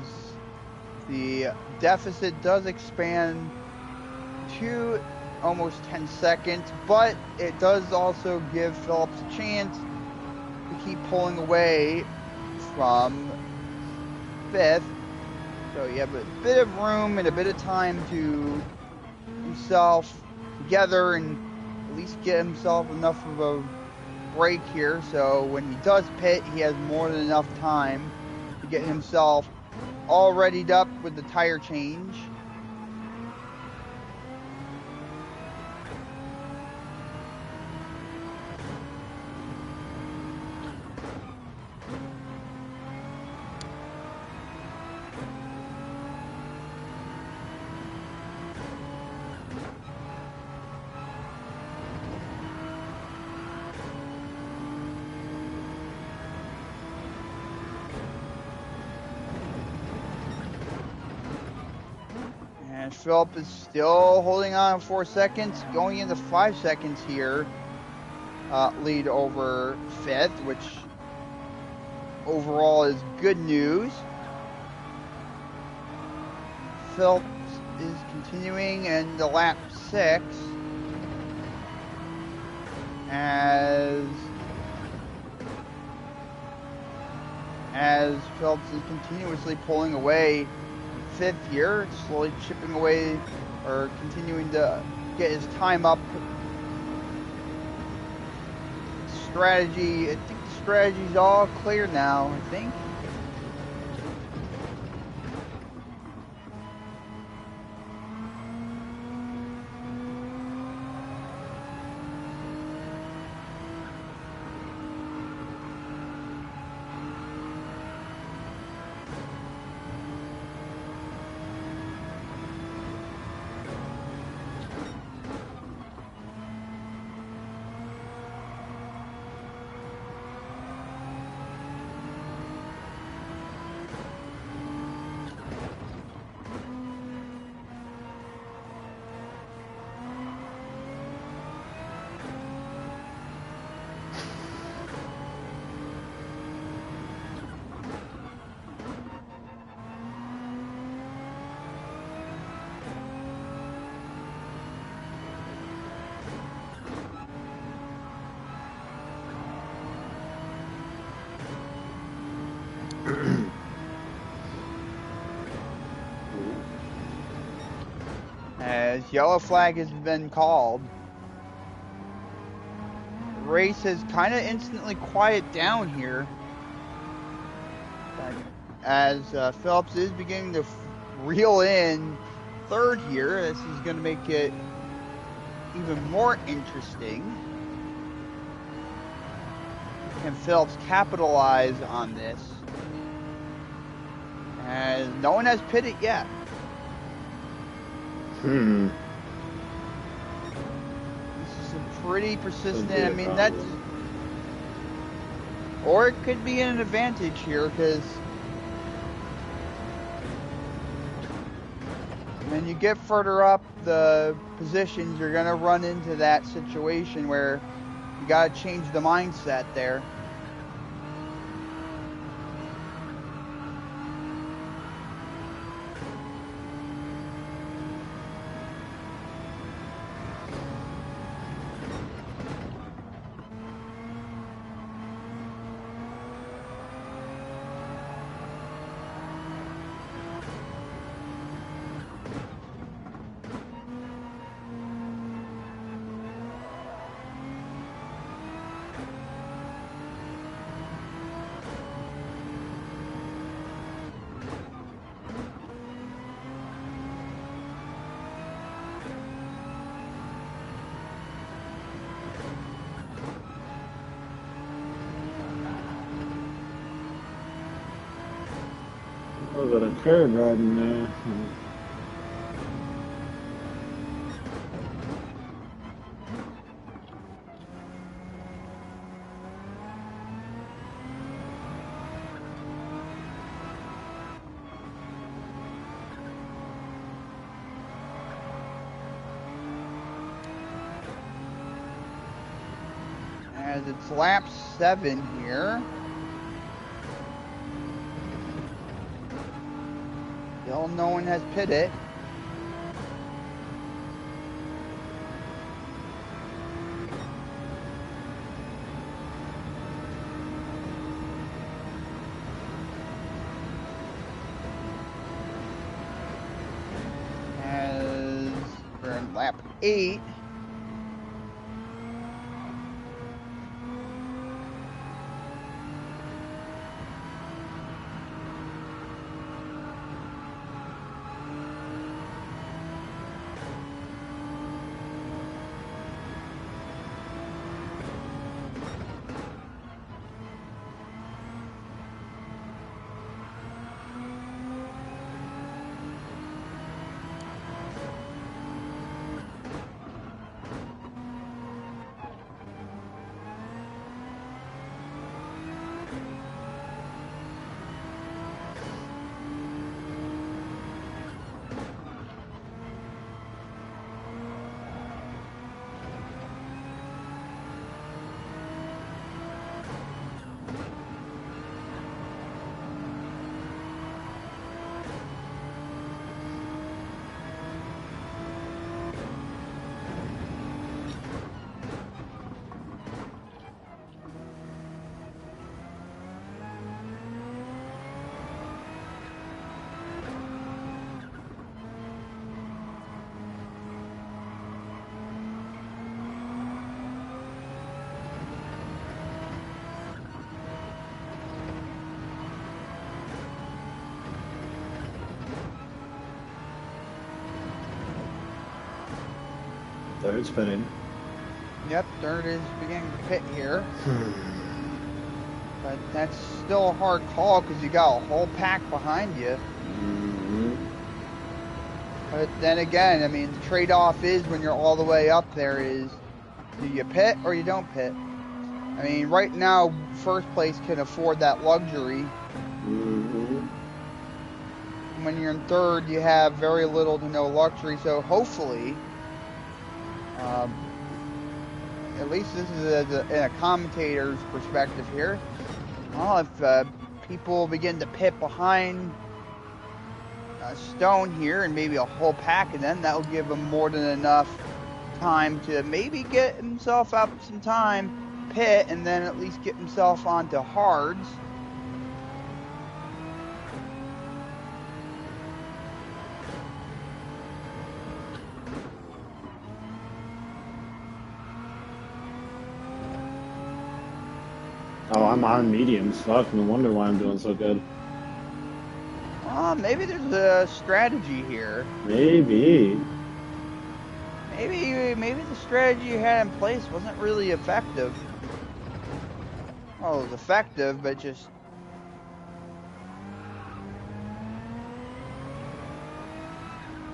the the deficit does expand to almost 10 seconds, but it does also give Phillips a chance to keep pulling away from 5th. So you have a bit of room and a bit of time to himself together and at least get himself enough of a break here. So when he does pit, he has more than enough time to get himself all readied up with the tire change. And Philip is still holding on 4 seconds, going into 5 seconds here. Lead over 5th, which overall is good news. Phillips is continuing in the lap 6 as Phillips is continuously pulling away 5th here, slowly chipping away or continuing to get his time up. Strategy, I think the strategy's all clear now, I think. As yellow flag has been called. The race has kind of instantly quieted down here. As Phillips is beginning to reel in 3rd here. This is going to make it even more interesting. Can Phillips capitalize on this? As no one has pitted yet. This is a pretty persistent. I mean, that's, or it could be an advantage here because when you get further up the positions, you're gonna run into that situation where you gotta change the mindset there. Oh, got a curve riding there. As it's lap 7 here. Still no one has pitted. As we're in lap 8. Third's spinning. Yep, third is beginning to pit here. But that's still a hard call because you got a whole pack behind you. But then again, I mean, the trade-off is when you're all the way up there is, do you pit or you don't pit? I mean, right now, first place can afford that luxury. When you're in third, you have very little to no luxury. So hopefully, at least this is in a commentator's perspective here. Well, if people begin to pit behind Stone here and maybe a whole pack of them, that will give him more than enough time to maybe get himself up some time, pit, and then at least get himself onto hards. Oh, I'm on mediums. Fuck, no wonder why I'm doing so good. Maybe there's a strategy here. Maybe the strategy you had in place wasn't really effective. Well, it was effective, but just...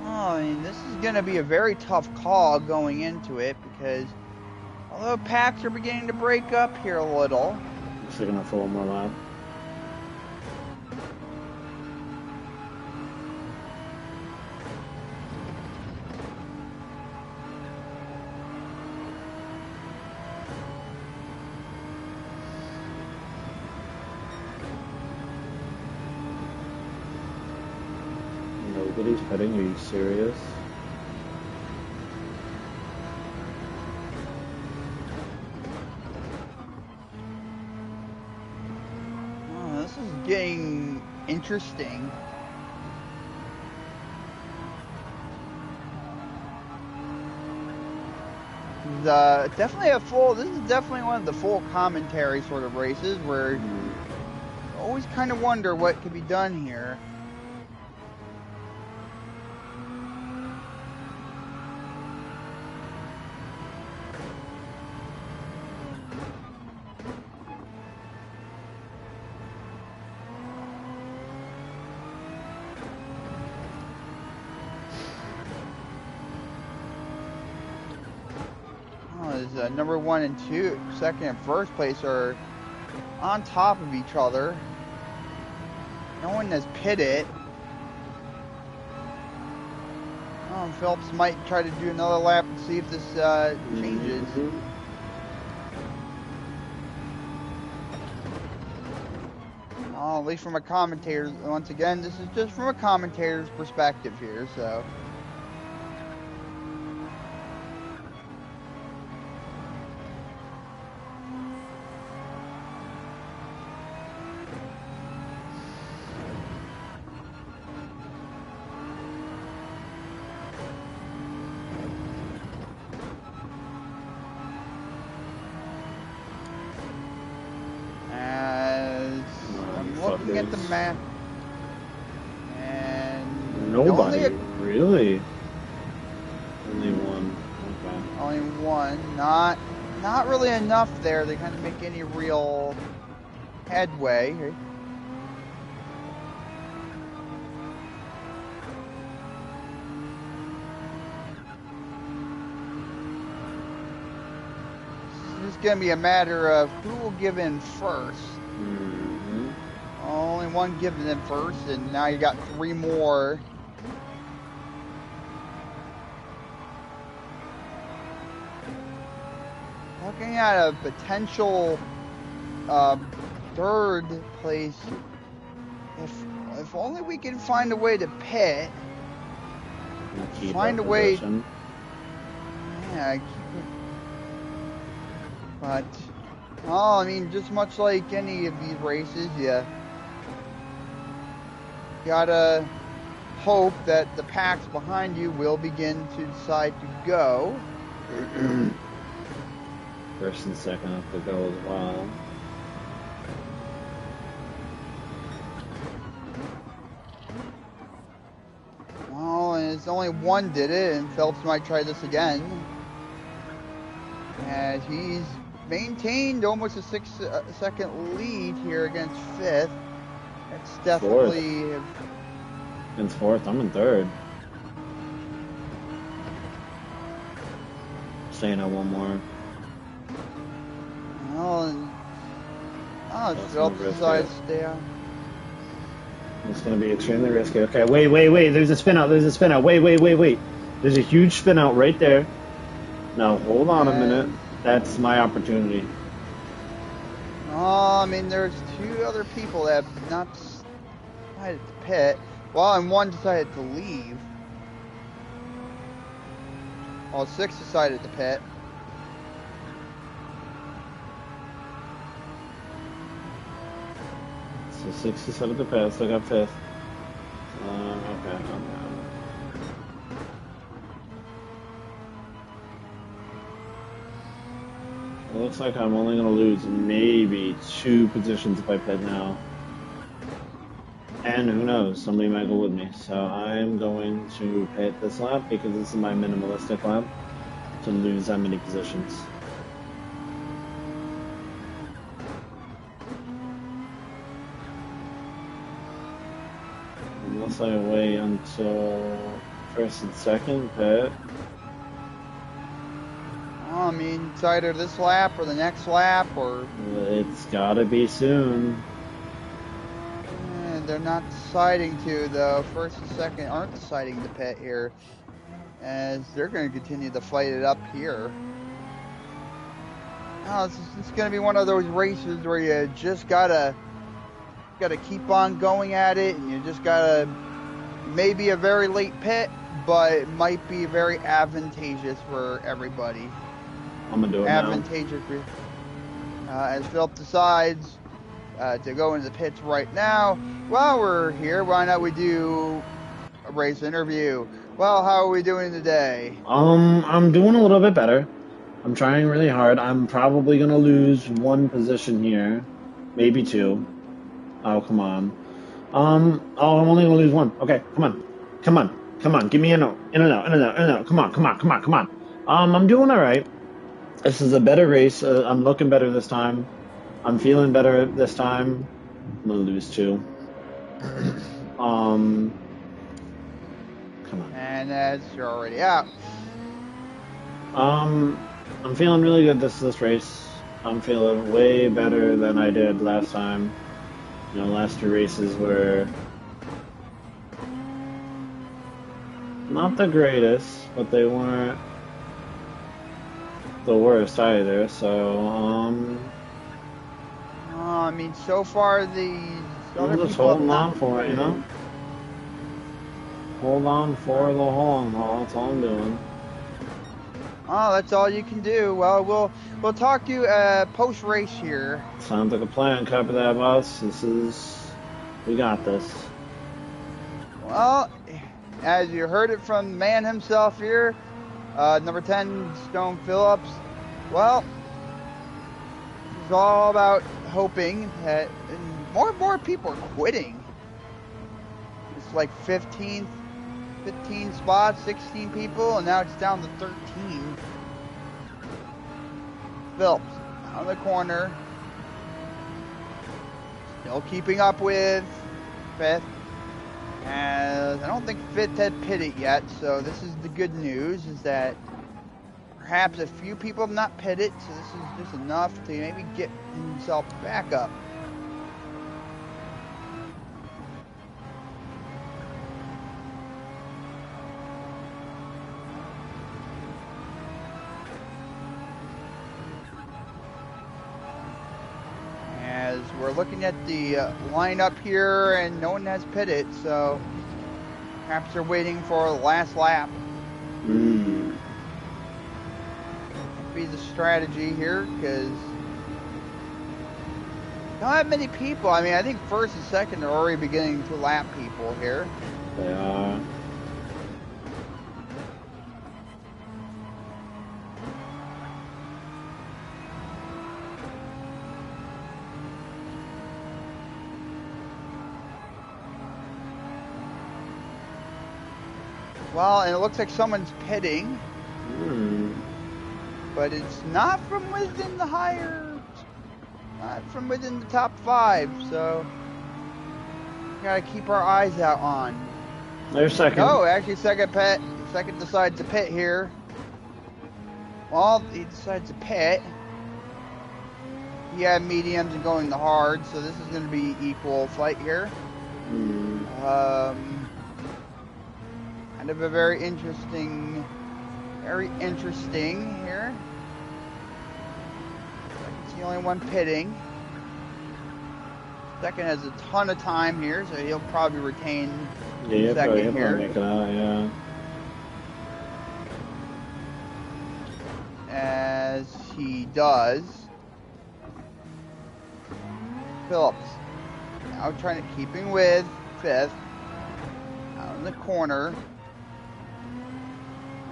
I mean, this is going to be a very tough call going into it because although packs are beginning to break up here a little... Still gonna for one more lap. Nobody's petting. Are you serious? This is getting interesting. This is definitely one of the full commentary sort of races where you always kind of wonder what could be done here. Number 1 and 2, second and first place are on top of each other. No one has pitted. Phelps might try to do another lap and see if this changes. At least from a commentator's, once again, this is just from a commentator's perspective here, so. As I'm looking at the map, and nobody really. Only one. Okay. Only one. Not really enough there to kind of make any real headway. It's just going to be a matter of who will give in first. Mm-hmm. Only one giving in first, and now you got 3 more. Looking at a potential third place. If only we can find a way to pit. Find a way. Yeah, keep it. But, well, I mean, just much like any of these races, you gotta hope that the packs behind you will begin to decide to go. First and second up to go as well. Well, and it's only one did it, and Phelps might try this again. As he's maintained almost a 6-second lead here against 5th. That's definitely... Against 4th, I'm in 3rd. Staying at 1 more. Well, and Phelps decides to stay out. It's going to be extremely risky. Okay, wait. There's a spin out. Wait. There's a huge spin out right there. Now, hold on a minute. That's my opportunity. I mean, there's 2 other people that have not decided to pit. Well, and 1 decided to leave. Well, 6 decided to pit. So 6 decided to pass. I got 5th. Okay. It looks like I'm only going to lose maybe 2 positions if I pit now. And who knows, somebody might go with me. So I'm going to pit this lap because this is my minimalistic lap to lose that many positions. Unless I wait until 1st and 2nd pit. I mean, it's either this lap or the next lap, or... It's gotta be soon. They're not deciding to, though. 1st and 2nd aren't deciding to pit here, as they're going to continue to fight it up here. Now, it's going to be one of those races where you just gotta keep on going at it, and you just gotta, maybe a very late pit, but it might be very advantageous for everybody. I'm gonna do it advantageous now. As Philip decides to go into the pits right now. While we're here, why not we do a race interview? Well, how are we doing today? I'm doing a little bit better. I'm trying really hard. I'm probably gonna lose 1 position here, maybe 2. Oh, come on. I'm only gonna lose 1. Okay, come on. Give me in and out. Come on. I'm doing all right. This is a better race. I'm looking better this time. I'm feeling better this time. I'm gonna lose 2. Come on. And as you're already out. I'm feeling really good this race. I'm feeling way better than I did last time. You know, last 2 races were not the greatest, but they weren't the worst either. So, I mean, so far these The I'm other just people have holding not on for it, you know? pitted. Hold on for the long haul. That's all I'm doing. Oh, that's all you can do. Well, we'll talk to you post race here. Sounds like a plan. Copy that, boss. We got this. Well, as you heard it from the man himself here, number 10 Stone Phillips. Well, this is all about hoping that more and more people are quitting. It's like 15 spots, 16 people, and now it's down to 13. Phillips out of the corner, still keeping up with fifth. As I don't think fifth had pitted yet, so this is the good news, is that perhaps a few people have not pitted, so this is just enough to maybe get himself back up. As we're looking at the lineup here, and no one has pitted, so perhaps they're waiting for the last lap. Mm. Be the strategy here, because don't have many people. I mean, I think first and second are already beginning to lap people here. They are. Well, and it looks like someone's pitting, but it's not from within the not from within the top 5, so we gotta keep our eyes out on. There's second. Oh, actually second decides to pit here. Well, he decides to pit. He had mediums and going the hard, so this is going to be equal fight here. Kind of a very interesting here. It's the only one pitting. Second has a ton of time here, so he'll probably retain second here. Make it out, yeah. As he does. Phillips now trying to keeping with fifth out in the corner.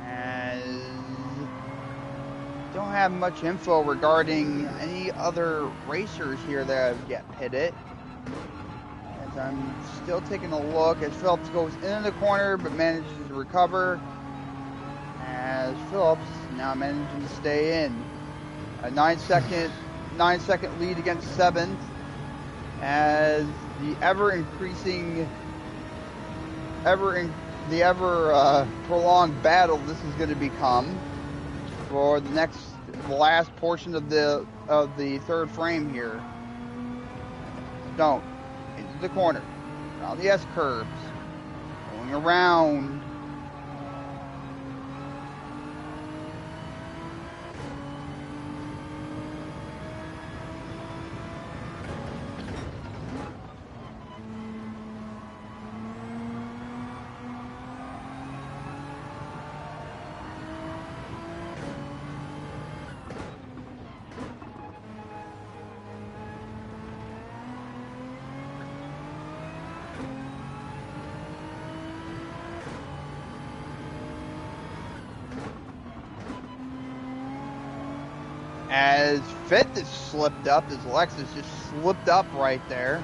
As don't have much info regarding any other racers here that have get pitted. As I'm still taking a look as Phillips goes into the corner but manages to recover. As Phillips now managing to stay in. A 9 second lead against 7th. As the prolonged battle this is going to become for the last portion of the third frame here. Stone into the corner, around the S curves, going around. As fifth is slipped up, as Lexus just slipped up right there.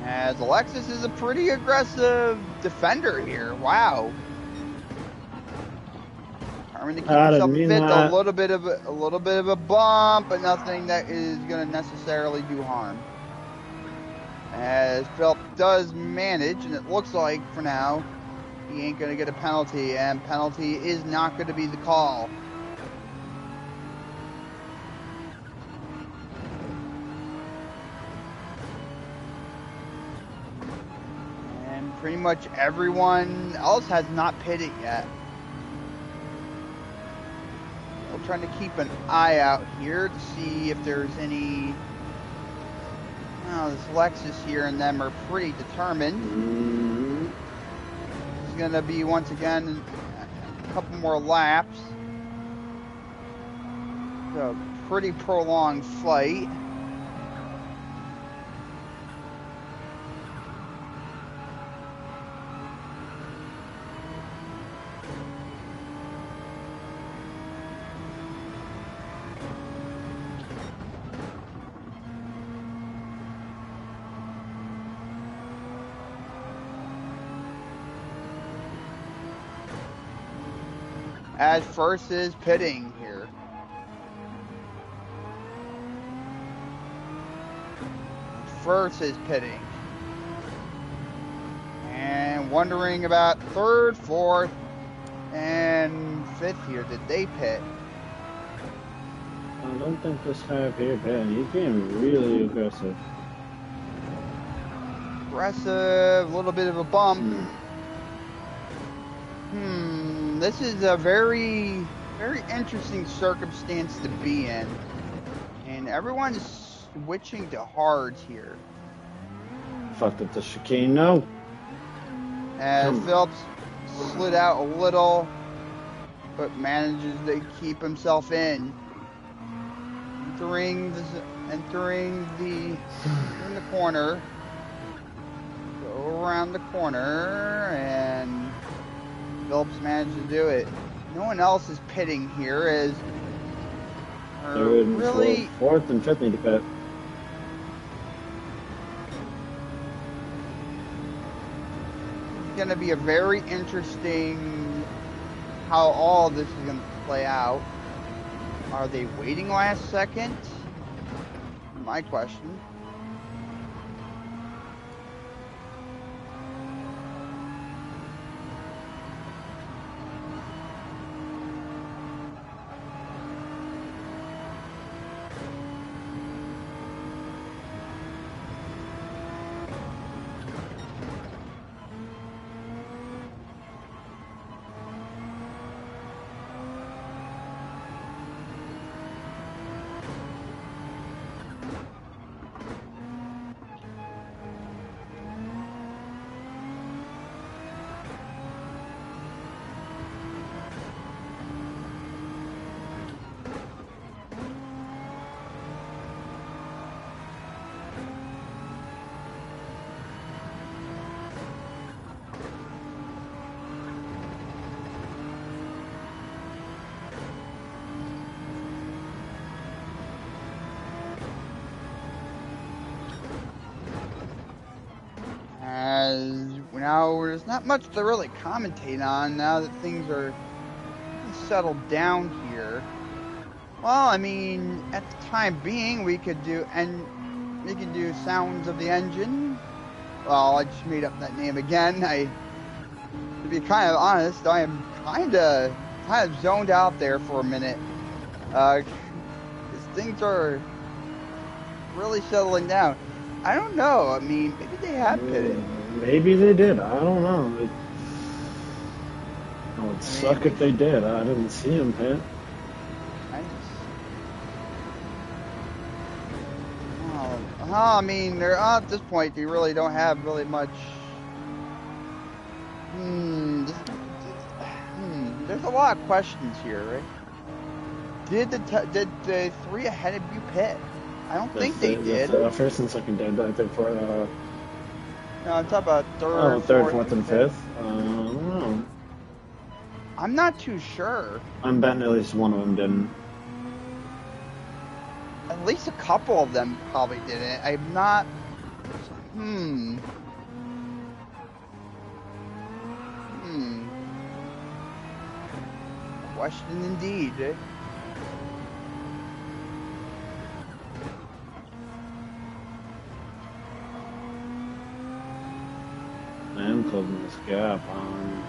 As Alexis is a pretty aggressive defender here. Wow. Determined to keep himself fit, a little bit of a bump, but nothing that is going to necessarily do harm. As Phillips does manage, and it looks like for now he ain't going to get a penalty, and penalty is not going to be the call. And pretty much everyone else has not pitted yet. Still trying to keep an eye out here to see if there's any. Oh, this Lexus here and them are pretty determined. This is going to be, once again, a couple more laps. A pretty prolonged flight. As first is pitting here. First is pitting. And wondering about third, fourth, and fifth here. Did they pit? I don't think this guy up here pitted. He's being really aggressive. Aggressive, a little bit of a bump. This is a very, very interesting circumstance to be in. And everyone's switching to hards here. Fucked up the chicane, no. As Phillips slid out a little, but manages to keep himself in. Entering the corner. Go around the corner, and Phillips managed to do it. No one else is pitting here, as Third, really fourth, and fifth need to pit. It's going to be a very interesting how all this is going to play out. Are they waiting last second? My question. Now, there's not much to really commentate on now that things are settled down here. Well, I mean, at the time being, we could do sounds of the engine. Well, I just made up that name again. To be kind of honest, I am kind of zoned out there for a minute. Because things are really settling down. I don't know. I mean, maybe they have pitted. Maybe they did. I don't know. It would suck if they did. I didn't see him pit. I mean, they're at this point. They really don't have really much. There's a lot of questions here, right? Did the three ahead of you pit? I don't think they did. First and second did. I think for. No, I'm talking about third, fourth, and fifth. I don't know. I'm not too sure. I'm betting at least one of them didn't. At least a couple of them probably didn't. I'm not. Question indeed. I am closing this gap on.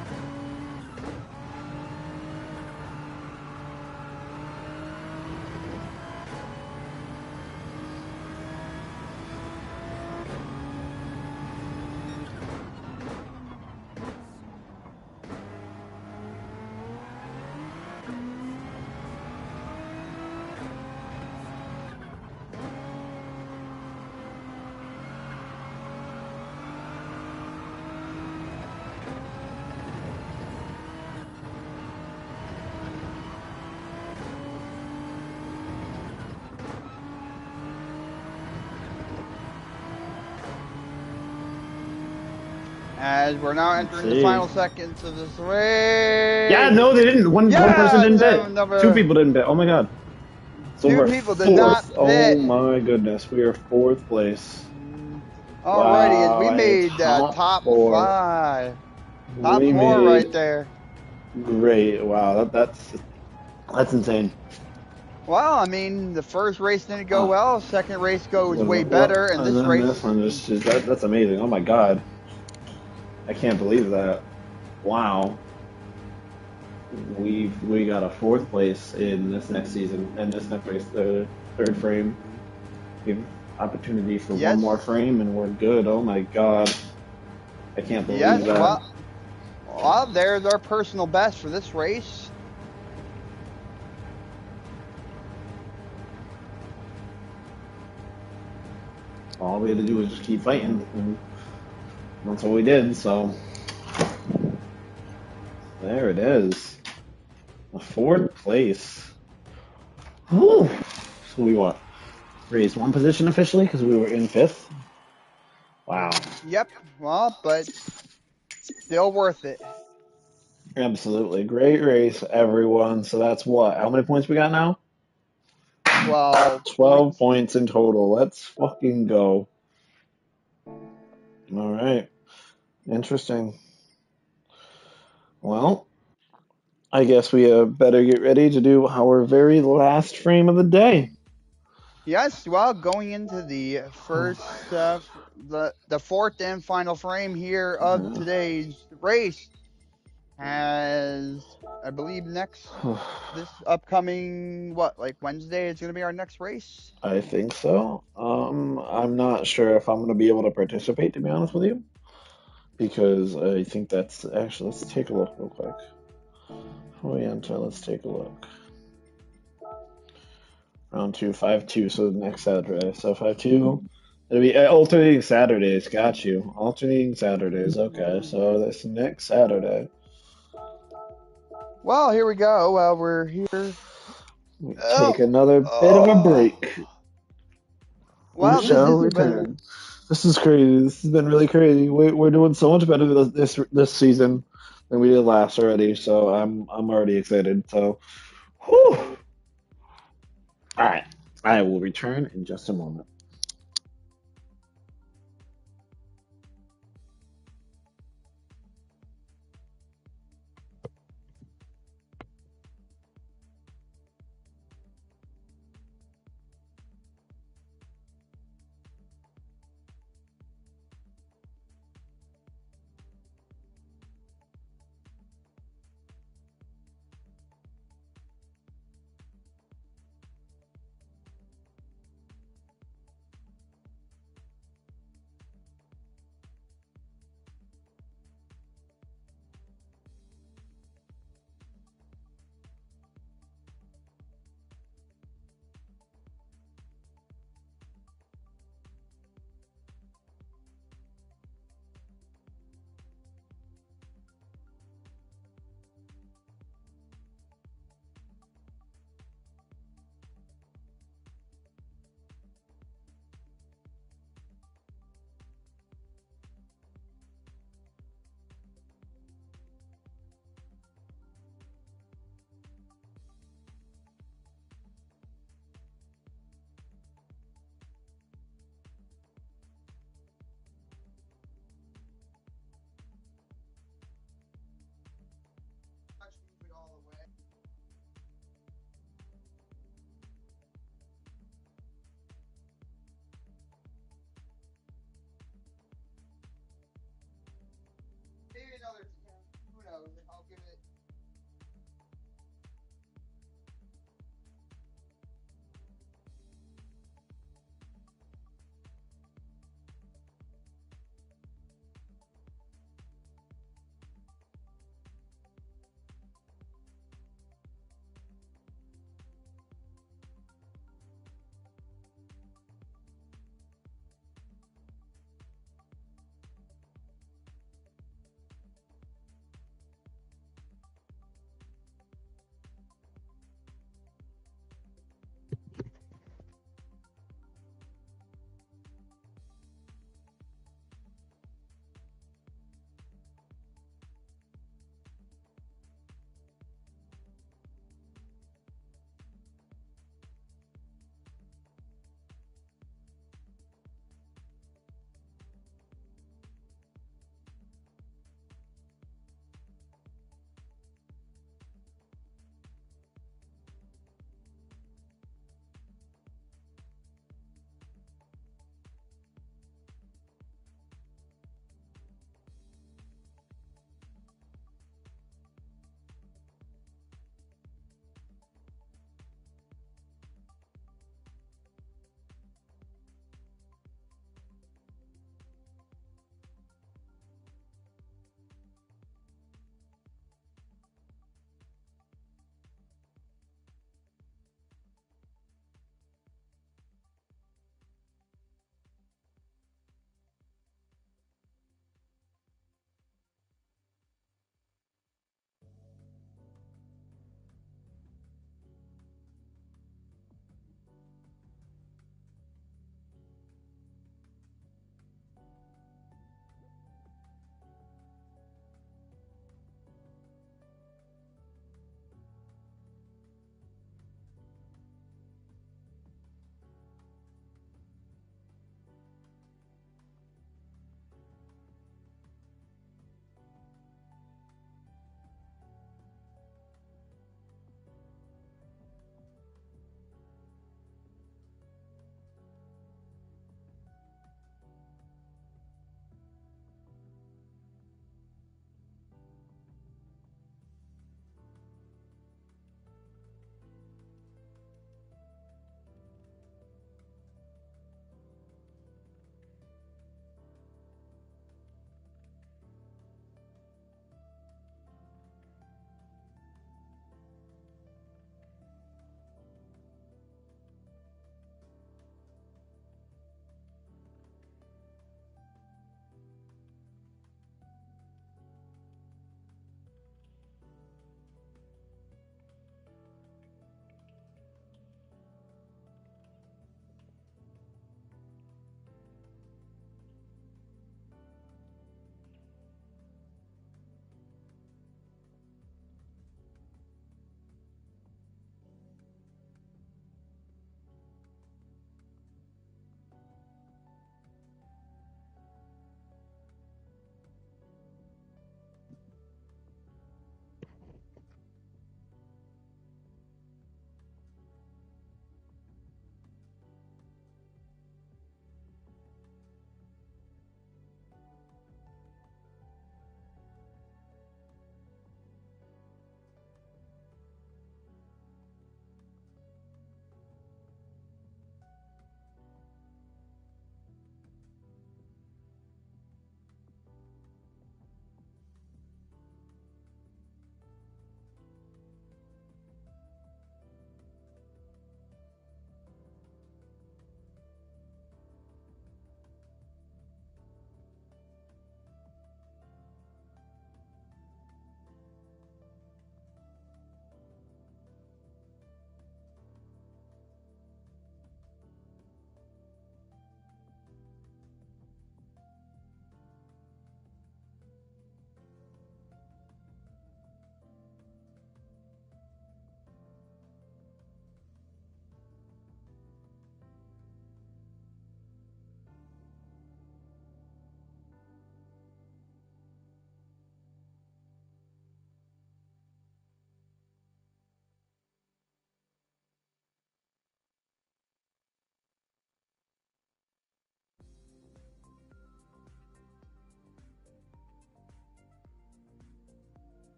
as we're now Let's entering the see. final seconds of this Yeah, race. no, they didn't. One person Yeah, didn't bid. Two number people didn't bid. Oh my god. So two we're people did not fourth. pit. Oh my goodness, we are fourth place. Alrighty, as we Wow, a made top top four. five, top We four right made there. great. Wow, that's insane. Well, I mean, the first race didn't go Oh, well. Second race goes way well, better, and and this then this race, one just that's amazing. Oh my god, I can't believe that. Wow, we got a fourth place in this next season and this next race, the third frame. Give opportunity for one more yes, frame and we're good. Oh my god, I can't believe yes. that. Well, there's our personal best for this race. All we had to do was just keep fighting, and that's what we did. So there it is, a fourth place. Whew. So we what? Raised one position officially because we were in fifth. Wow, Yep. Well, but still worth it. absolutely great race, everyone. So that's what? How many points we got now? 12 12 points. points in total. Let's fucking go. All right, interesting. Well, I guess we better get ready to do our very last frame of the day. Yes. Well, going into the first, the fourth and final frame here of today's race, as I believe next this upcoming like Wednesday is going to be our next race. I think so. I'm not sure if I'm going to be able to participate, to be honest with you, because I think that's actually. Let's take a look real quick. Before we enter, let's take a look. Round two, 5-2. So next Saturday. So 5-2. It'll be alternating Saturdays. Got you. Alternating Saturdays. Okay. So this next Saturday. Well, here we go. Well, we're here. We take Oh, another bit of a oh. break. We Well, this shall has been. return. This is crazy. This has been really crazy. We're doing so much better this season than we did last already. So I'm already excited. So, whew. All right. I will return in just a moment.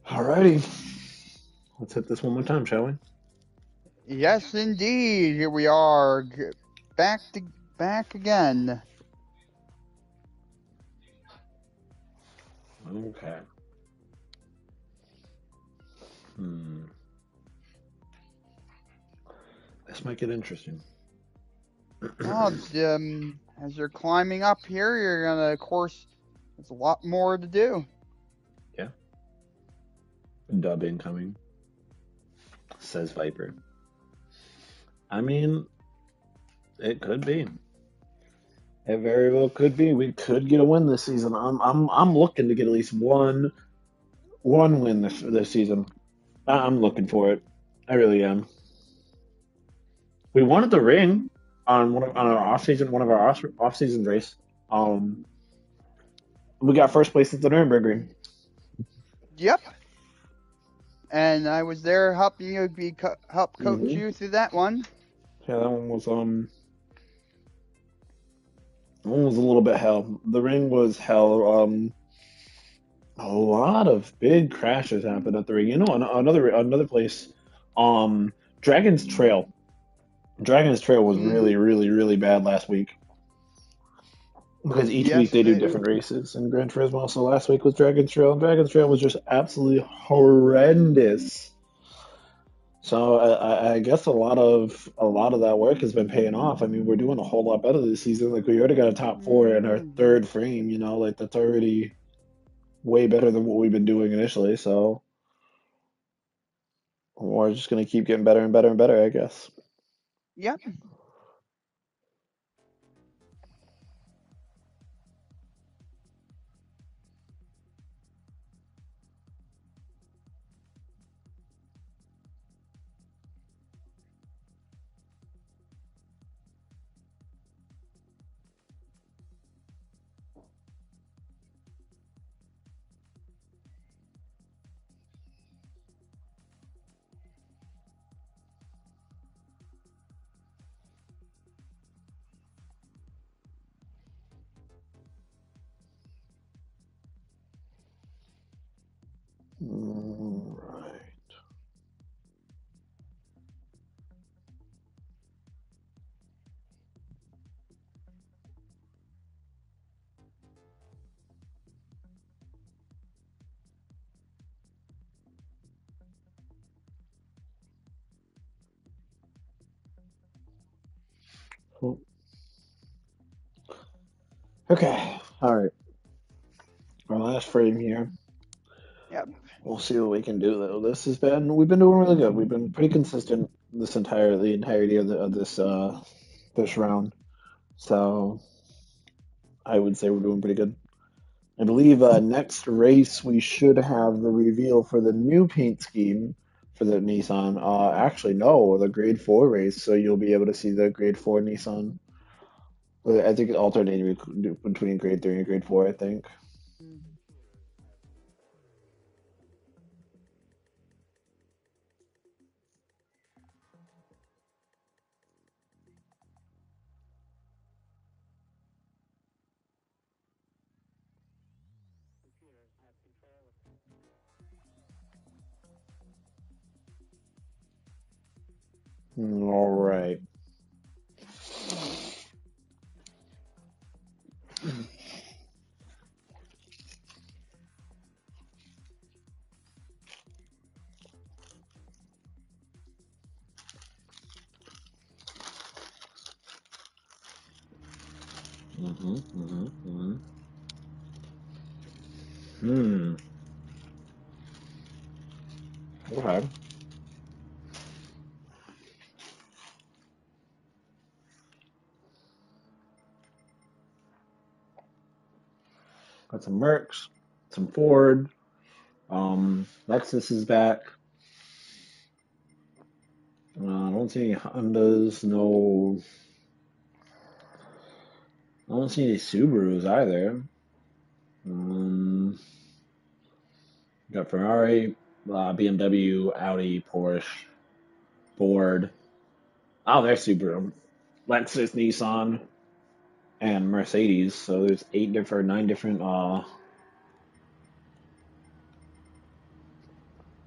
Alrighty, let's hit this one more time, shall we? Yes, indeed. Here we are, back to back again. Okay. Hmm. This might get interesting. Oh, as you're climbing up here, you're gonna, of course, there's a lot more to do. Yeah. Dub incoming, says Viper. I mean, it could be. It very well could be. We could get a win this season. I'm looking to get at least one win this season. I'm looking for it. I really am. We wanted the ring on on our off season, one of our off season race. Um, we got first place at the Nuremberg. Yep, and I was there helping you help coach Mm-hmm. you through that one. Yeah, that one was a little bit hell. The ring was hell. A lot of big crashes happened at the ring. You know, another place, um, Dragon's Trail. Dragon's Trail was Hmm. really bad last week because each week Yes, they do different races in Gran Turismo. So last week was Dragon's Trail, and Dragon's Trail was just absolutely horrendous. So I guess a lot of that work has been paying off. I mean, we're doing a whole lot better this season. Like we already got a top four in our hmm third frame. You know, like that's already way better than what we've been doing initially. So we're just gonna keep getting better and better and better, I guess. Yep. Right. Okay. All right. Our last frame here. Yep. We'll see what we can do though. We've been doing really good. We've been pretty consistent the entirety of this round. So I would say we're doing pretty good. I believe next race we should have the reveal for the new paint scheme for the Nissan. Actually, no, the Grade 4 race, so you'll be able to see the Grade 4 Nissan. I think it alternating between Grade 3 and Grade 4, I think. All right. Mm-hmm. Hmm. Okay. Got some Mercs, some Ford. Lexus is back. I don't see any Hondas. No, I don't see any Subarus either. Um, got Ferrari, BMW, Audi, Porsche, Ford. Oh, there's Subaru. Lexus, Nissan, and Mercedes. So there's nine different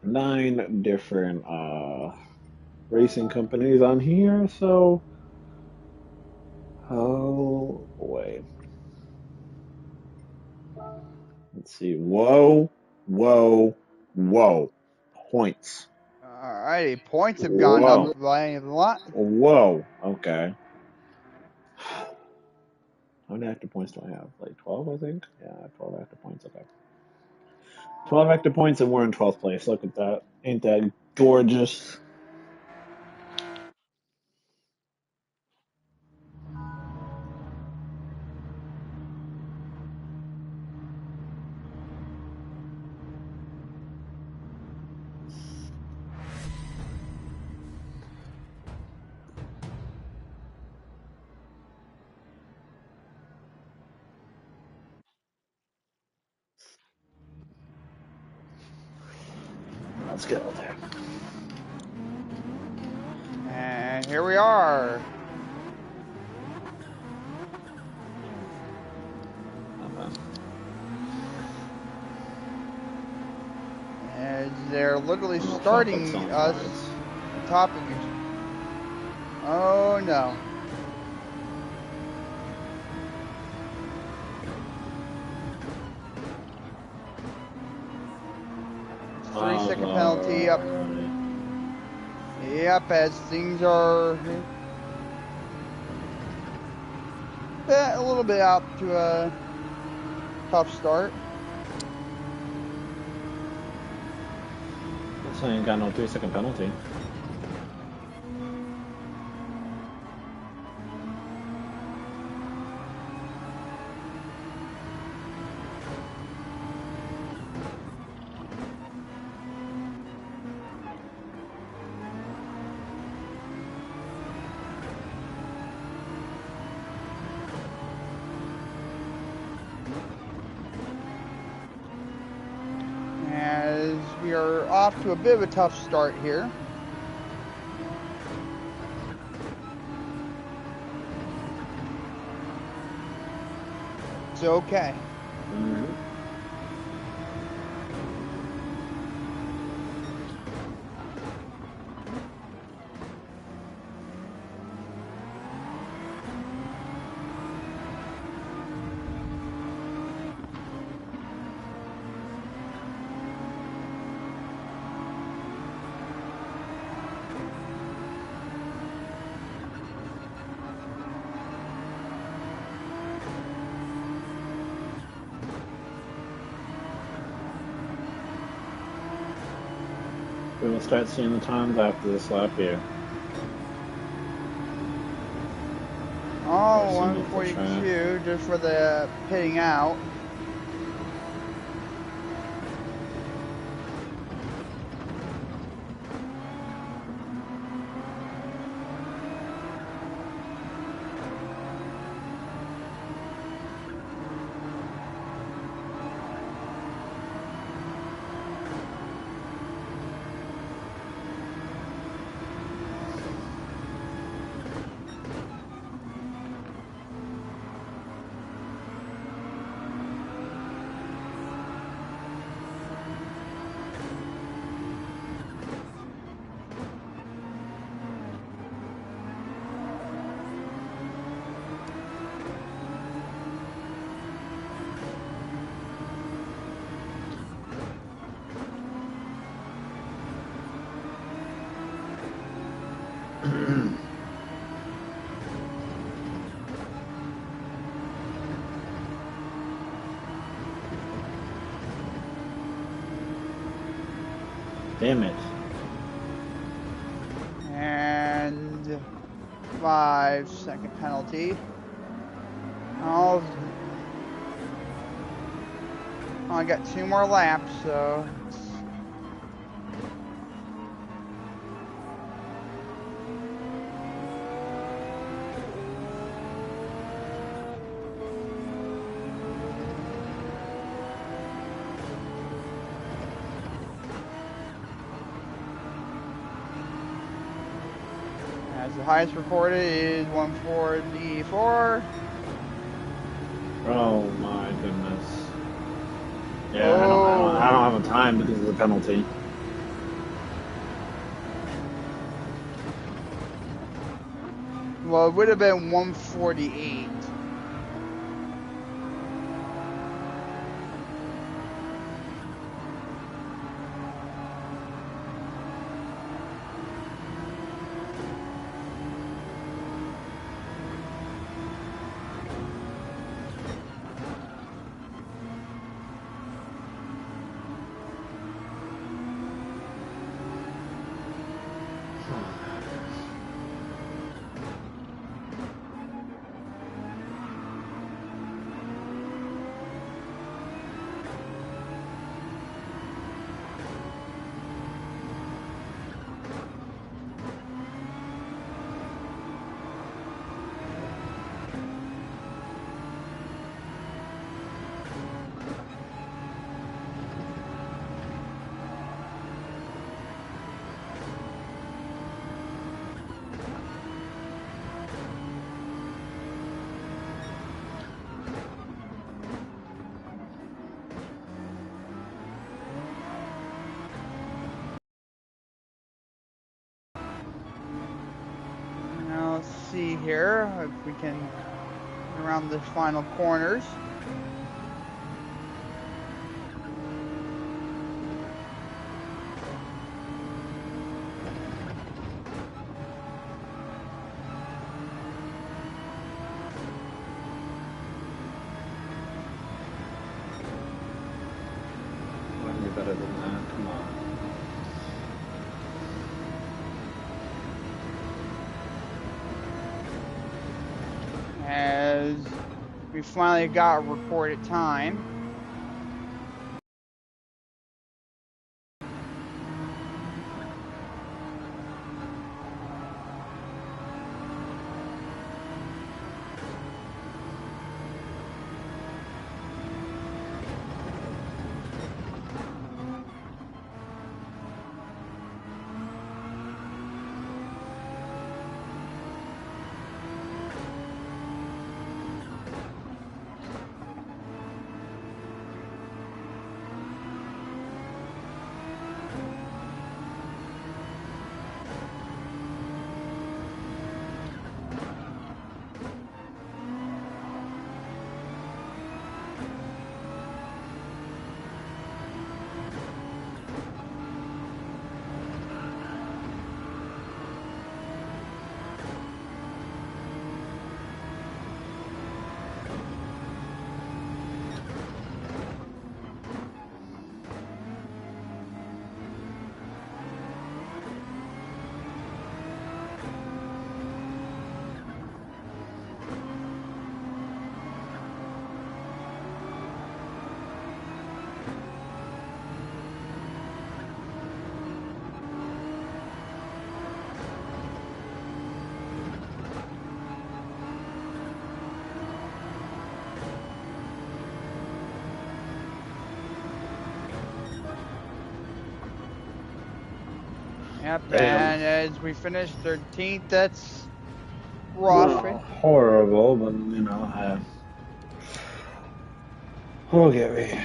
9 different racing companies on here. So, oh boy, let's see. Whoa, whoa, whoa. Points. Alrighty, points have gone up Whoa, by a lot. whoa. Okay. How many active points do I have? Like 12, I think. Yeah, I have 12 active points. Okay. 12 active points, and we're in 12th place. Look at that. Ain't that gorgeous? Let's get out there. And here we are. And they're literally Oh, fuck, that's starting selling cards. us at the top of each. Oh no. It's 3 second penalty up. Alright. Yep, as things are a little bit out to a tough start. This ain't got no 3 second penalty. As we are off to a bit of a tough start here. It's okay. Mm-hmm. We will start seeing the times after this lap here. Oh, Racing off the track. 142 just for the pitting out. Damn it. And 5 second penalty. Oh, I got 2 more laps, so as the highest recorded is 144. Oh my goodness. Yeah, Oh, I don't have a time because of the penalty. Well, it would have been 148. Now let's see here if we can get around the final corners. Might be better than that. Come on. As we finally got a recorded time. Yep, Damn. and as we finished 13th, that's rough. Well, horrible, but you know, we'll get me.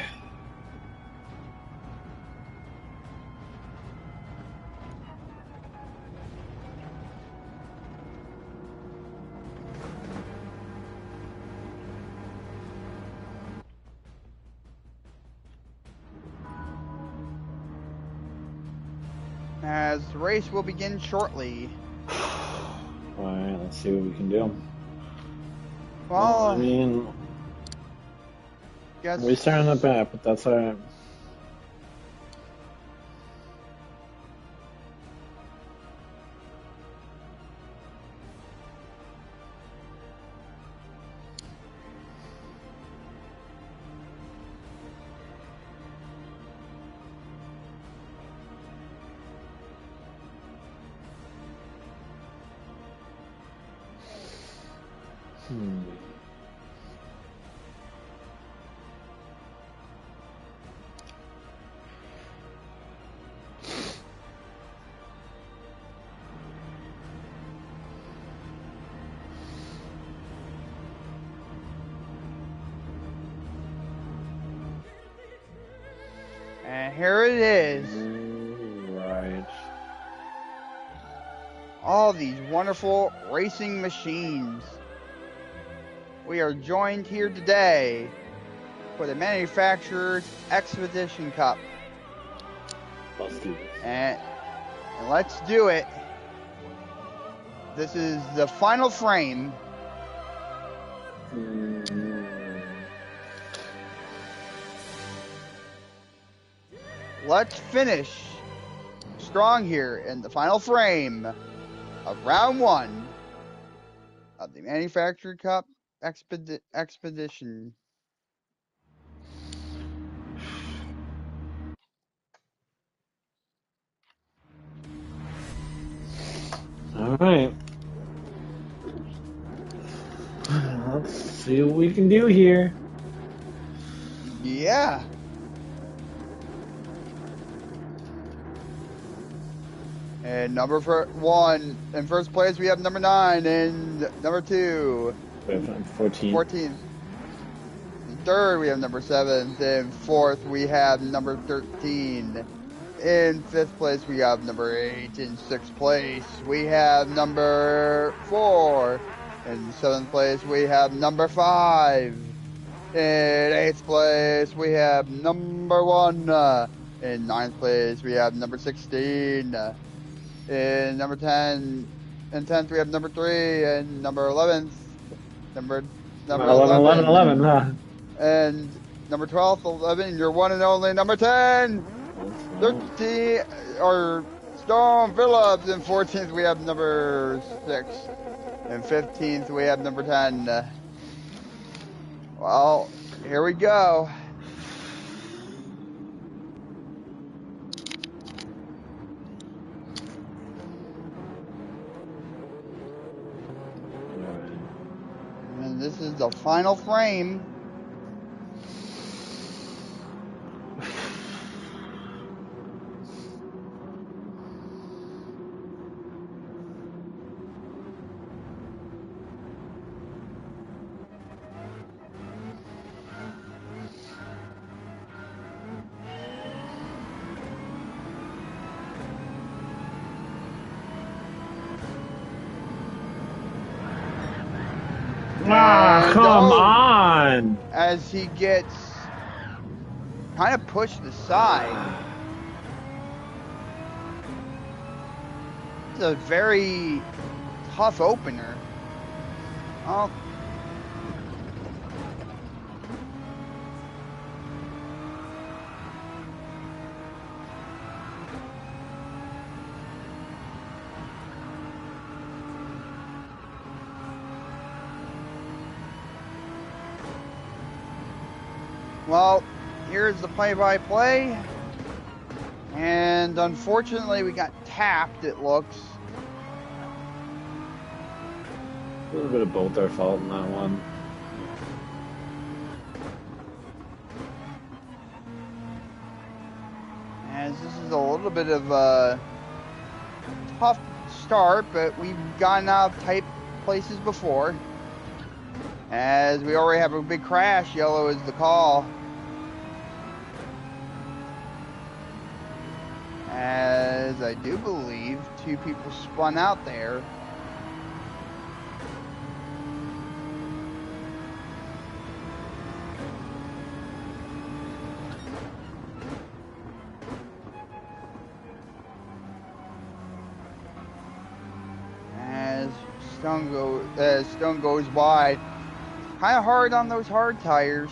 As the race will begin shortly. Alright, let's see what we can do. Well, I mean, guess we started not bad, but that's alright. and here it is. Right. all these wonderful racing machines. We are joined here today for the Manufacturers Expedition Cup. Let's do this. And let's do it. This is the final frame. Let's finish strong here in the final frame of round 1 of the Manufacturer Cup Expedition. All right. Let's see what we can do here. Yeah. And number 1, in first place we have number 9, and number 2, 14. 14th. In third we have number 7, and fourth we have number 13. In 5th place we have number 8. In 6th place we have number 4. In 7th place we have number 5. In 8th place we have number 1. In 9th place we have number 16. In number 10, in 10th we have number 3, and number 11th, number 11, huh? and number 12, 11, your one and only number 10, 13, or Stone Phillips. In 14th we have number 6, and 15th we have number 10. Well, here we go. And this is the final frame. Come on! As he gets kind of pushed aside. It's a very tough opener. Oh. Well, here's the play-by-play, and unfortunately we got tapped, it looks. A little bit of both our fault in that one. As this is a little bit of a tough start, but we've gotten out of tight places before. As we already have a big crash, yellow is the call. As I do believe 2 people spun out there. As Stone goes wide. Kind of hard on those hard tires.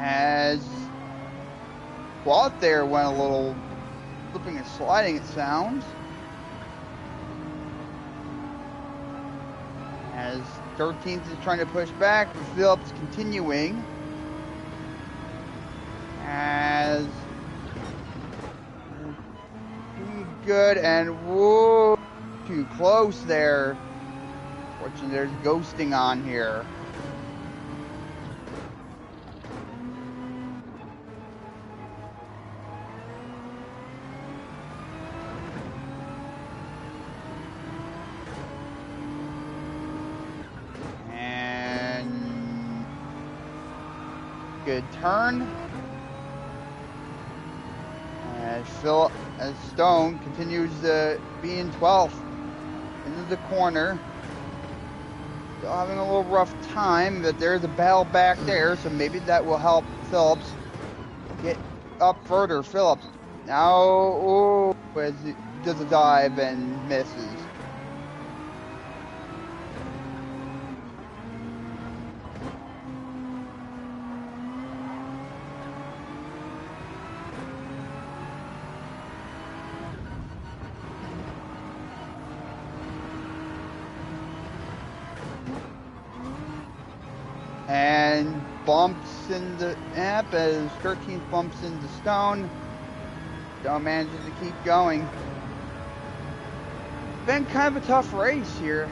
As Quad there went a little flipping and sliding, it sounds. As 13th is trying to push back, but Phillips continuing. As good, and whoa, too close there. Fortunately, there's ghosting on here. And good turn. As Stone continues to be in 12th into the corner. Still having a little rough time, but there's a battle back there, so maybe that will help Phillips get up further. Phillips now as he does a dive and misses. And bumps into Amp as 13th bumps into Stone. Stone manages to keep going. Been kind of a tough race here.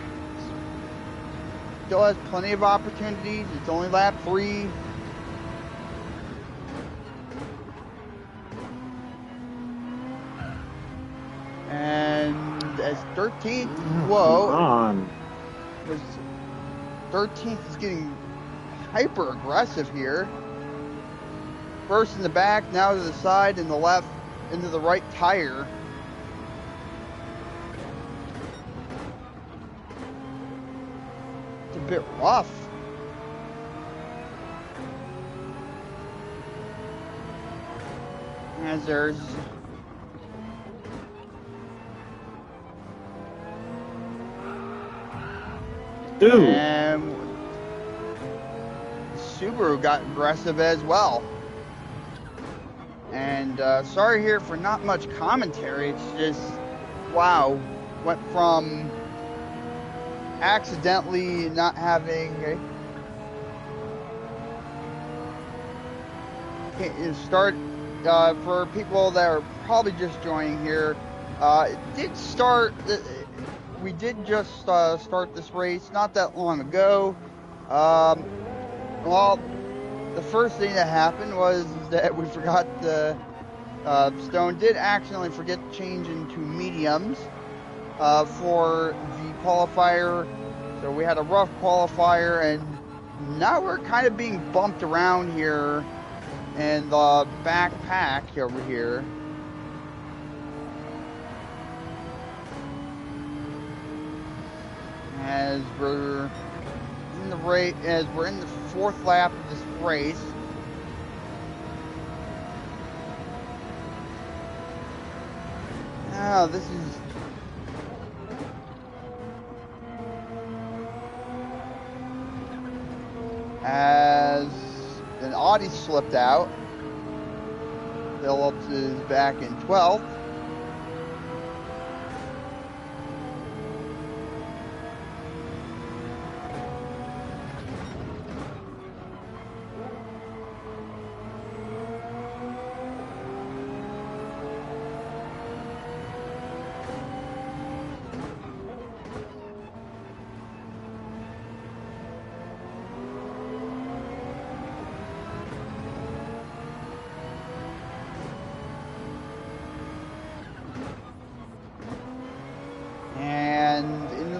Still has plenty of opportunities. It's only lap 3. And as 13th, was 13th is getting hyper aggressive here. First in the back, now to the side, and the left into the right tire. It's a bit rough. As there's and Subaru got aggressive as well. And sorry here for not much commentary. It's just, wow, went from accidentally not having a start for people that are probably just joining here. It did start. We did just start this race not that long ago. Well, the first thing that happened was that we forgot the Stone did accidentally forget to change into mediums for the qualifier. So we had a rough qualifier, and now we're kind of being bumped around here in the backpack over here. As we're in the race, as we're in the 4th lap of this race. Now this is as an Audi slipped out. Phillips is back in 12th.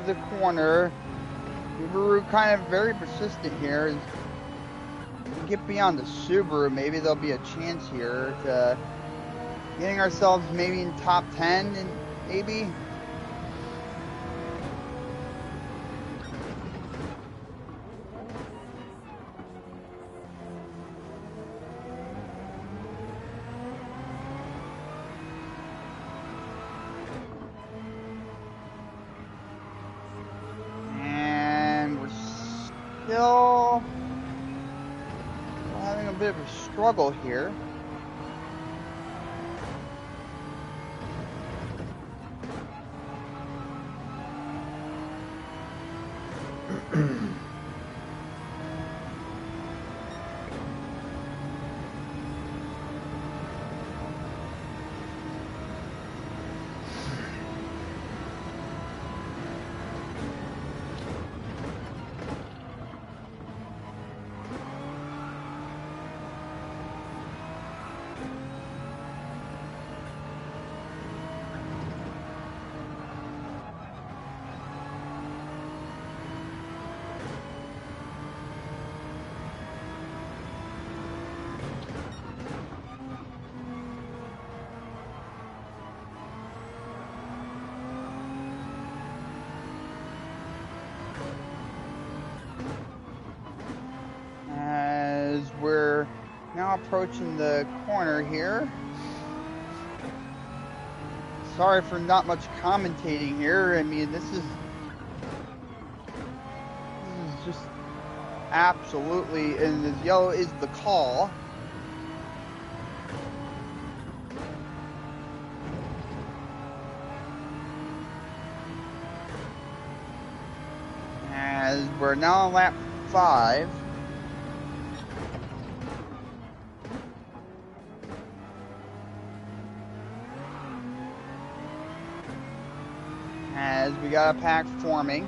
The corner. Subaru kind of very persistent here. Get beyond the Subaru, maybe there'll be a chance here to getting ourselves maybe in top 10 and maybe. Still having a bit of a struggle here. approaching the corner here. Sorry for not much commentating here. I mean, this is just absolutely, and the yellow is the call. As we're now on lap 5. As we got a pack forming.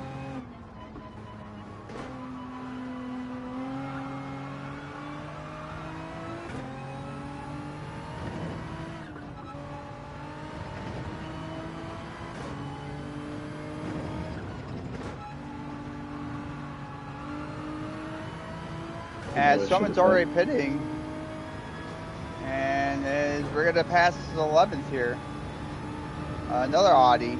As someone's already pitting. And as we're going to pass the 11th here. Another Audi.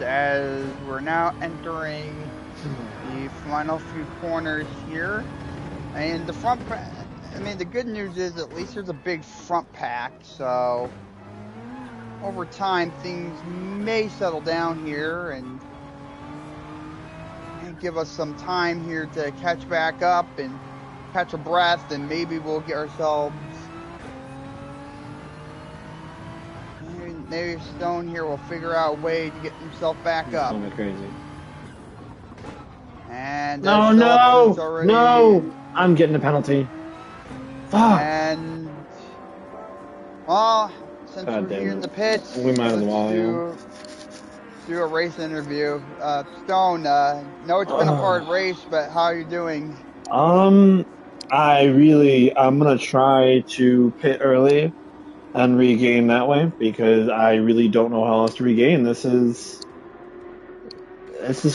As we're now entering the final few corners here, and the front, I mean, the good news is at least there's a big front pack, so over time things may settle down here and give us some time here to catch back up and catch a breath, and maybe we'll get ourselves. Maybe Stone here will figure out a way to get himself back up. It's crazy. And no! I'm getting a penalty. Fuck. And well, since we're here in the pits, we might as well do a race interview. Stone, know it's been a hard race, but how are you doing? I'm gonna try to pit early and regain that way, because I really don't know how else to regain. This is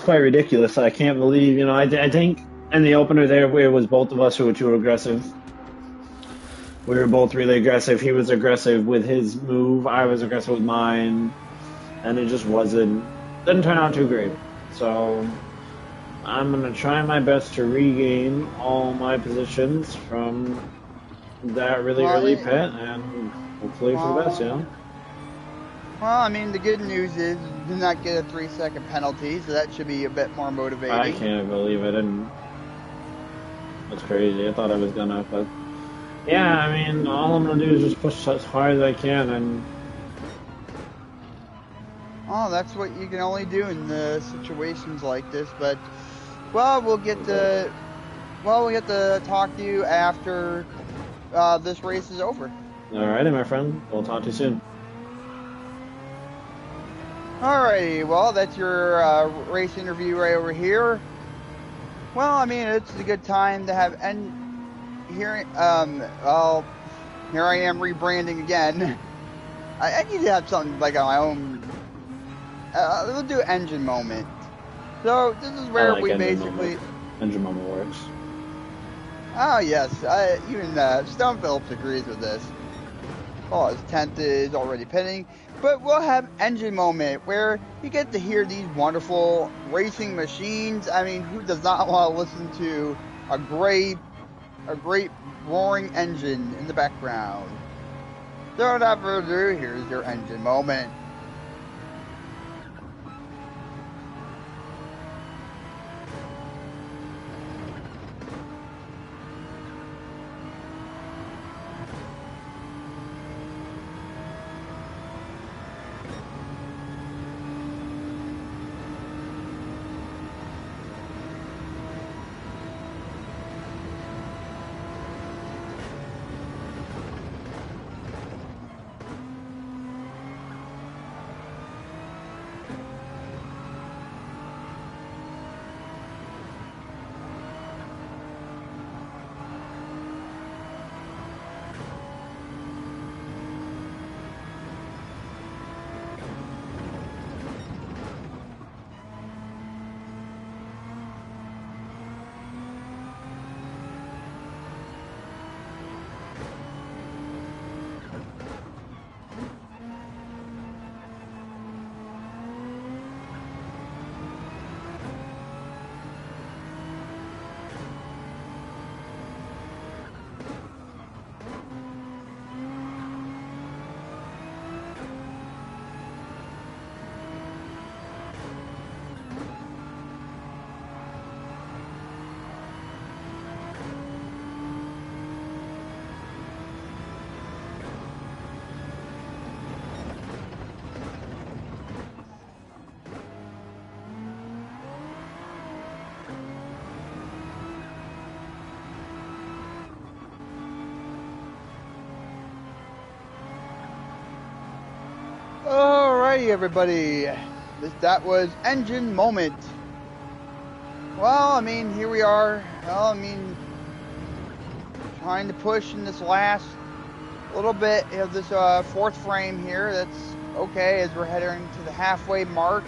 quite ridiculous. I can't believe, I think in the opener there, where it was both of us who were too aggressive. We were both really aggressive. He was aggressive with his move, I was aggressive with mine, and it just didn't turn out too great. So I'm gonna try my best to regain all my positions from that really early pit, and hopefully for the best, Well, I mean, the good news is you did not get a 3-second penalty, so that should be a bit more motivating. I can't believe it, and that's crazy. I thought I was gonna, but yeah, I mean, all I'm gonna do is just push as hard as I can, and that's what you can only do in the situations like this. But well, we'll get to talk to you after this race is over. Alrighty, my friend. We'll talk to you soon. Alrighty, well, that's your race interview right over here. Well, I mean, it's a good time to have here. Well, here I am rebranding again. I need to have something like on my own. We'll do engine moment. So this is where we basically engine moment works. Oh yes, even Stone Phillips agrees with this. Oh, his 10th is already pitting. But we'll have engine moment where you get to hear these wonderful racing machines. I mean, who does not want to listen to a great roaring engine in the background? So without further ado, here's your engine moment. Alrighty, everybody. That was engine moment. Well, I mean, here we are. Well, I mean, trying to push in this last little bit of this fourth frame here. That's okay as we're heading to the halfway mark.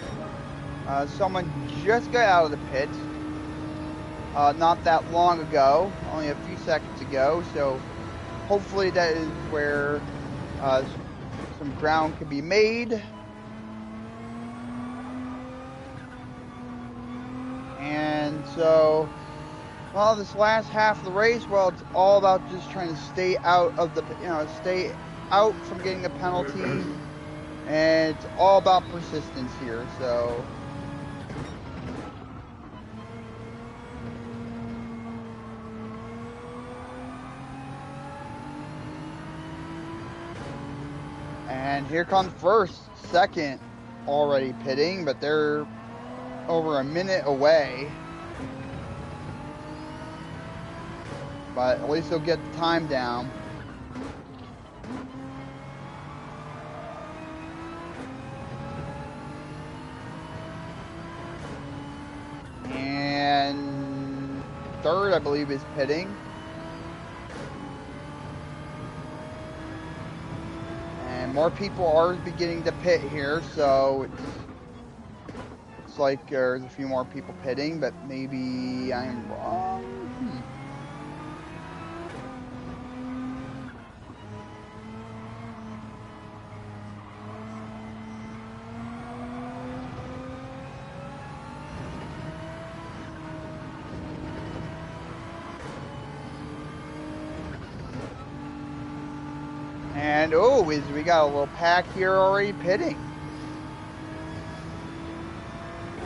Someone just got out of the pit not that long ago, only a few seconds ago. So hopefully that is where some ground can be made. And so, well, this last half of the race, well, it's all about just trying to stay out of the, stay out from getting a penalty. And it's all about persistence here, so. And here comes first, second already pitting, but they're over a minute away. But at least they'll get the time down. And third, I believe, is pitting. And more people are beginning to pit here, so it's like there's a few more people pitting, but maybe I'm wrong. And we got a little pack here already pitting.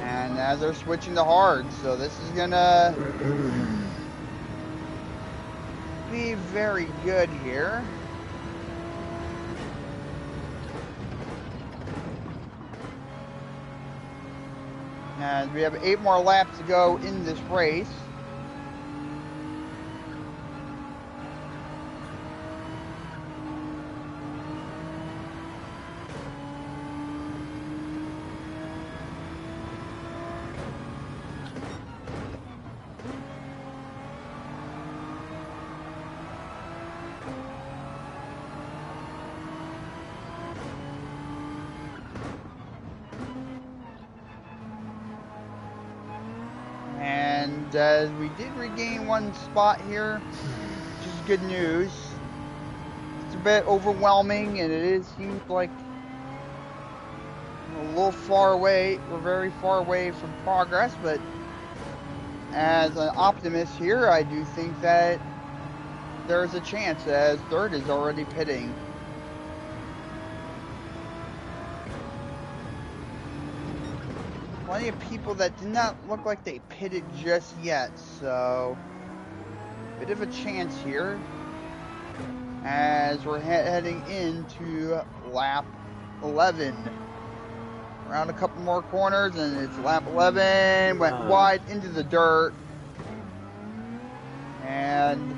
And as they're switching to hard, so this is gonna be very good here. And we have 8 more laps to go in this race. And we did regain 1 spot here, which is good news. It's a bit overwhelming, and it seems like a little far away. We're very far away from progress, but as an optimist here, I do think that there's a chance, as third is already pitting. Plenty of people that did not look like they pitted just yet, so bit of a chance here as we're heading into lap 11. Around a couple more corners, and it's lap 11, went wide into the dirt, and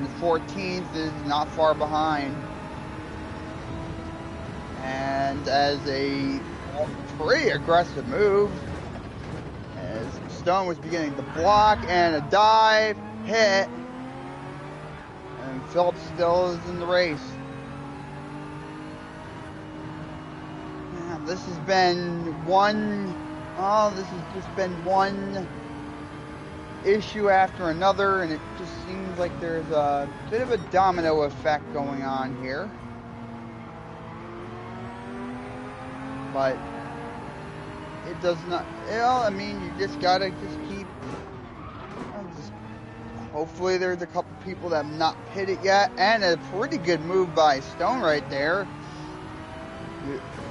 the 14th is not far behind. And as a pretty aggressive move, as Stone was beginning to block, and a dive, hit, and Phillips still is in the race. Now, this has just been one issue after another, and it just seems like there's a bit of a domino effect going on here. But it does not, I mean, you just gotta keep, hopefully there's a couple people that have not pitted yet, and a pretty good move by Stone right there.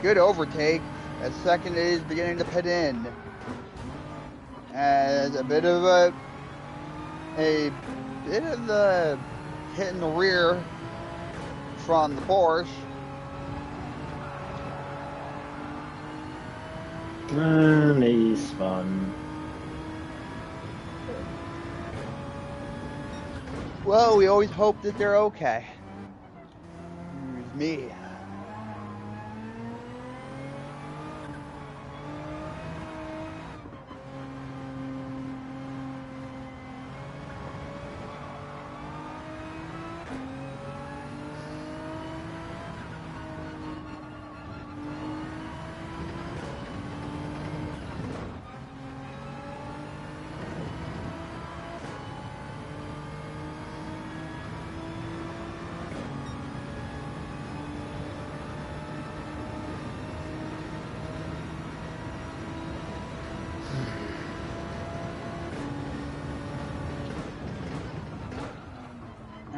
Good overtake, as second is beginning to pit in. As a bit of the hit in the rear from the Porsche. He's fun. Well, we always hope that they're okay. Here's me.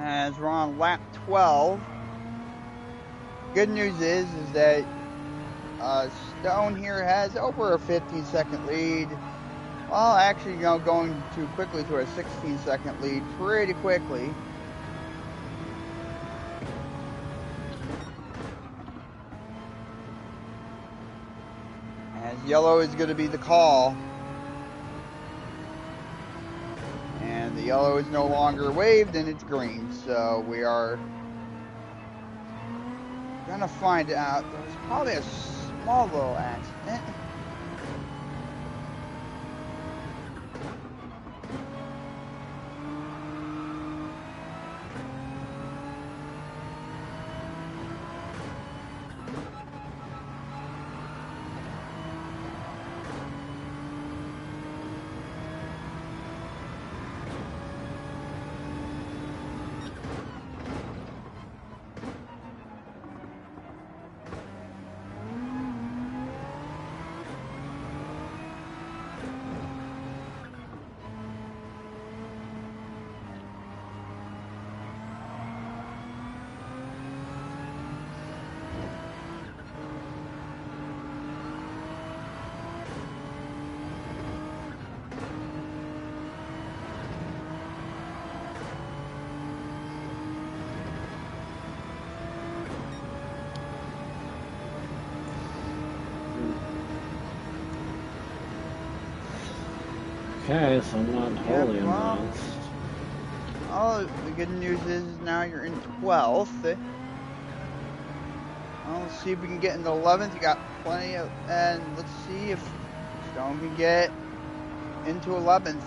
As we're on lap 12. Good news is that Stone here has over a 15-second lead. Well, actually, going too quickly to a 16-second lead pretty quickly. As yellow is going to be the call. And the yellow is no longer waved and it's green. So we are going to find out. There was probably a small little accident. Okay, so I'm not wholly well, advanced. oh, the good news is now you're in 12th. Well, let's see if we can get into 11th. You got plenty of, and let's see if Stone can get into 11th.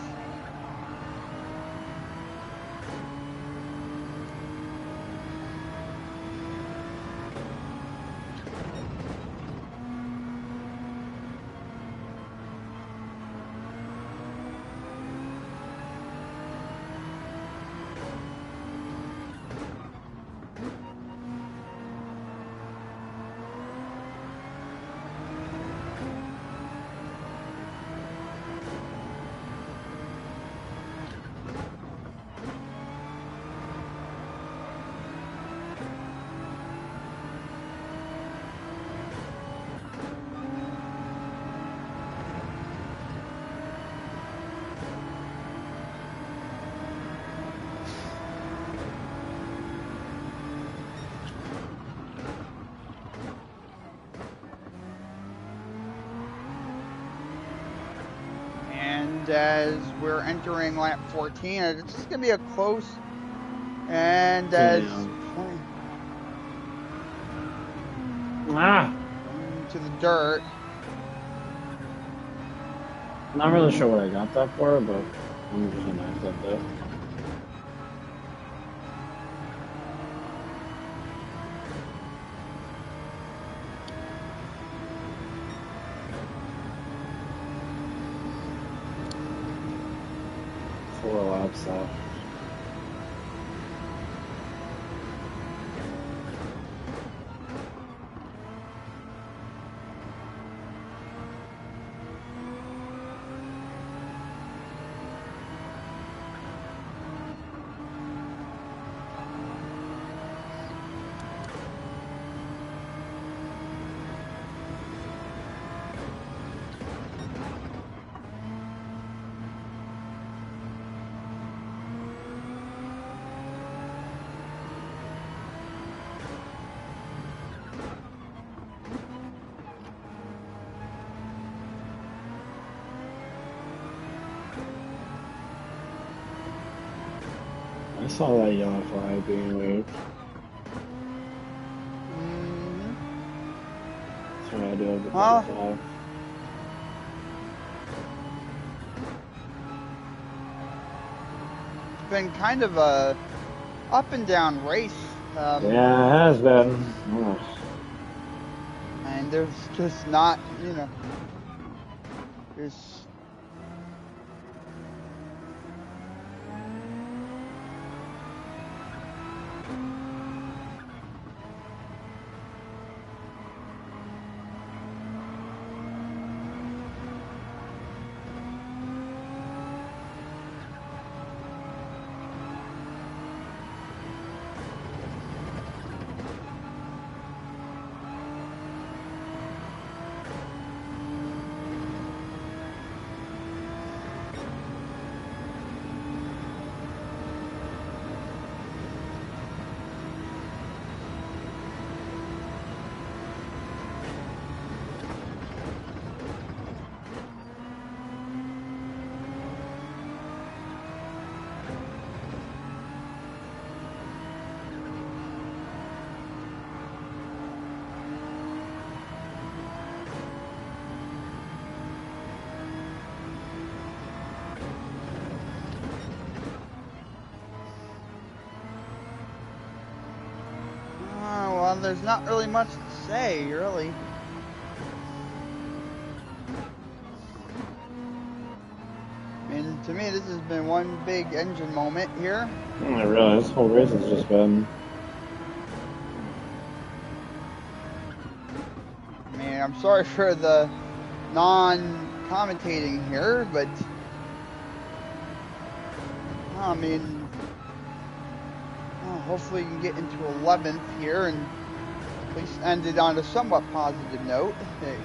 And as we're entering lap 14, it's just going to be a close. And as to the dirt. Not really sure what I got that for, but I'm just gonna accept that. Four laps left. I saw that yellow flag being waved. Hmm. So I do have the blue Well, flag. it's been kind of a up and down race. Yeah, it has been. Ugh. And there's just not, there's. Well, there's not really much to say, really. I mean, to me, this has been one big engine moment here. I realize this whole race has just been. I mean, I'm sorry for the non-commentating here, but I mean, hopefully you can get into 11th here and at least end it on a somewhat positive note. Hey.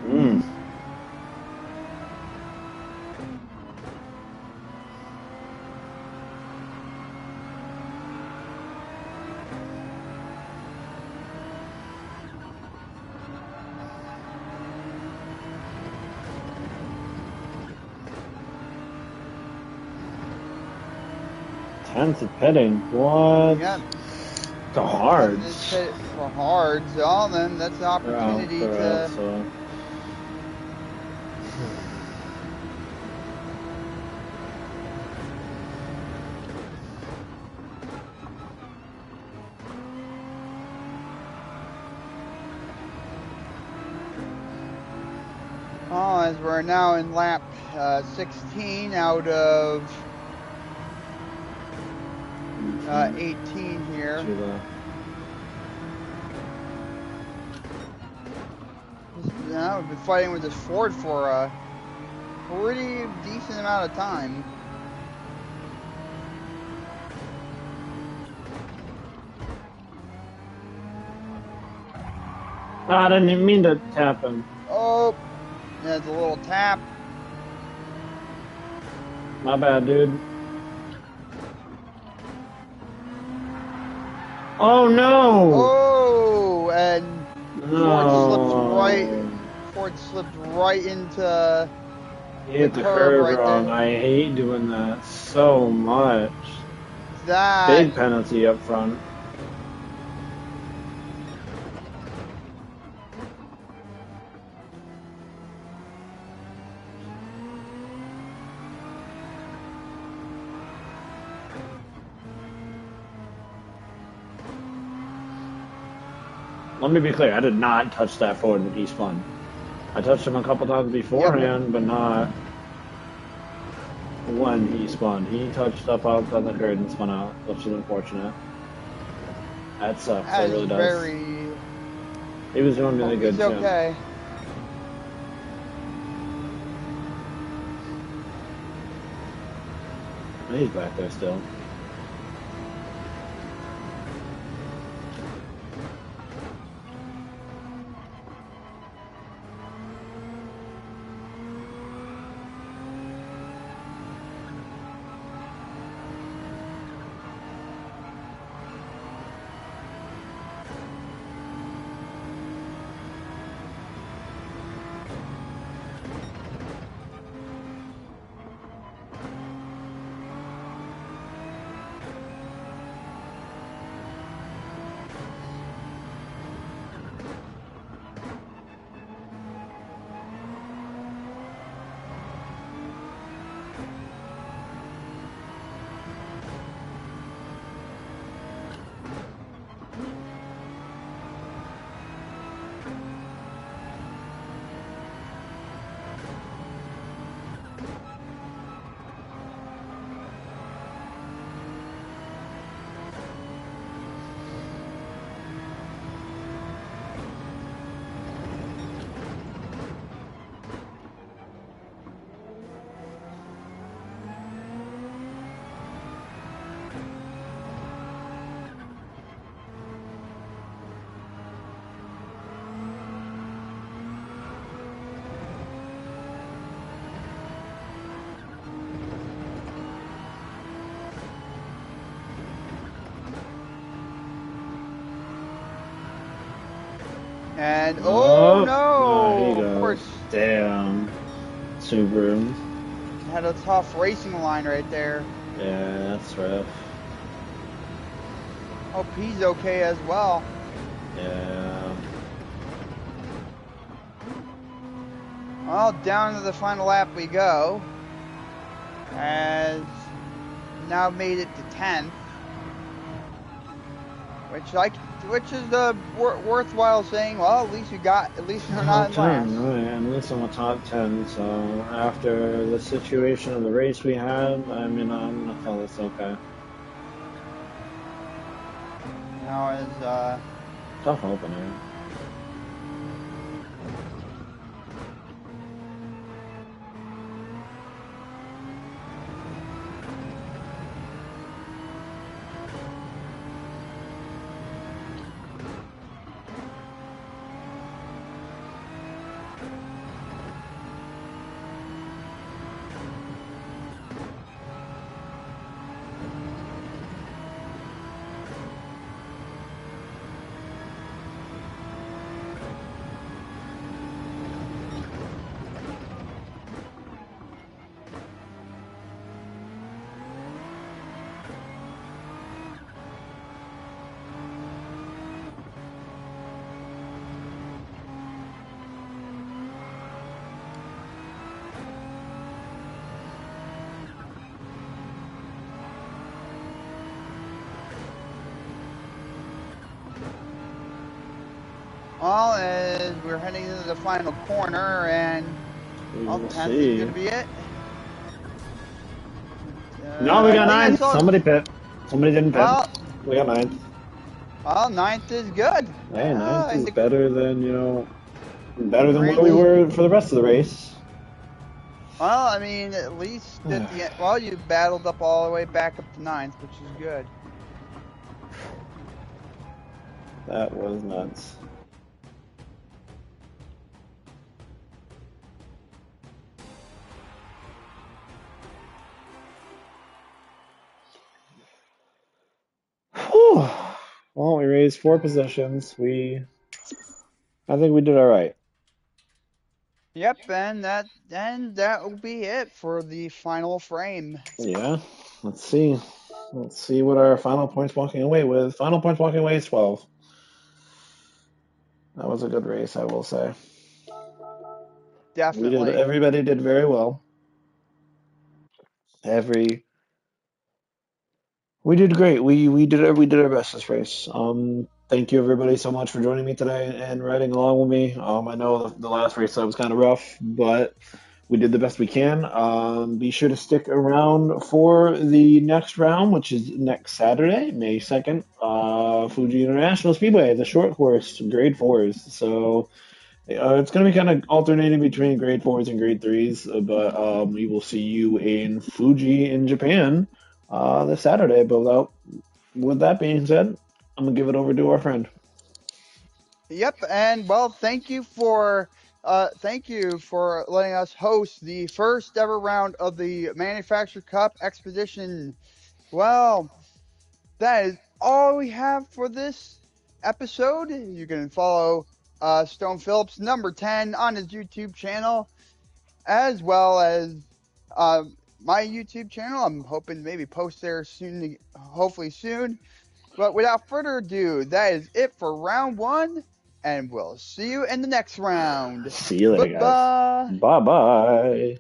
Mm. Tenth petting. What? Yeah, The 10th is hards. pit for hard, so then that's an opportunity They're out, to. so. Oh, as we're now in lap 16 out of 18 here. We've been fighting with this Ford for a pretty decent amount of time. I didn't even mean to tap him. Oh, there's a little tap. My bad, dude. Oh no! Oh, and No. Ford slipped right into He the hit the curb curb right wrong. there. I hate doing that so much. That Big penalty up front. Let me be clear, I did not touch that forward when he spun. I touched him a couple times beforehand, but not when he spun. He touched up out on the curb and spun out, which is unfortunate. That sucks, that that is really does. very. He was doing really Hope good he's too. okay. He's back there still. And oh Oh, there he no, of goes. course, Damn. Super. had a tough racing line right there. Yeah, that's rough. Hope he's okay as well. Yeah. Well, down to the final lap we go. As now made it to 10th, which is the worthwhile saying. Well, at least you're not Top in 10, last. right? At least I'm a top 10. So after the situation of the race we had, I mean, I'm gonna call this okay. Now as Tough opener. well, as we're heading into the final corner, and We well, will 10th is see. going to be it. No, we I got think I ninth. saw. Somebody pit. Somebody didn't pit. Well, We got ninth. well, ninth is good. Hey, ninth I is think better than, better than where we greatly. were for the rest of the race. Well, I mean, at least at the end. Well, you battled up all the way back up to ninth, which is good. That was nuts. Whew. Well, we raised 4 positions. I think we did all right. Yep, and that will be it for the final frame. Yeah. Let's see. Let's see what our final points walking away with. Final points walking away is 12. That was a good race, I will say. We did. Definitely. Everybody did very well. Every We did great. We did our best this race. Thank you everybody so much for joining me today and riding along with me. I know the last race that was kind of rough, but we did the best we can. Be sure to stick around for the next round, which is next Saturday, May 2nd. Fuji International Speedway, the short course, grade fours. So it's going to be kind of alternating between grade fours and grade threes, but we will see you in Fuji in Japan this Saturday. But with that being said, I'm going to give it over to our friend. Yep, and well, thank you for letting us host the first ever round of the Manufacturer Cup Expedition. Well, that is all we have for this episode. You can follow Stone Phillips number 10 on his YouTube channel, as well as my YouTube channel. I'm hoping to maybe post there soon, hopefully soon. But without further ado, that is it for round one, and we'll see you in the next round. See you Bye later, guys. bye. Bye bye.